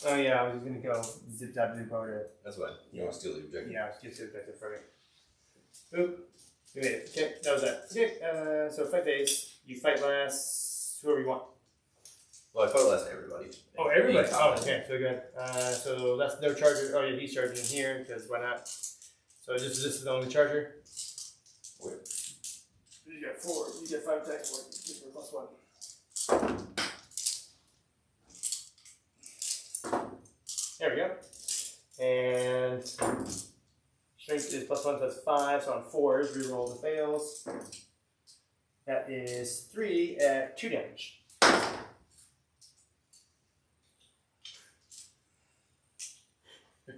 Speaker 2: Oh yeah, I was gonna go zip zap zoop over to.
Speaker 1: That's fine. You want to steal the objective?
Speaker 2: Yeah, let's get to the objective for me. Boop. We made it. Okay, that was that. Okay, so fight phase. You fight last. Whoever you want.
Speaker 1: Well, I fought last to everybody.
Speaker 2: Oh, everybody. Oh, okay, so good. So that's no charger. Oh yeah, he's charging here because why not? So this is the only charger.
Speaker 1: Wait.
Speaker 2: You got 4. You get 5 attacks for it. Give her +1. There we go. And strength is +1, so that's 5. So on 4s, reroll the fails. That is 3 at 2 damage.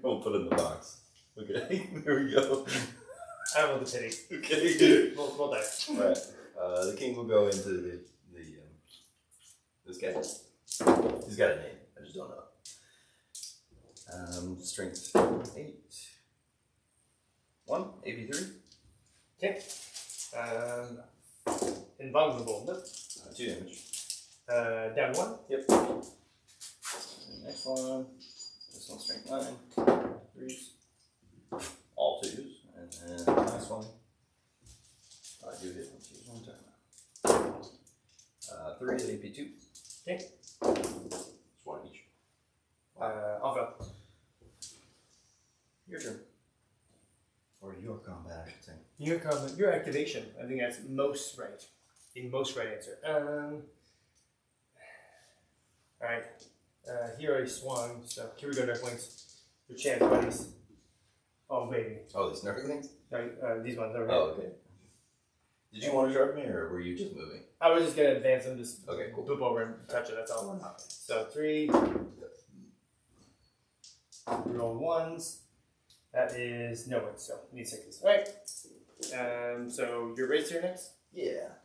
Speaker 1: We'll put it in the box. Okay, there we go.
Speaker 2: I rolled the pity.
Speaker 1: Okay.
Speaker 2: We'll die.
Speaker 1: Alright. The king will go into this guy. He's got a name. I just don't know. Strength 8. 1. AP 3.
Speaker 2: Okay. Invulnerable. Nope.
Speaker 1: 2 damage.
Speaker 2: Down 1.
Speaker 1: Yep. And next one. This one's strength 9. 3s. All 2s. And then the last one. I do hit 1 2s one time. 3 at AP 2.
Speaker 2: Okay.
Speaker 1: Just 1 each.
Speaker 2: I'll go.
Speaker 1: Your turn. Or your combat, I should say.
Speaker 2: Your activation. I think that's most right. The most right answer. Alright. He already swung, so here we go, Dark Wings. Your chance, buddies. Oh, baby.
Speaker 1: Oh, these nerfing things?
Speaker 2: No, these ones over here.
Speaker 1: Oh, okay. Did you want to charge me, or were you just moving?
Speaker 2: I was just gonna advance and just
Speaker 1: Okay, cool.
Speaker 2: boop over and touch it, that's all. So 3. Roll 1s. That is no one, so we need 6s. Alright. So your race here next?
Speaker 1: Yeah.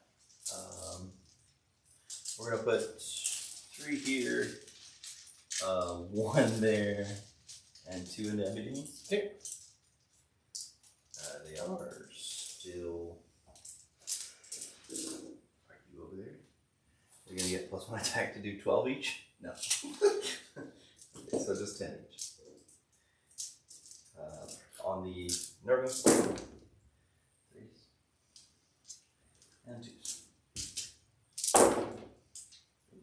Speaker 1: We're gonna put 3 here, 1 there, and 2 in Ebony.
Speaker 2: Okay.
Speaker 1: They are still. Are you over there? We're gonna get +1 attack to do 12 each? No. Okay, so just 10 each. On the nervous, 3s and 2s.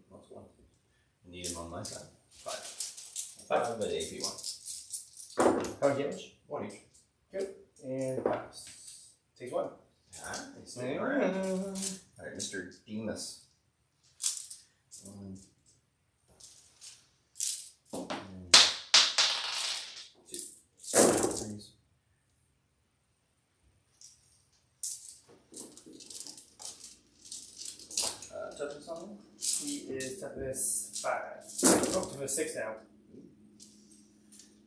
Speaker 1: +1. Need him on my side. 5. 5 at AP 1.
Speaker 2: How much damage?
Speaker 1: 1 each.
Speaker 2: Good. And pass. Takes 1.
Speaker 1: Ah, he's staying around. Alright, Mr. Demas. 1. And 2. 3s. Toughness on him?
Speaker 2: He is toughness 5. Oh, toughness 6 now.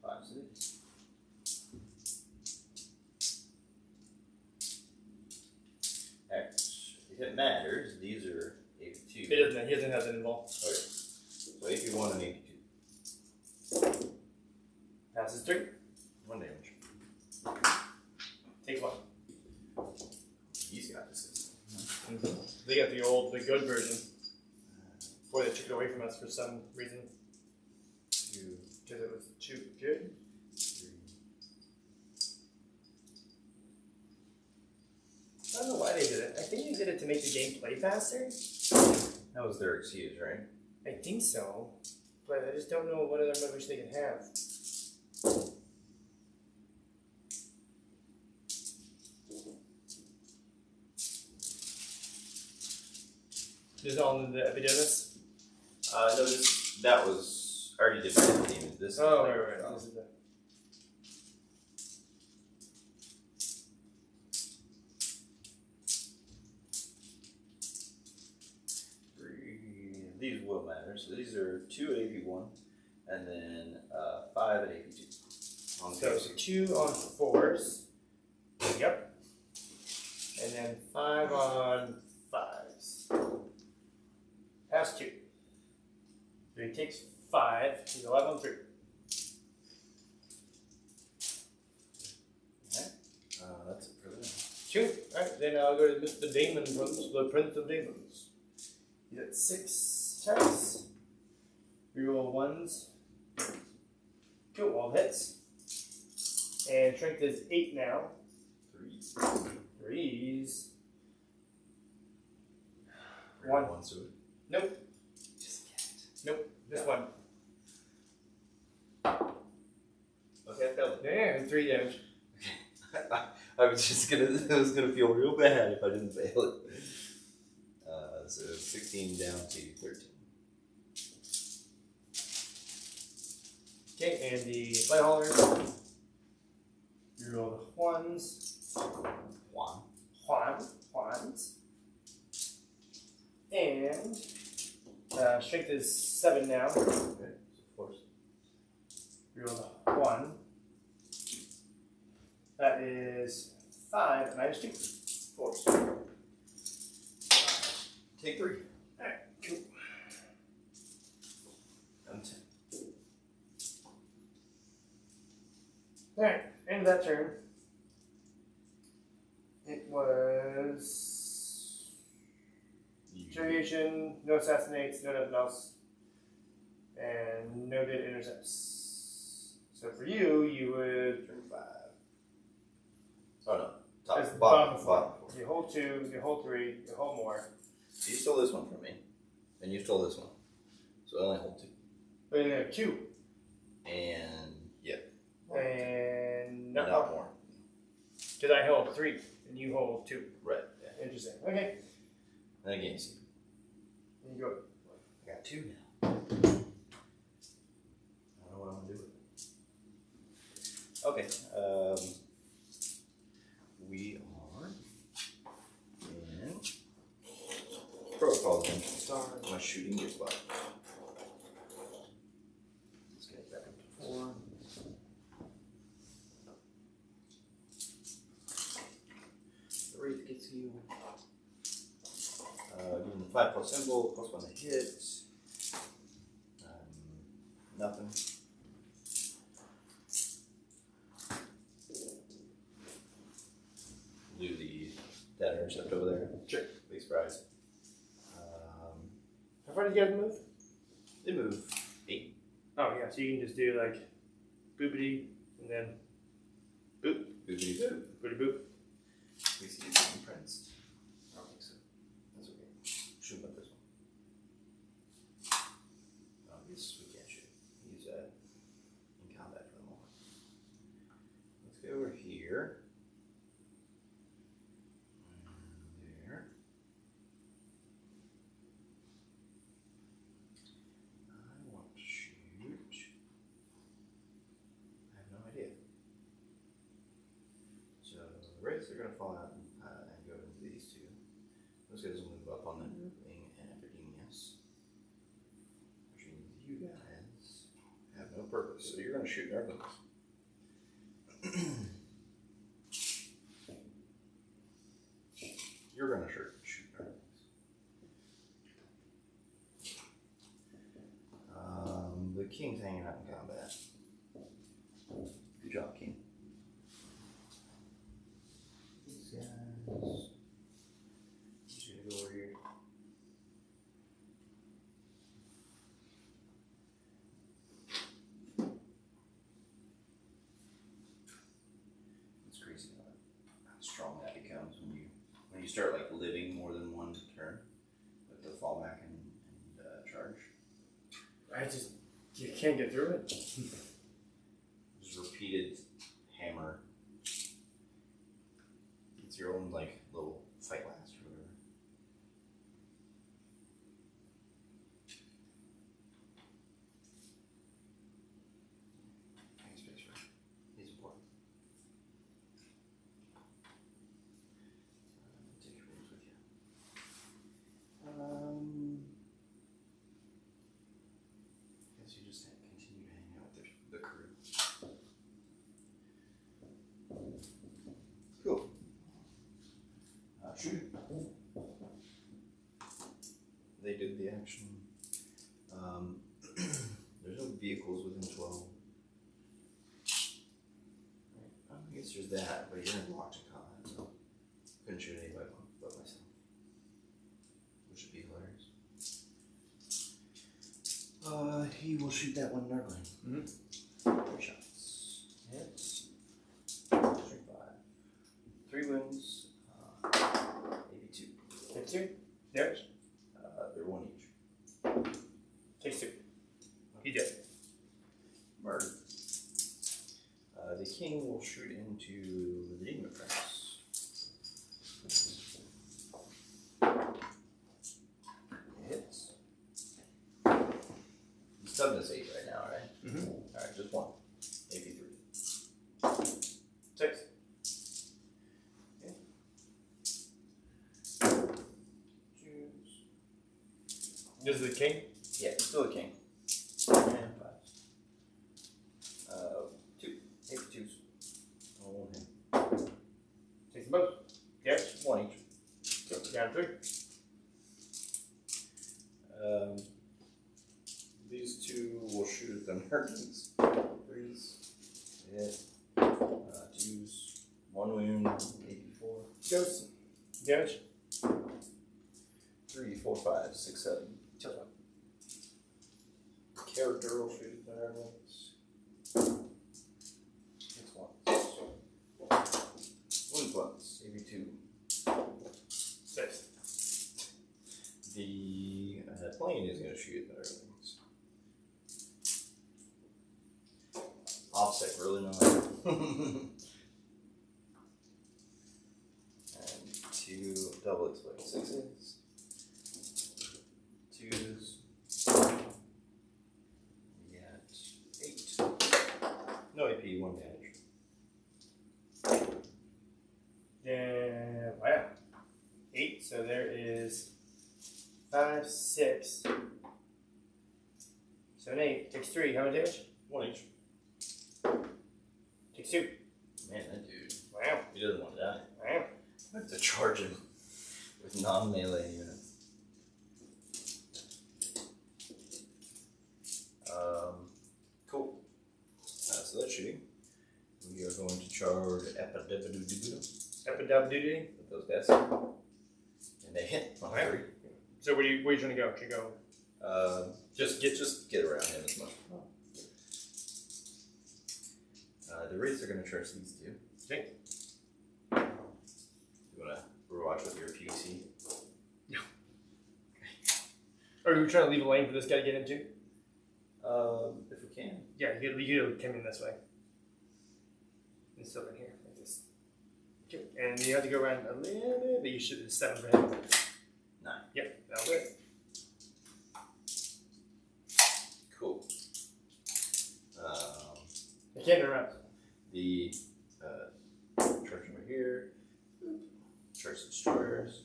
Speaker 1: 5, 6. X. If it matters, these are AP2.
Speaker 2: He doesn't have that involved.
Speaker 1: Okay. So AP1 and AP2.
Speaker 2: Passes 3.
Speaker 1: 1 damage.
Speaker 2: Takes 1.
Speaker 1: He's got this.
Speaker 2: They got the good version. Before they took it away from us for some reason.
Speaker 1: 2,
Speaker 2: Because it was too good.
Speaker 1: 3.
Speaker 2: I don't know why they did it. I think they did it to make the game play faster.
Speaker 1: That was their excuse, right?
Speaker 2: I think so. But I just don't know what other motivation they can have. This is all in the epidermis?
Speaker 1: No, that was, I already did my theme. This
Speaker 2: Oh,
Speaker 1: is
Speaker 2: right. This is the...
Speaker 1: these will matter. So these are 2 at AP1, and then 5 at AP2. On
Speaker 2: So 2 on 4s. Yep. And then 5 on 5s. Pass 2. So he takes 5. He's 11 on 3.
Speaker 1: That's it for them.
Speaker 2: 2. Alright, then I'll go to Mr. Damon runs, the Prince of Demons. He's at 6 attacks. Reroll 1s. Cool, all hits. And strength is 8 now. 3s. 1.
Speaker 1: Suit.
Speaker 2: Nope.
Speaker 1: Just get it.
Speaker 2: Nope. This one.
Speaker 1: Okay, I failed it.
Speaker 2: Yeah, and 3 damage.
Speaker 1: I was gonna feel real bad if I didn't fail it. So 16 down to 13.
Speaker 2: Okay, and the light hauler. You roll the 1s. Juans. And strength is 7 now.
Speaker 1: Okay, so of course.
Speaker 2: You roll the 1. That is 5 minus 2. 4.
Speaker 1: Take 3.
Speaker 2: Alright, cool.
Speaker 1: I'm 10.
Speaker 2: Alright, end of that turn. It was interrogation, no assassinates, no nothing else, and no dead intercepts. So for you, you would
Speaker 1: Turn 5. Oh no.
Speaker 2: That's
Speaker 1: Top,
Speaker 2: the
Speaker 1: bottom.
Speaker 2: bottom. You hold 2, you hold 3, you hold more.
Speaker 1: You stole this one from me, and you stole this one. So I only hold 2.
Speaker 2: But then you have 2.
Speaker 1: And yeah.
Speaker 2: And
Speaker 1: Not
Speaker 2: not more.
Speaker 1: more.
Speaker 2: Because I held 3, and you hold 2.
Speaker 1: Right. Yeah.
Speaker 2: Interesting. Okay.
Speaker 1: And again, you see.
Speaker 2: And you go.
Speaker 1: I got 2 now. I don't know what I'm gonna do with it. Okay. We are in protocol again. My shooting gets by. Let's get it back up to 4. The wraith gets you. Give him the 5+ symbol, +1 to hit. Nothing. Do the data intercept over there.
Speaker 2: Sure.
Speaker 1: Big surprise.
Speaker 2: How far did you guys move?
Speaker 1: They move 8.
Speaker 2: Oh, yeah, so you can just do like boopity and then boop,
Speaker 1: Boopity boop.
Speaker 2: boopity boop.
Speaker 1: We see some prints. I don't think so. That's okay. Shoot about this one. Oh, this we can't shoot. Use that in combat for the moment. Let's go over here. And there. I want to shoot. I have no idea. So the wraiths are going to fall out and go into these 2. Those guys will move up on the thing and everything, yes. Which means you guys have no purpose, so you're going to shoot everything. You're going to shoot everything. The king's hanging out in combat. Good job, king. These guys. He's gonna go over here. It's crazy how strong that becomes when you start like living more than one turn with the fallback and charge.
Speaker 2: You can't get through it.
Speaker 1: Just repeated hammer. It's your own like little fight last or whatever. Thanks, space, right? He's important. Take your rooms with you. they did the action. There's no vehicles within 12. I guess there's that, but you're in locked in combat, so couldn't shoot anybody but myself, which would be hilarious. He will shoot that one Nurgling. 3 shots. Hits. 3 wounds. 82.
Speaker 2: Takes 2. Damage.
Speaker 1: They're 1 each.
Speaker 2: Takes 2. He did.
Speaker 1: Murder. The king will shoot into the Necrons. Hits. His toughness 8 right now, right?
Speaker 2: Mm-hmm.
Speaker 1: Alright, just 1. Maybe 3.
Speaker 2: 6.
Speaker 1: Okay. Choose.
Speaker 2: This is the king?
Speaker 1: Yeah, still a king. And 5. 2. 82s. On him.
Speaker 2: Takes them both. Yep.
Speaker 1: 1 each.
Speaker 2: So, down 3.
Speaker 1: These 2 will shoot at the Necrons. 3s. Hit. 2s. 1 wound. 84.
Speaker 2: Goes. Damage.
Speaker 1: 3, 4, 5, 6, 7.
Speaker 2: Kills one.
Speaker 1: Character will shoot at the Necrons. Hits once. Wounds once. 82.
Speaker 2: 6.
Speaker 1: The plane is going to shoot at the Necrons. Offset really nice. And 2 double exploding 6s. 2s. We got 8. No AP, 1 damage.
Speaker 2: Then, wow. 8. So there is 5, 6, 7, 8. Takes 3. How much damage?
Speaker 1: 1 each.
Speaker 2: Takes 2.
Speaker 1: Man, that dude.
Speaker 2: Wow.
Speaker 1: He doesn't want to die.
Speaker 2: Wow.
Speaker 1: I have to charge him with non-melee units. Cool. So that's shooting. We are going to charge
Speaker 2: Epidub-doo-doo.
Speaker 1: with those guys. And they hit on 3.
Speaker 2: So where you trying to go? Should go?
Speaker 1: Just get around him as much. The Wraiths are going to charge these 2.
Speaker 2: Okay.
Speaker 1: You want to watch with your PC?
Speaker 2: No. Are you trying to leave a lane for this guy to get into?
Speaker 1: If we can.
Speaker 2: Yeah, you come in this way. And still in here, like this. Okay. And you have to go around a little bit, but you should have 7 for him.
Speaker 1: 9.
Speaker 2: Yep, that'll do it.
Speaker 1: Cool.
Speaker 2: I can't interrupt.
Speaker 1: The charge over here. Charge the destroyers.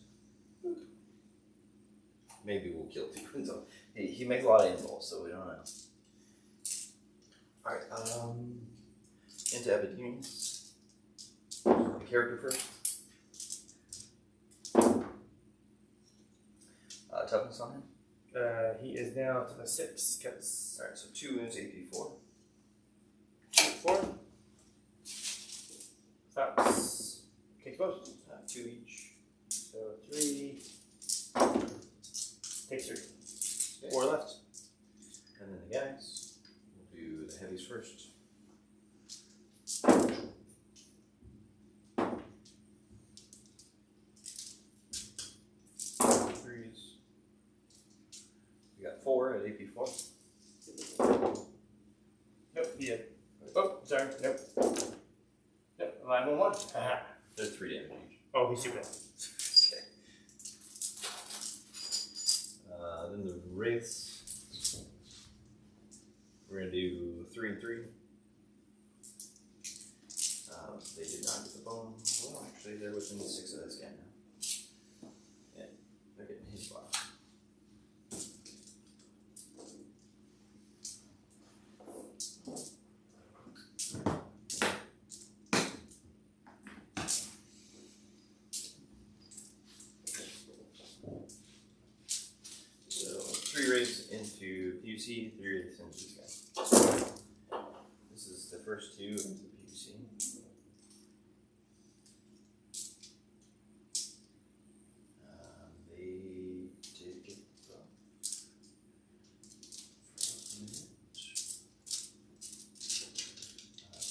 Speaker 1: Maybe we'll kill 2. So he makes a lot of involves, so we don't know. Alright, into Epidemius. The character first. Toughness on him.
Speaker 2: He is now to the 6, because...
Speaker 1: Alright, so 2 wounds, AP 4.
Speaker 2: 4. Stops. Takes both.
Speaker 1: 2 each.
Speaker 2: So 3. Takes 3.
Speaker 1: Okay.
Speaker 2: 4 left.
Speaker 1: And then the guys. We'll do the heavies first. Threes. We got 4 at AP 4.
Speaker 2: Nope, he did. Oh, sorry. Nope. Nope, line 1 1. Haha.
Speaker 1: There's 3 damage each.
Speaker 2: Oh, he's super dead.
Speaker 1: Okay. Then the Wraiths. We're going to do 3 and 3. They did not get the bone. Well, actually, they're within 6 of this guy now. Yeah, they're getting his bottom. So PUC, 3 into this guy. This is the first 2 into the PUC. They did get the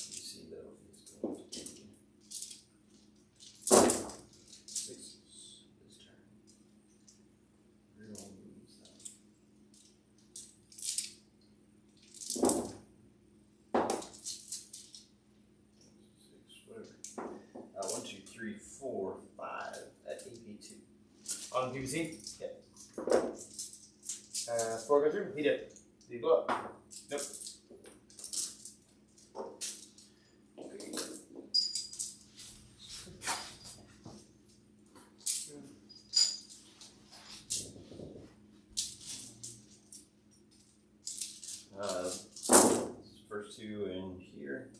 Speaker 1: PUC though is going to be 6 this turn. Real moves that. 6, whatever. 1, 2, 3, 4, 5 at AP2.
Speaker 2: On the PVC?
Speaker 1: Yeah.
Speaker 2: 4 go through? He did. Did he blow up? Nope.
Speaker 1: First 2 in here.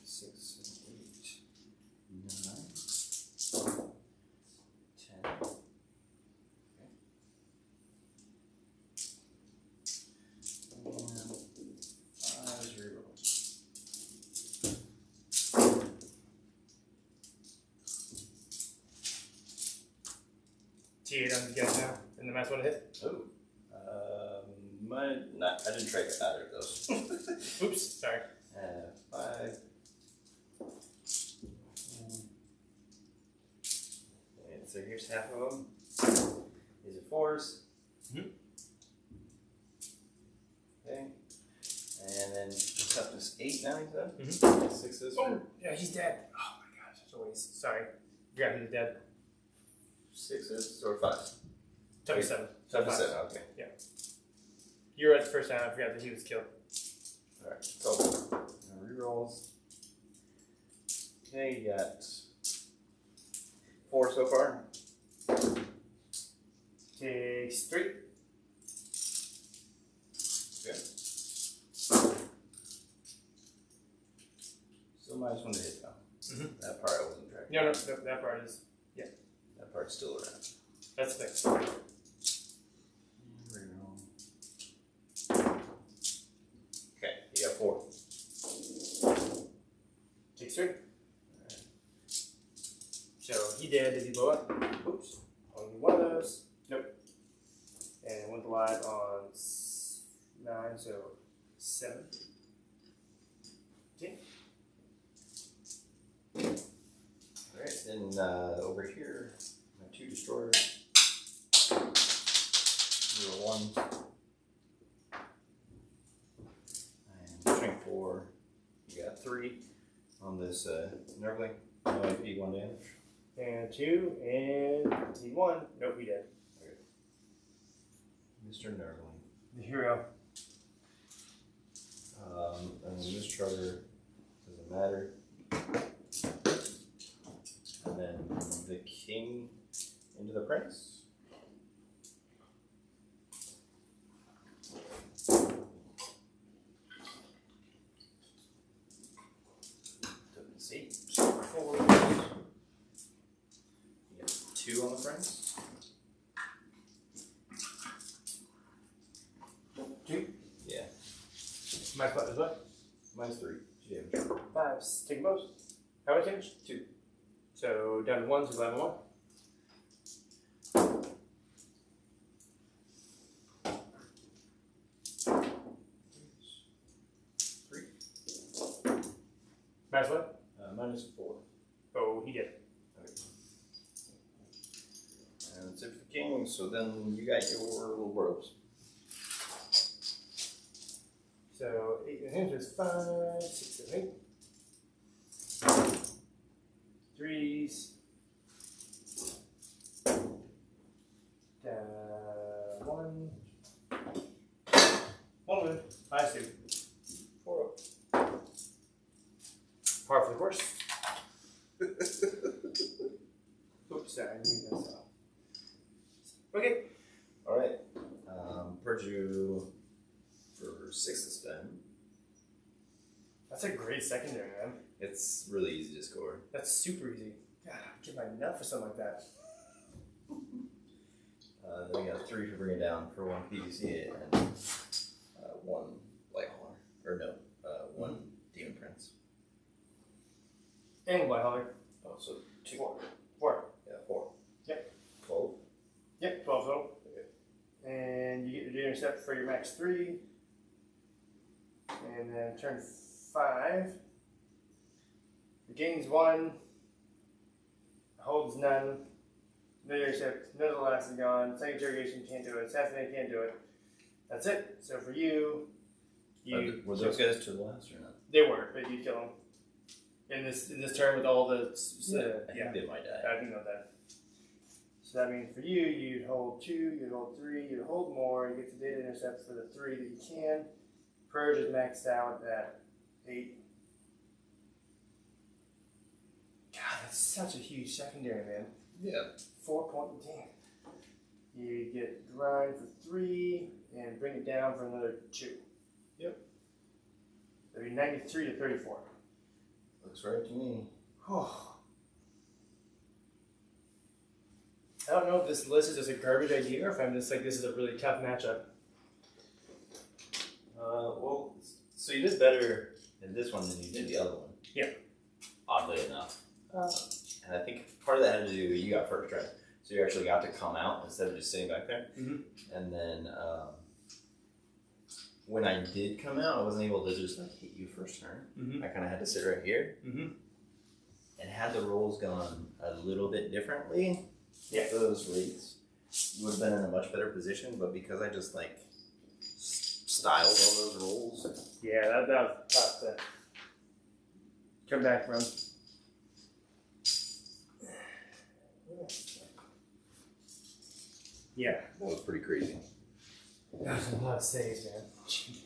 Speaker 1: Six, 7, 8, 9, 10. Okay. And 5 0.
Speaker 2: T8 on these guys now. And the mass one hit.
Speaker 1: Oh. I didn't try either of those.
Speaker 2: Oops, sorry.
Speaker 1: 5. And so here's half of them. These are 4s.
Speaker 2: Mhm.
Speaker 1: Okay. And then toughness 8 now he's done. 6s.
Speaker 2: Oh, yeah, he's dead. Oh my gosh, that's a waste. Sorry. Yeah, he's dead.
Speaker 1: 6s or 5s?
Speaker 2: Toughness 7.
Speaker 1: Toughness 7, okay.
Speaker 2: You were at the first time, I forgot that he was killed.
Speaker 1: Alright, so rerolls. Okay, you got 4 so far.
Speaker 2: Takes 3.
Speaker 1: Okay. So -1 to hit now. That part I wasn't tracking.
Speaker 2: No, that part is,
Speaker 1: That part's still around.
Speaker 2: that's fixed.
Speaker 1: Reroll. Okay, you got 4.
Speaker 2: Takes 3. So he did. Did he blow up? Oops. Only one of those. Nope. And it went live on 9, so 7. Okay.
Speaker 1: Alright, then over here, my 2 destroyers. Reroll 1. And swing 4. You got 3 on this Nervling. No AP 1 damage.
Speaker 2: And 2, and he won. Nope, he did.
Speaker 1: Mr. Nervling.
Speaker 2: The hero.
Speaker 1: And then this charter doesn't matter. And then the king into the prince. Doesn't see. 4. You got 2 on the prince.
Speaker 2: 2.
Speaker 1: Yeah.
Speaker 2: My spot is what?
Speaker 1: Minus 3. GM.
Speaker 2: 5. Take both. How much damage?
Speaker 1: 2.
Speaker 2: So down to 1, so level 1. Minus what?
Speaker 1: Minus 4.
Speaker 2: Oh, he did.
Speaker 1: Okay. And it's it for the king, so then you got your little bros.
Speaker 2: So 8 in hand is 5, 6, 7, 8. 3s. 1. 1 wound. Minus 2. 4 up. Par for the course. Oops, sorry, I need this off. Okay.
Speaker 1: Alright. Purge you for 6 this time.
Speaker 2: That's a great secondary, man.
Speaker 1: It's really easy to score.
Speaker 2: That's super easy. God, I'd give my nut for something like that.
Speaker 1: Then we got 3 for bringing down for 1 PVC and 1 light hauler. Or no, 1 demon prince.
Speaker 2: And White Hauler.
Speaker 1: Oh, so 2.
Speaker 2: 4.
Speaker 1: Yeah, 4.
Speaker 2: Yep.
Speaker 1: 12.
Speaker 2: Yep, 12 total. Okay. And you get your intercept for your max 3. And then turn 5. It gains 1. Holds none. No intercept. None of the last is gone. Second interrogation can't do it. Assassinate can't do it. That's it. So for you,
Speaker 1: Were those guys to the last or not?
Speaker 2: they were, but you kill them. In this turn with all the
Speaker 1: I think they might die.
Speaker 2: I think of that. So that means for you, you'd hold 2, you'd hold 3, you'd hold more. You get the data intercept for the 3 that you can. Purge is maxed out at 8. God, that's such a huge secondary, man.
Speaker 1: Yeah.
Speaker 2: 4 point, damn. You get grind for 3 and bring it down for another 2.
Speaker 1: Yep.
Speaker 2: That'd be 93 to 34.
Speaker 1: Looks right to me.
Speaker 2: Oh. I don't know if this list is just a garbage idea or if I'm just like, this is a really tough matchup.
Speaker 1: Well, so you did better in this one than you did the other one.
Speaker 2: Yeah.
Speaker 1: Oddly enough. And I think part of that had to do with you got first, right? So you actually got to come out instead of just sitting back there.
Speaker 2: Mm-hmm.
Speaker 1: And then when I did come out, I wasn't able to just like hit you first turn.
Speaker 2: Mm-hmm.
Speaker 1: I kind of had to sit right here.
Speaker 2: Mm-hmm.
Speaker 1: And had the rolls gone a little bit differently, for those rates, you would have been in a much better position. But because I just like styled all those rolls,
Speaker 2: Yeah, that was tough to come back from. Yeah.
Speaker 1: that was pretty crazy.
Speaker 2: That was a lot of saves, man. Jeez.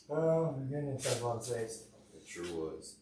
Speaker 2: Oh my goodness, that was a lot of saves.
Speaker 1: It sure was.